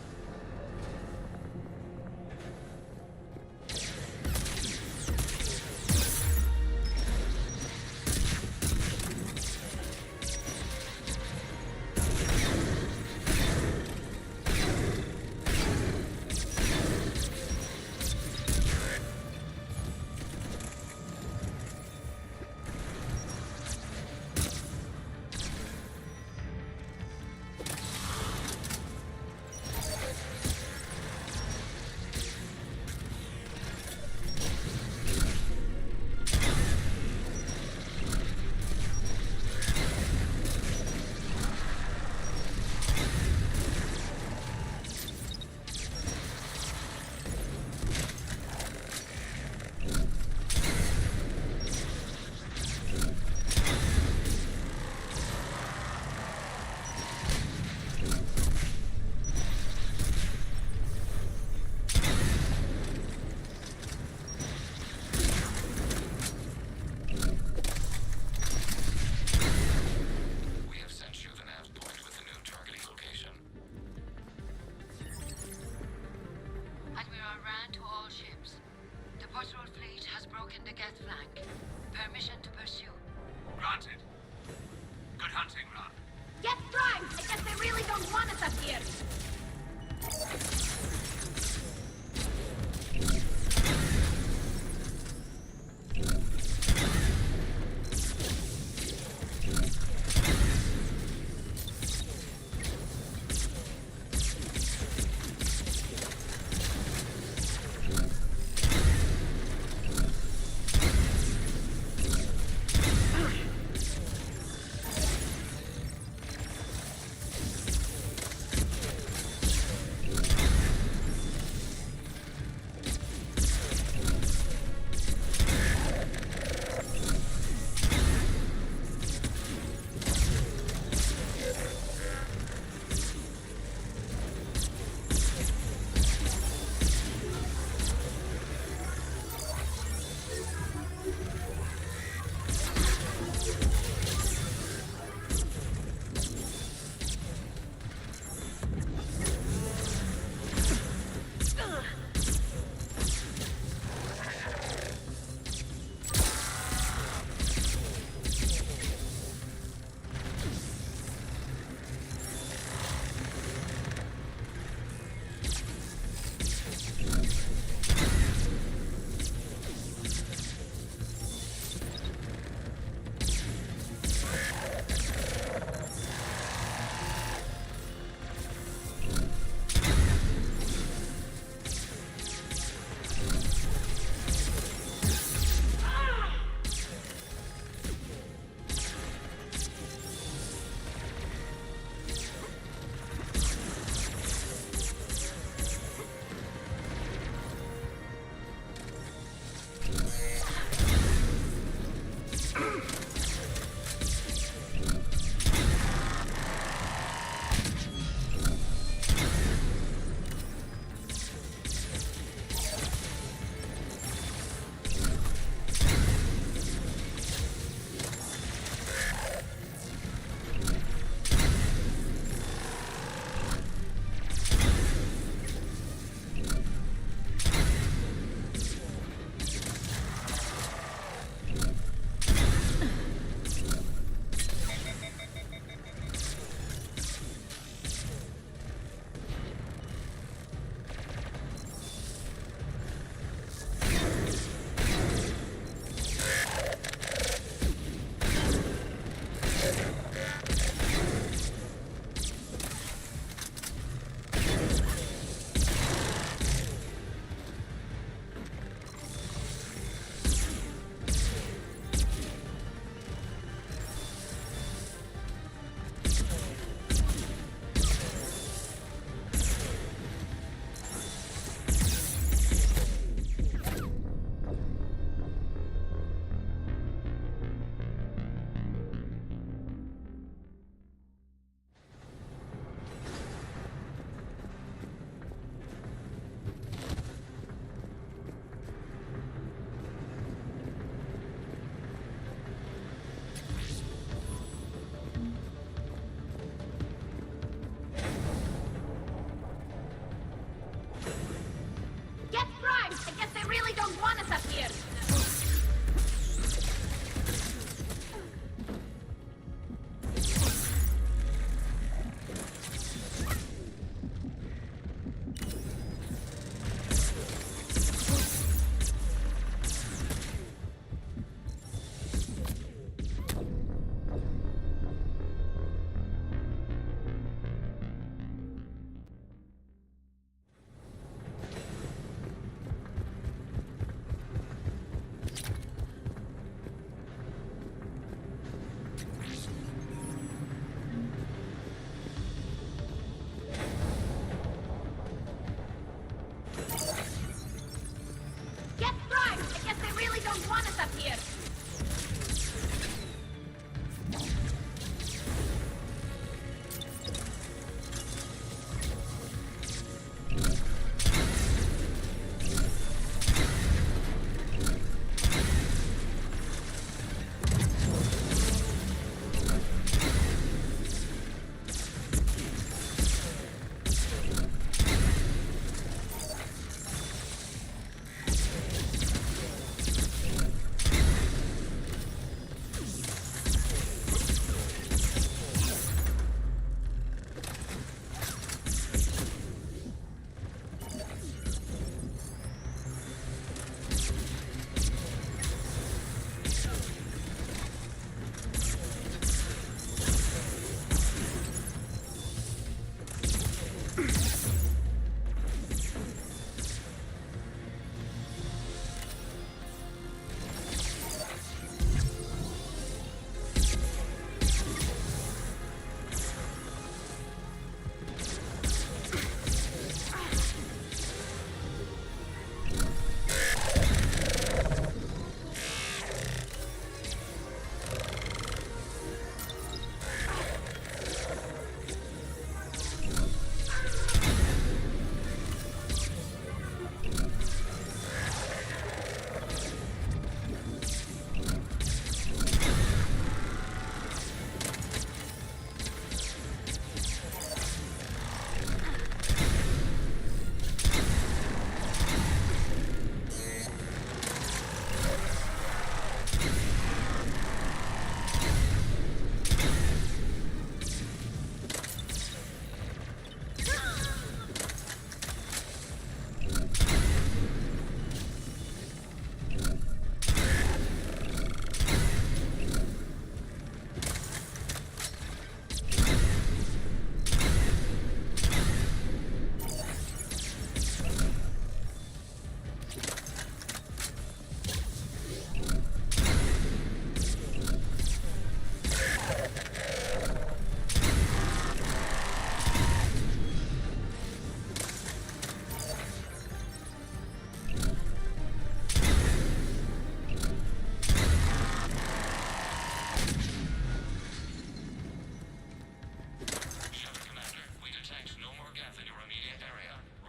Granted. Good hunting, Ron. Get primed! I guess they really don't want us up here!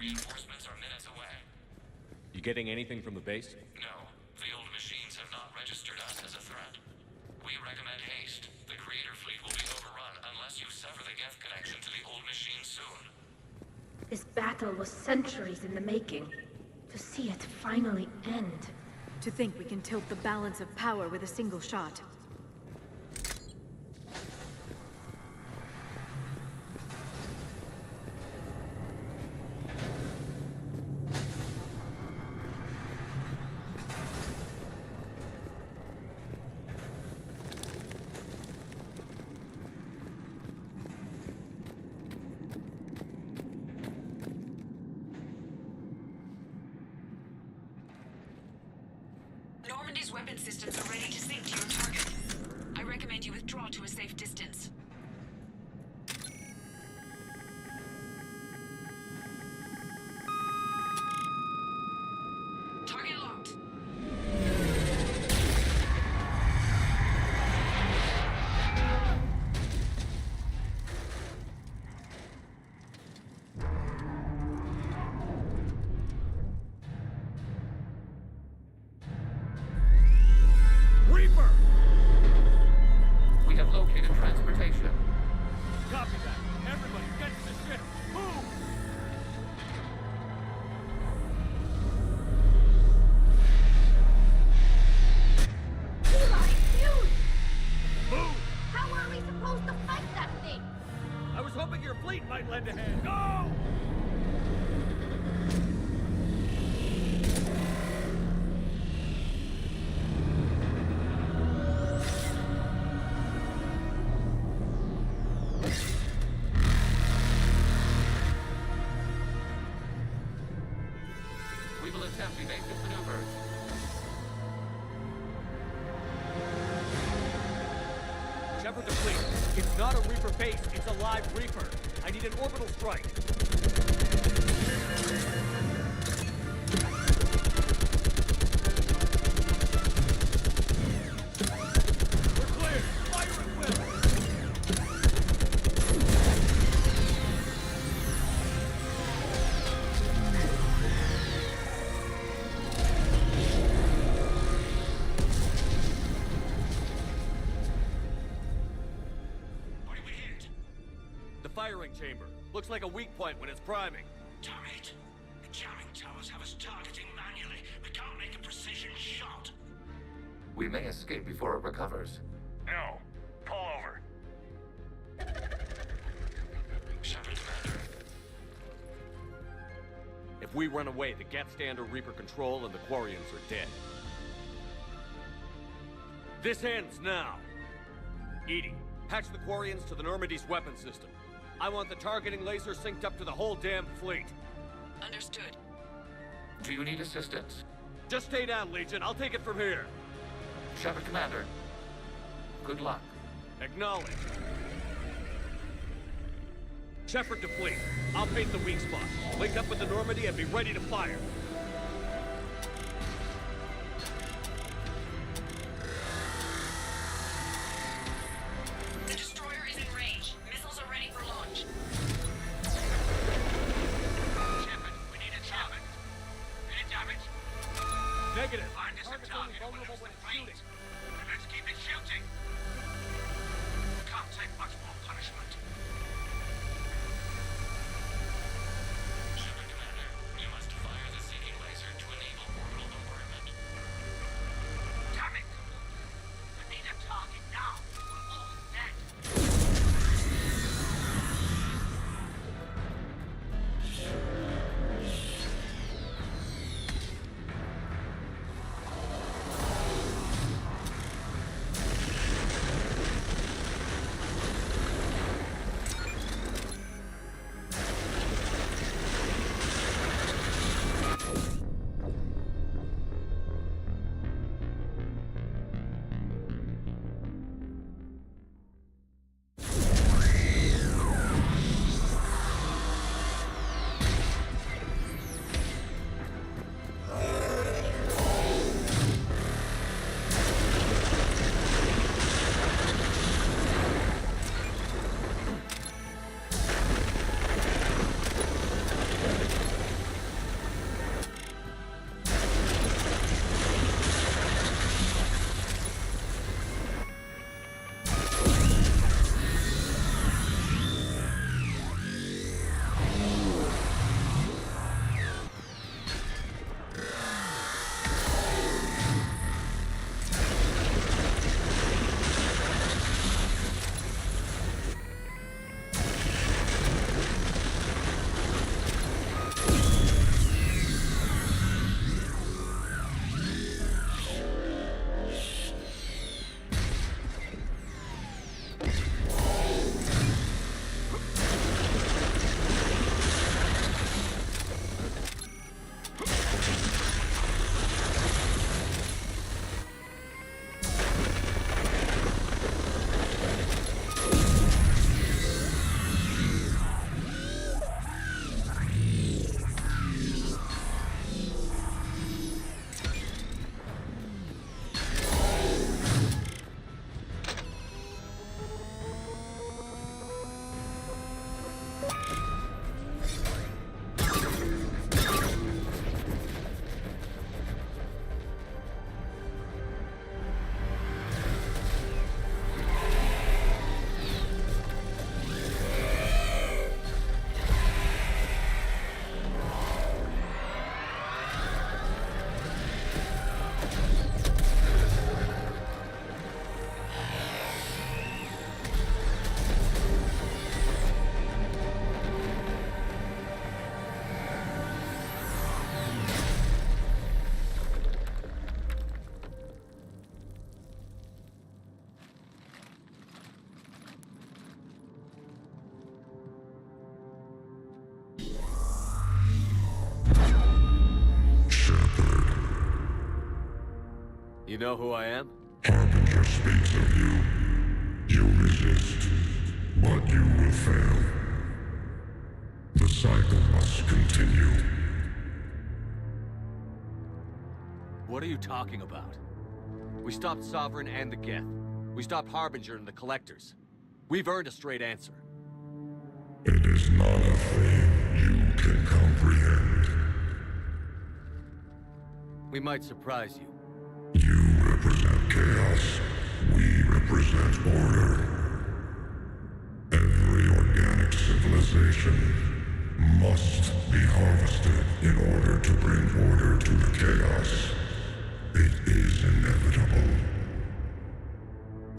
Reinforcements are minutes away. You getting anything from the base? No, the old machines have not registered us as a threat. We recommend haste. The Creator fleet will be overrun unless you sever the Geth connection to the old machine soon. This battle was centuries in the making. To see it finally end. To think we can tilt the balance of power with a single shot. Normandy's weapon systems are ready to sink to your target. I recommend you withdraw to a safe distance. Target locked. Reaper! We have located transportation. Copy that. Everybody, get to the ship. Move! Eli, huge! Move! How are we supposed to fight that thing? I was hoping your fleet might lend a hand. Go! We will attempt evasive maneuvers. Shepard the fleet. It's not a Reaper base, it's a live Reaper. I need an orbital strike. We're clear. Fire at will. What did we hit? The firing chamber. Looks like a weak point when it's priming. Damn it! The jamming towers have us targeting manually. We can't make a precision shot. We may escape before it recovers. No. Pull over. Shepard, Commander. If we run away, the Geth stand under Reaper control and the Quarians are dead. This ends now. Edie, patch the Quarians to the Normandy's weapon system. I want the targeting laser synced up to the whole damn fleet. Understood. Do you need assistance? Just stay down, Legion. I'll take it from here. Shepard, Commander. Good luck. Acknowledge. Shepard to fleet. I'll paint the weak spot. Link up with the Normandy and be ready to fire. The destroyer is in range. Missiles are ready for launch. Shepard, we need a target. Any damage? Negative. Find us a target and we'll lose the fleet. And let's keep it shooting. Can't take much more punishment. Shepard, Commander, we must fire the seeking laser to enable orbital bombardment. Damn it! I need a target now. We're all dead. You know who I am? Harbinger speaks of you. You resist, but you will fail. The cycle must continue. What are you talking about? We stopped Sovereign and the Geth. We stopped Harbinger and the Collectors. We've earned a straight answer. It is not a thing you can comprehend. We might surprise you. You represent chaos. We represent order. Every organic civilization must be harvested in order to bring order to the chaos. It is inevitable.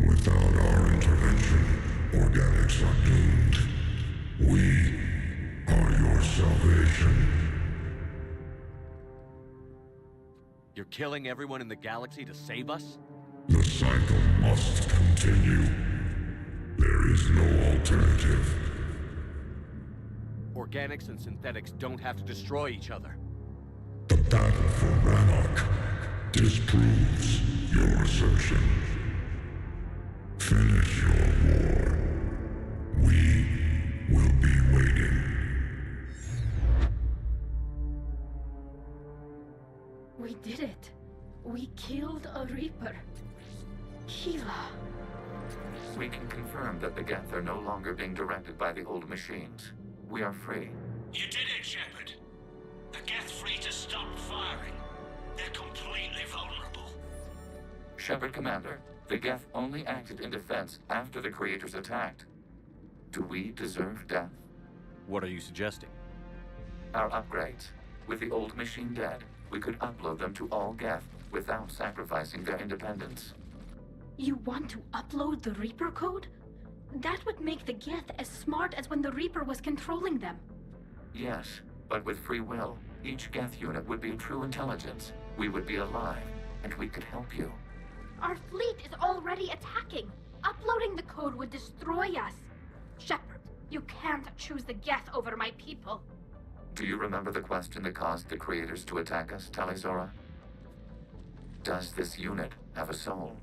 Without our intervention, organics are doomed. We are your salvation. You're killing everyone in the galaxy to save us? The cycle must continue. There is no alternative. Organics and synthetics don't have to destroy each other. The battle for Rannoch disproves your assertion. Finish your war. We will be waiting. We did it. We killed a Reaper. Keela. We can confirm that the Geth are no longer being directed by the old machines. We are free. You did it, Shepard. The Geth fleet has stopped firing. They're completely vulnerable. Shepard Commander, the Geth only acted in defense after the Creators attacked. Do we deserve death? What are you suggesting? Our upgrades. With the old machine dead, we could upload them to all Geth without sacrificing their independence. You want to upload the Reaper code? That would make the Geth as smart as when the Reaper was controlling them. Yes, but with free will, each Geth unit would be true intelligence. We would be alive, and we could help you. Our fleet is already attacking. Uploading the code would destroy us. Shepard, you can't choose the Geth over my people. Do you remember the question that caused the Creators to attack us, Tali'Zorah? Does this unit have a soul?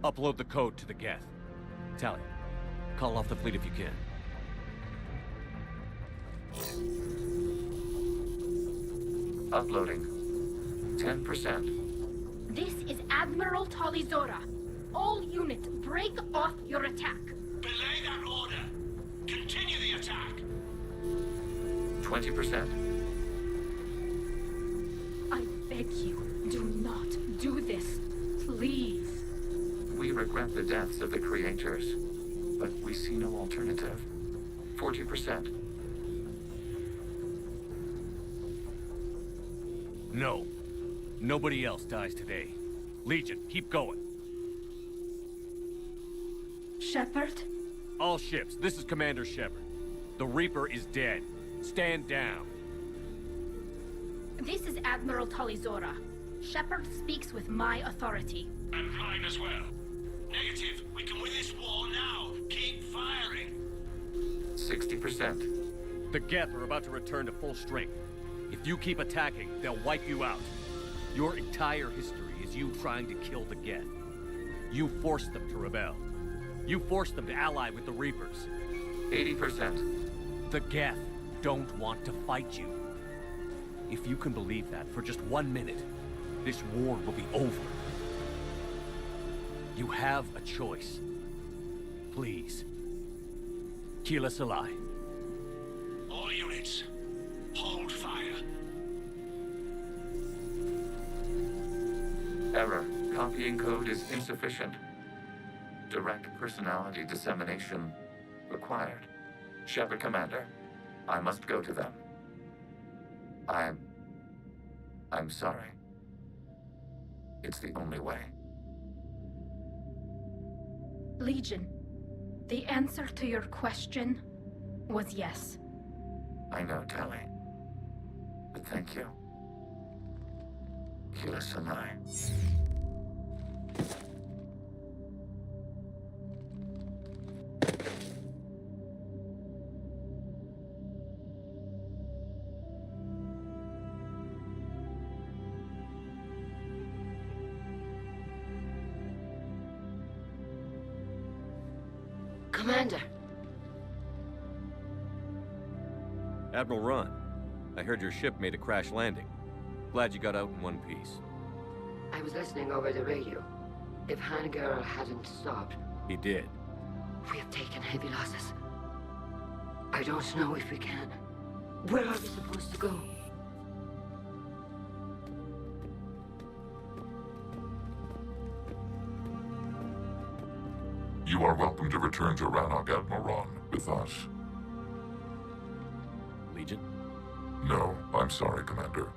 Upload the code to the Geth. Tali, call off the fleet if you can. Uploading. 10%. This is Admiral Tali'Zorah. All units, break off your attack. Belay that order. Continue the attack. 20%. I beg you, do not do this. Please. We regret the deaths of the Creators, but we see no alternative. 40%. No. Nobody else dies today. Legion, keep going. Shepard? All ships, this is Commander Shepard. The Reaper is dead. Stand down. This is Admiral Tali'Zorah. Shepard speaks with my authority. And mine as well. Negative. We can win this war now. Keep firing. 60%. The Geth are about to return to full strength. If you keep attacking, they'll wipe you out. Your entire history is you trying to kill the Geth. You forced them to rebel. You forced them to ally with the Reapers. 80%. The Geth don't want to fight you. If you can believe that for just 1 minute, this war will be over. You have a choice. Please. Keela Se'lai. All units, hold fire. Error. Copying code is insufficient. Direct personality dissemination required. Shepard Commander, I must go to them. I'm sorry. It's the only way. Legion, the answer to your question was yes. I know, Tali. But thank you. Keela Se'lai. Commander! Admiral Ron, I heard your ship made a crash landing. Glad you got out in one piece. I was listening over the radio. If Hangar hadn't stopped... He did. We have taken heavy losses. I don't know if we can. Where are we supposed to go? You are welcome to return to Rannoch, Admiral Ron, with us. Legion? No, I'm sorry, Commander.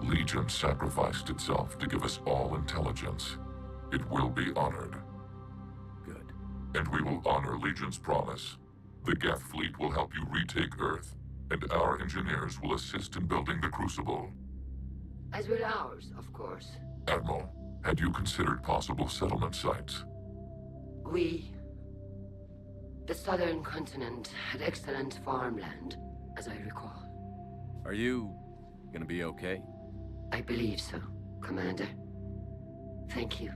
Legion sacrificed itself to give us all intelligence. It will be honored. Good. And we will honor Legion's promise. The Geth fleet will help you retake Earth, and our engineers will assist in building the Crucible. As will ours, of course. Admiral, had you considered possible settlement sites? The southern continent had excellent farmland, as I recall. Are you gonna be okay? I believe so, Commander. Thank you.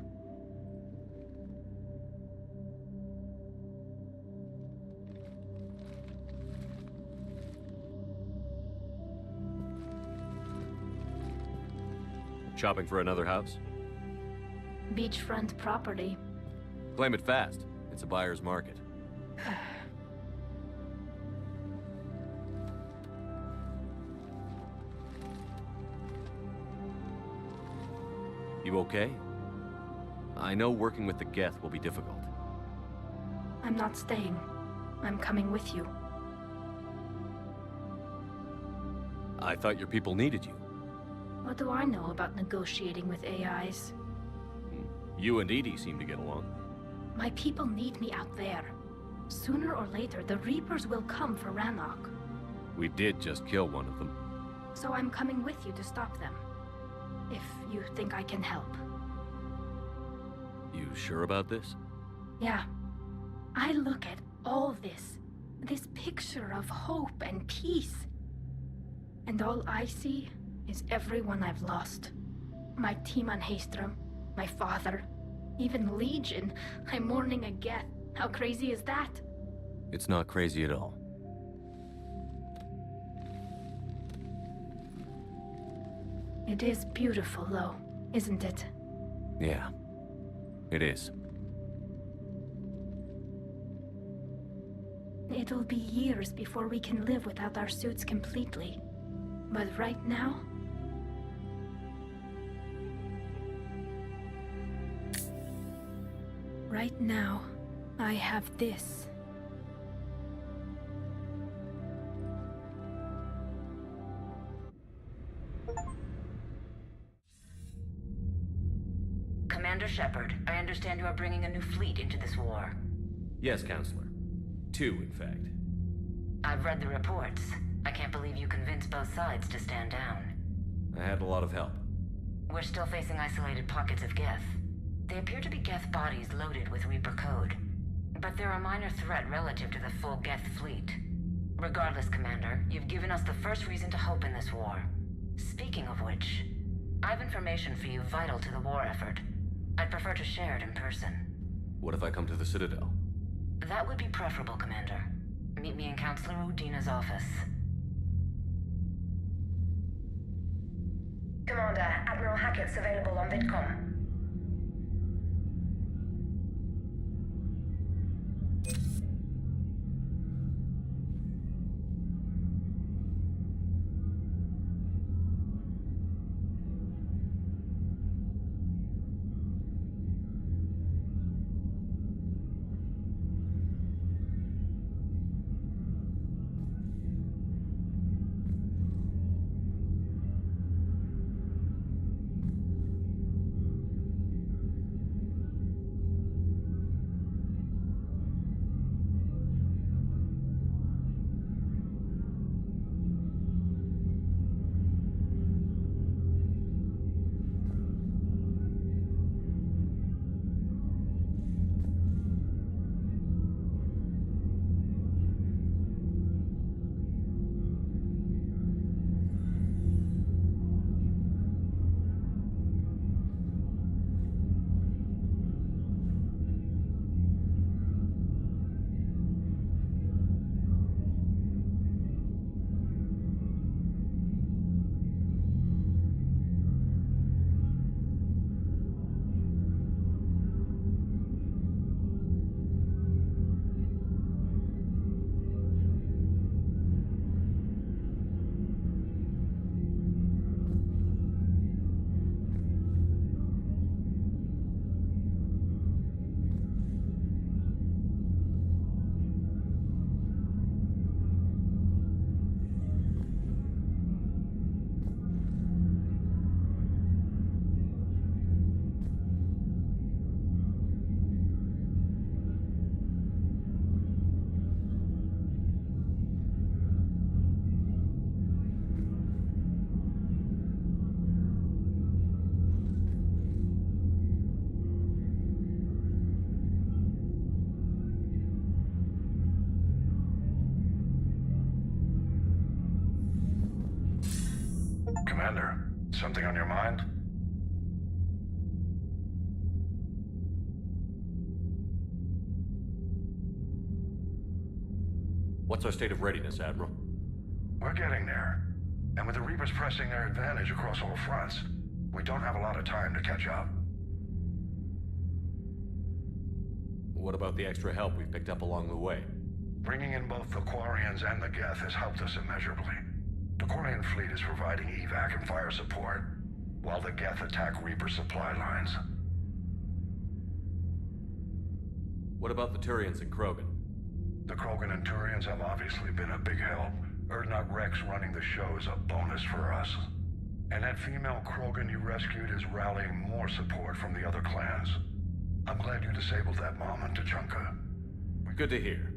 Shopping for another house? Beachfront property. Claim it fast. It's a buyer's market. You okay? I know working with the Geth will be difficult. I'm not staying. I'm coming with you. I thought your people needed you. What do I know about negotiating with AIs? You and Edie seem to get along. My people need me out there. Sooner or later, the Reapers will come for Rannoch. We did just kill one of them. So I'm coming with you to stop them. If you think I can help. You sure about this? Yeah. I look at all this picture of hope and peace. And all I see is everyone I've lost. My team on Haestrom, my father, even Legion. I'm mourning a Geth. How crazy is that? It's not crazy at all. It is beautiful, though, isn't it? Yeah, it is. It'll be years before we can live without our suits completely. But right now... Right now, I have this. Commander Shepard, I understand you are bringing a new fleet into this war. Yes, Counselor. 2, in fact. I've read the reports. I can't believe you convinced both sides to stand down. I had a lot of help. We're still facing isolated pockets of Geth. They appear to be Geth bodies loaded with Reaper code. But they're a minor threat relative to the full Geth fleet. Regardless, Commander, you've given us the first reason to hope in this war. Speaking of which, I have information for you vital to the war effort. I'd prefer to share it in person. What if I come to the Citadel? That would be preferable, Commander. Meet me in Counselor Udina's office. Commander, Admiral Hackett's available on VidCom. Commander, something on your mind? What's our state of readiness, Admiral? We're getting there. And with the Reapers pressing their advantage across all fronts, we don't have a lot of time to catch up. What about the extra help we've picked up along the way? Bringing in both the Quarians and the Geth has helped us immeasurably. The Quarian fleet is providing evac and fire support, while the Geth attack Reaper supply lines. What about the Turians and Krogan? The Krogan and Turians have obviously been a big help. Urdnot Rex running the show is a bonus for us. And that female Krogan you rescued is rallying more support from the other clans. I'm glad you disabled that mom in Tuchanka. Good to hear.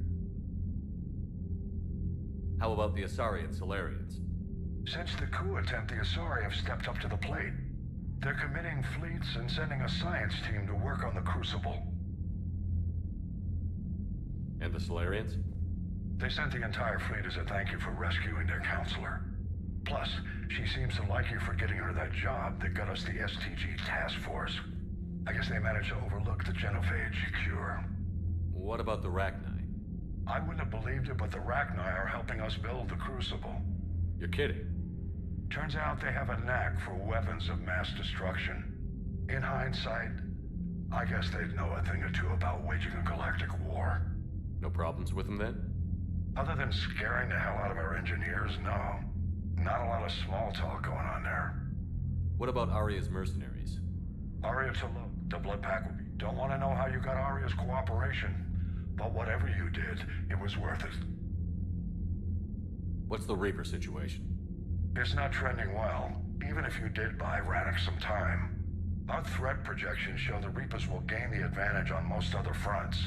How about the Asari and Solarians? Since the coup attempt, the Asari have stepped up to the plate. They're committing fleets and sending a science team to work on the Crucible. And the Solarians? They sent the entire fleet as a thank you for rescuing their counselor. Plus, she seems to like you for getting her that job that got us the STG task force. I guess they managed to overlook the genophage cure. What about the Rachni? I wouldn't have believed it, but the Rachni are helping us build the Crucible. You're kidding. Turns out they have a knack for weapons of mass destruction. In hindsight, I guess they'd know a thing or two about waging a galactic war. No problems with them then? Other than scaring the hell out of our engineers, no. Not a lot of small talk going on there. What about Aria's mercenaries? Aria to look, the Blood Pack will be. Don't want to know how you got Aria's cooperation, but whatever you did, it was worth it. What's the Reaper situation? It's not trending well, even if you did buy Rannoch some time. Our threat projections show the Reapers will gain the advantage on most other fronts.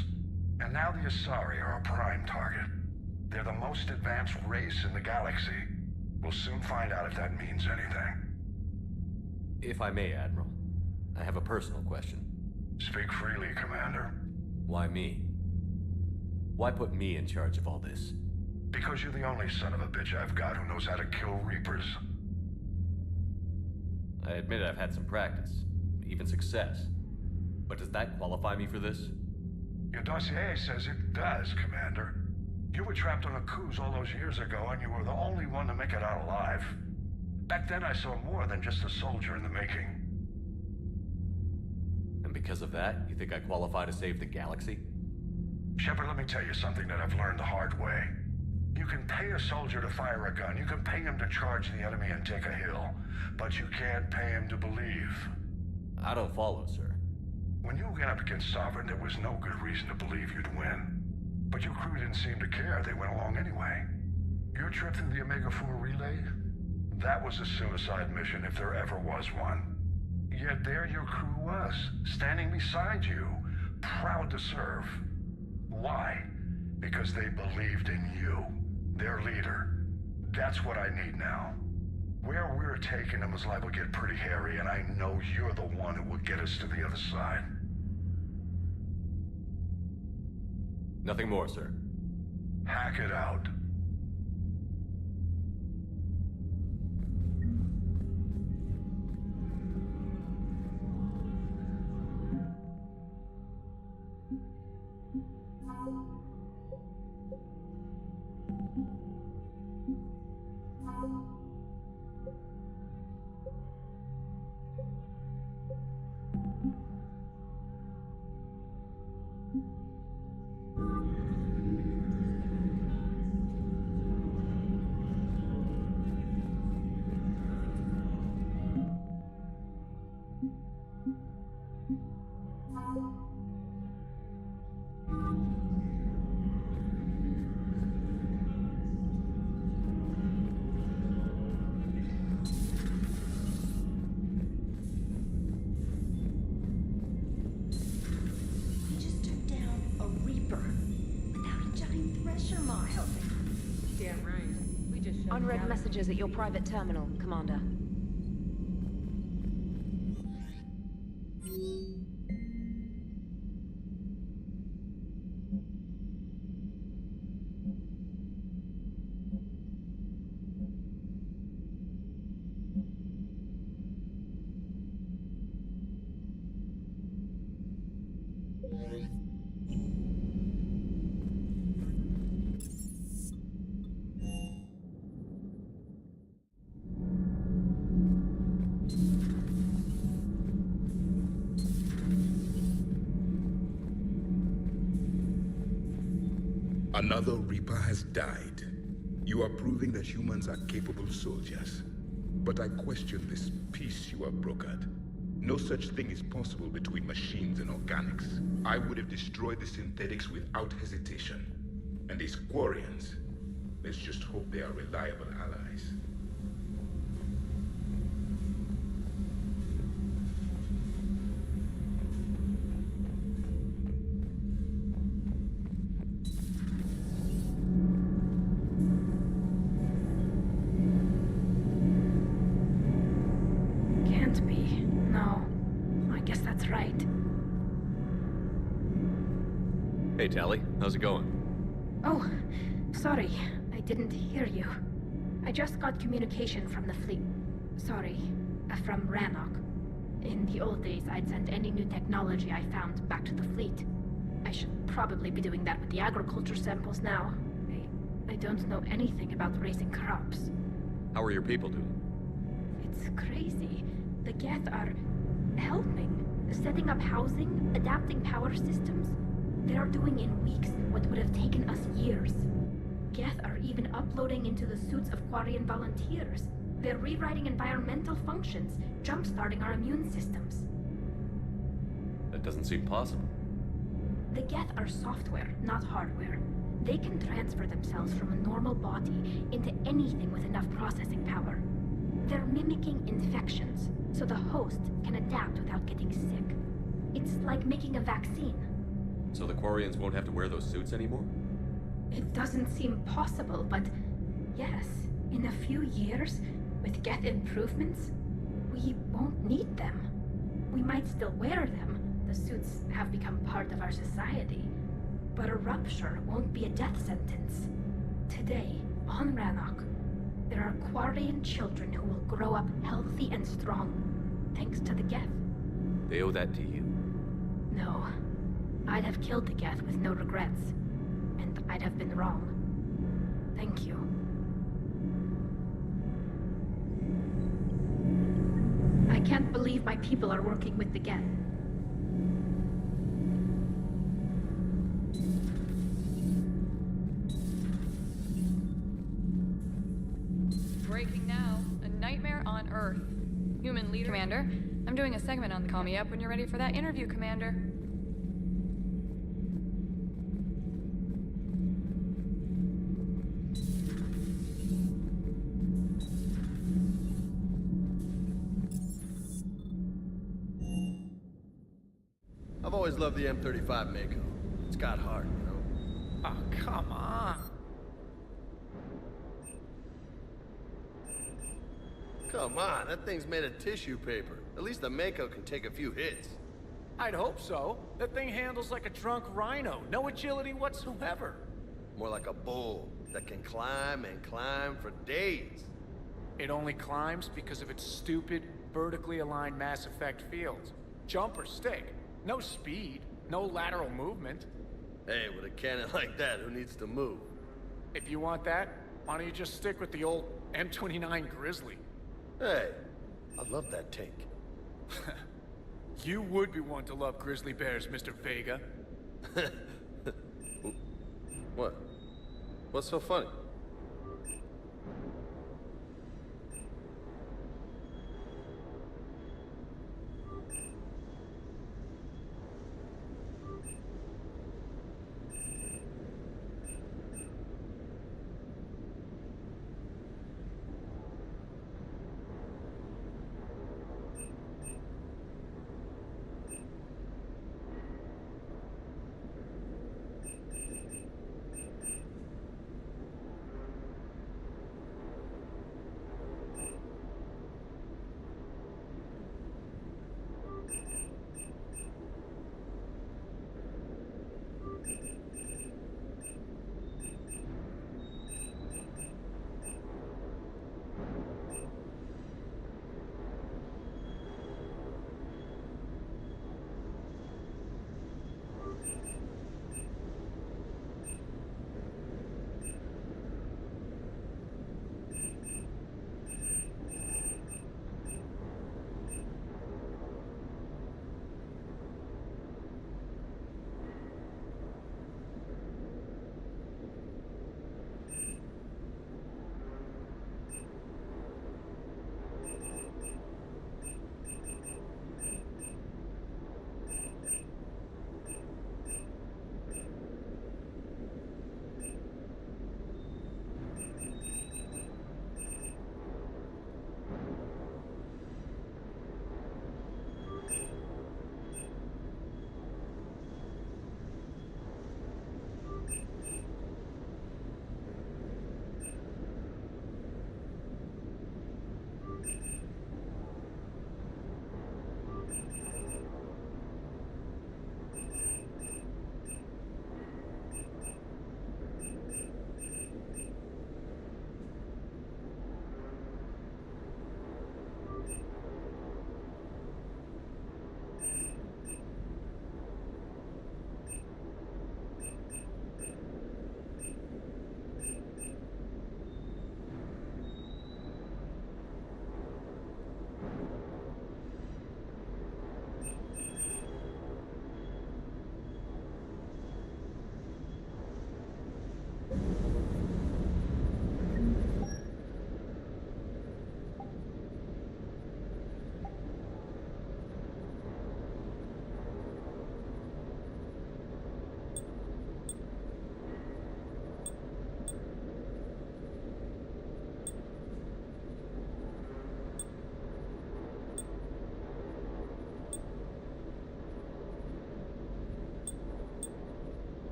And now the Asari are a prime target. They're the most advanced race in the galaxy. We'll soon find out if that means anything. If I may, Admiral, I have a personal question. Speak freely, Commander. Why me? Why put me in charge of all this? Because you're the only son of a bitch I've got who knows how to kill Reapers. I admit I've had some practice, even success. But does that qualify me for this? Your dossier says it does, Commander. You were trapped on a cruise all those years ago, and you were the only one to make it out alive. Back then I saw more than just a soldier in the making. And because of that, you think I qualify to save the galaxy? Shepard, let me tell you something that I've learned the hard way. You can pay a soldier to fire a gun, you can pay him to charge the enemy and take a hill, but you can't pay him to believe. I don't follow, sir. When you went up against Sovereign, there was no good reason to believe you'd win. But your crew didn't seem to care. They went along anyway. Your trip through the Omega-4 relay? That was a suicide mission if there ever was one. Yet there your crew was, standing beside you, proud to serve. Why? Because they believed in you, their leader. That's what I need now. Where we're taking them is liable to get pretty hairy, and I know you're the one who will get us to the other side. Nothing more, sir. Hack it out. Unread messages at your private terminal, Commander. Another Reaper has died. You are proving that humans are capable soldiers. But I question this peace you have brokered. No such thing is possible between machines and organics. I would have destroyed the synthetics without hesitation. And these Quarians, let's just hope they are reliable allies. Can't be. No. I guess that's right. Hey, Tali. How's it going? Oh, sorry. I didn't hear you. I just got communication from the fleet. Sorry. From Rannoch. In the old days, I'd send any new technology I found back to the fleet. I should probably be doing that with the agriculture samples now. I don't know anything about raising crops. How are your people doing? It's crazy. The Geth are helping, setting up housing, adapting power systems. They are doing in weeks what would have taken us years. Geth are even uploading into the suits of Quarian volunteers. They're rewriting environmental functions, jump-starting our immune systems. That doesn't seem possible. The Geth are software, not hardware. They can transfer themselves from a normal body into anything with enough processing power. They're mimicking infections, so the host can adapt without getting sick. It's like making a vaccine. So the Quarians won't have to wear those suits anymore? It doesn't seem possible, but yes, in a few years, with Geth improvements, we won't need them. We might still wear them. The suits have become part of our society. But a rupture won't be a death sentence. Today, on Rannoch, there are Quarian children who will grow up healthy and strong, thanks to the Geth. They owe that to you? No. I'd have killed the Geth with no regrets. And I'd have been wrong. Thank you. I can't believe my people are working with the Geth. Breaking now. A nightmare on Earth. Human leader. Commander, I'm doing a segment on the Call Me Up when you're ready for that interview, Commander. I've always loved the M35 Mako. It's got heart, you know? Oh, come on. Come on, that thing's made of tissue paper. At least the Mako can take a few hits. I'd hope so. That thing handles like a drunk rhino. No agility whatsoever. More like a bull that can climb and climb for days. It only climbs because of its stupid, vertically aligned Mass Effect fields. Jump or stick. No speed. No lateral movement. Hey, with a cannon like that, who needs to move? If you want that, why don't you just stick with the old M29 Grizzly? Hey, I love that tank. You would be one to love grizzly bears, Mr. Vega. What? What's so funny?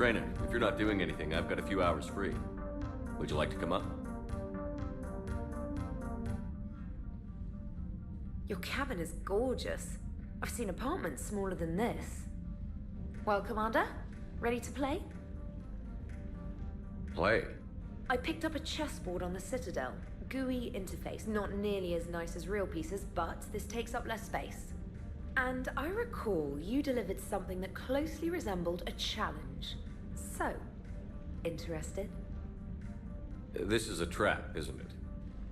Trainer, if you're not doing anything, I've got a few hours free. Would you like to come up? Your cabin is gorgeous. I've seen apartments smaller than this. Well, Commander, ready to play? Play? I picked up a chessboard on the Citadel. GUI interface, not nearly as nice as real pieces, but this takes up less space. And I recall you delivered something that closely resembled a challenge. So, interested? This is a trap, isn't it?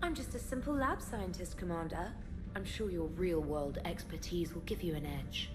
I'm just a simple lab scientist, Commander. I'm sure your real-world expertise will give you an edge.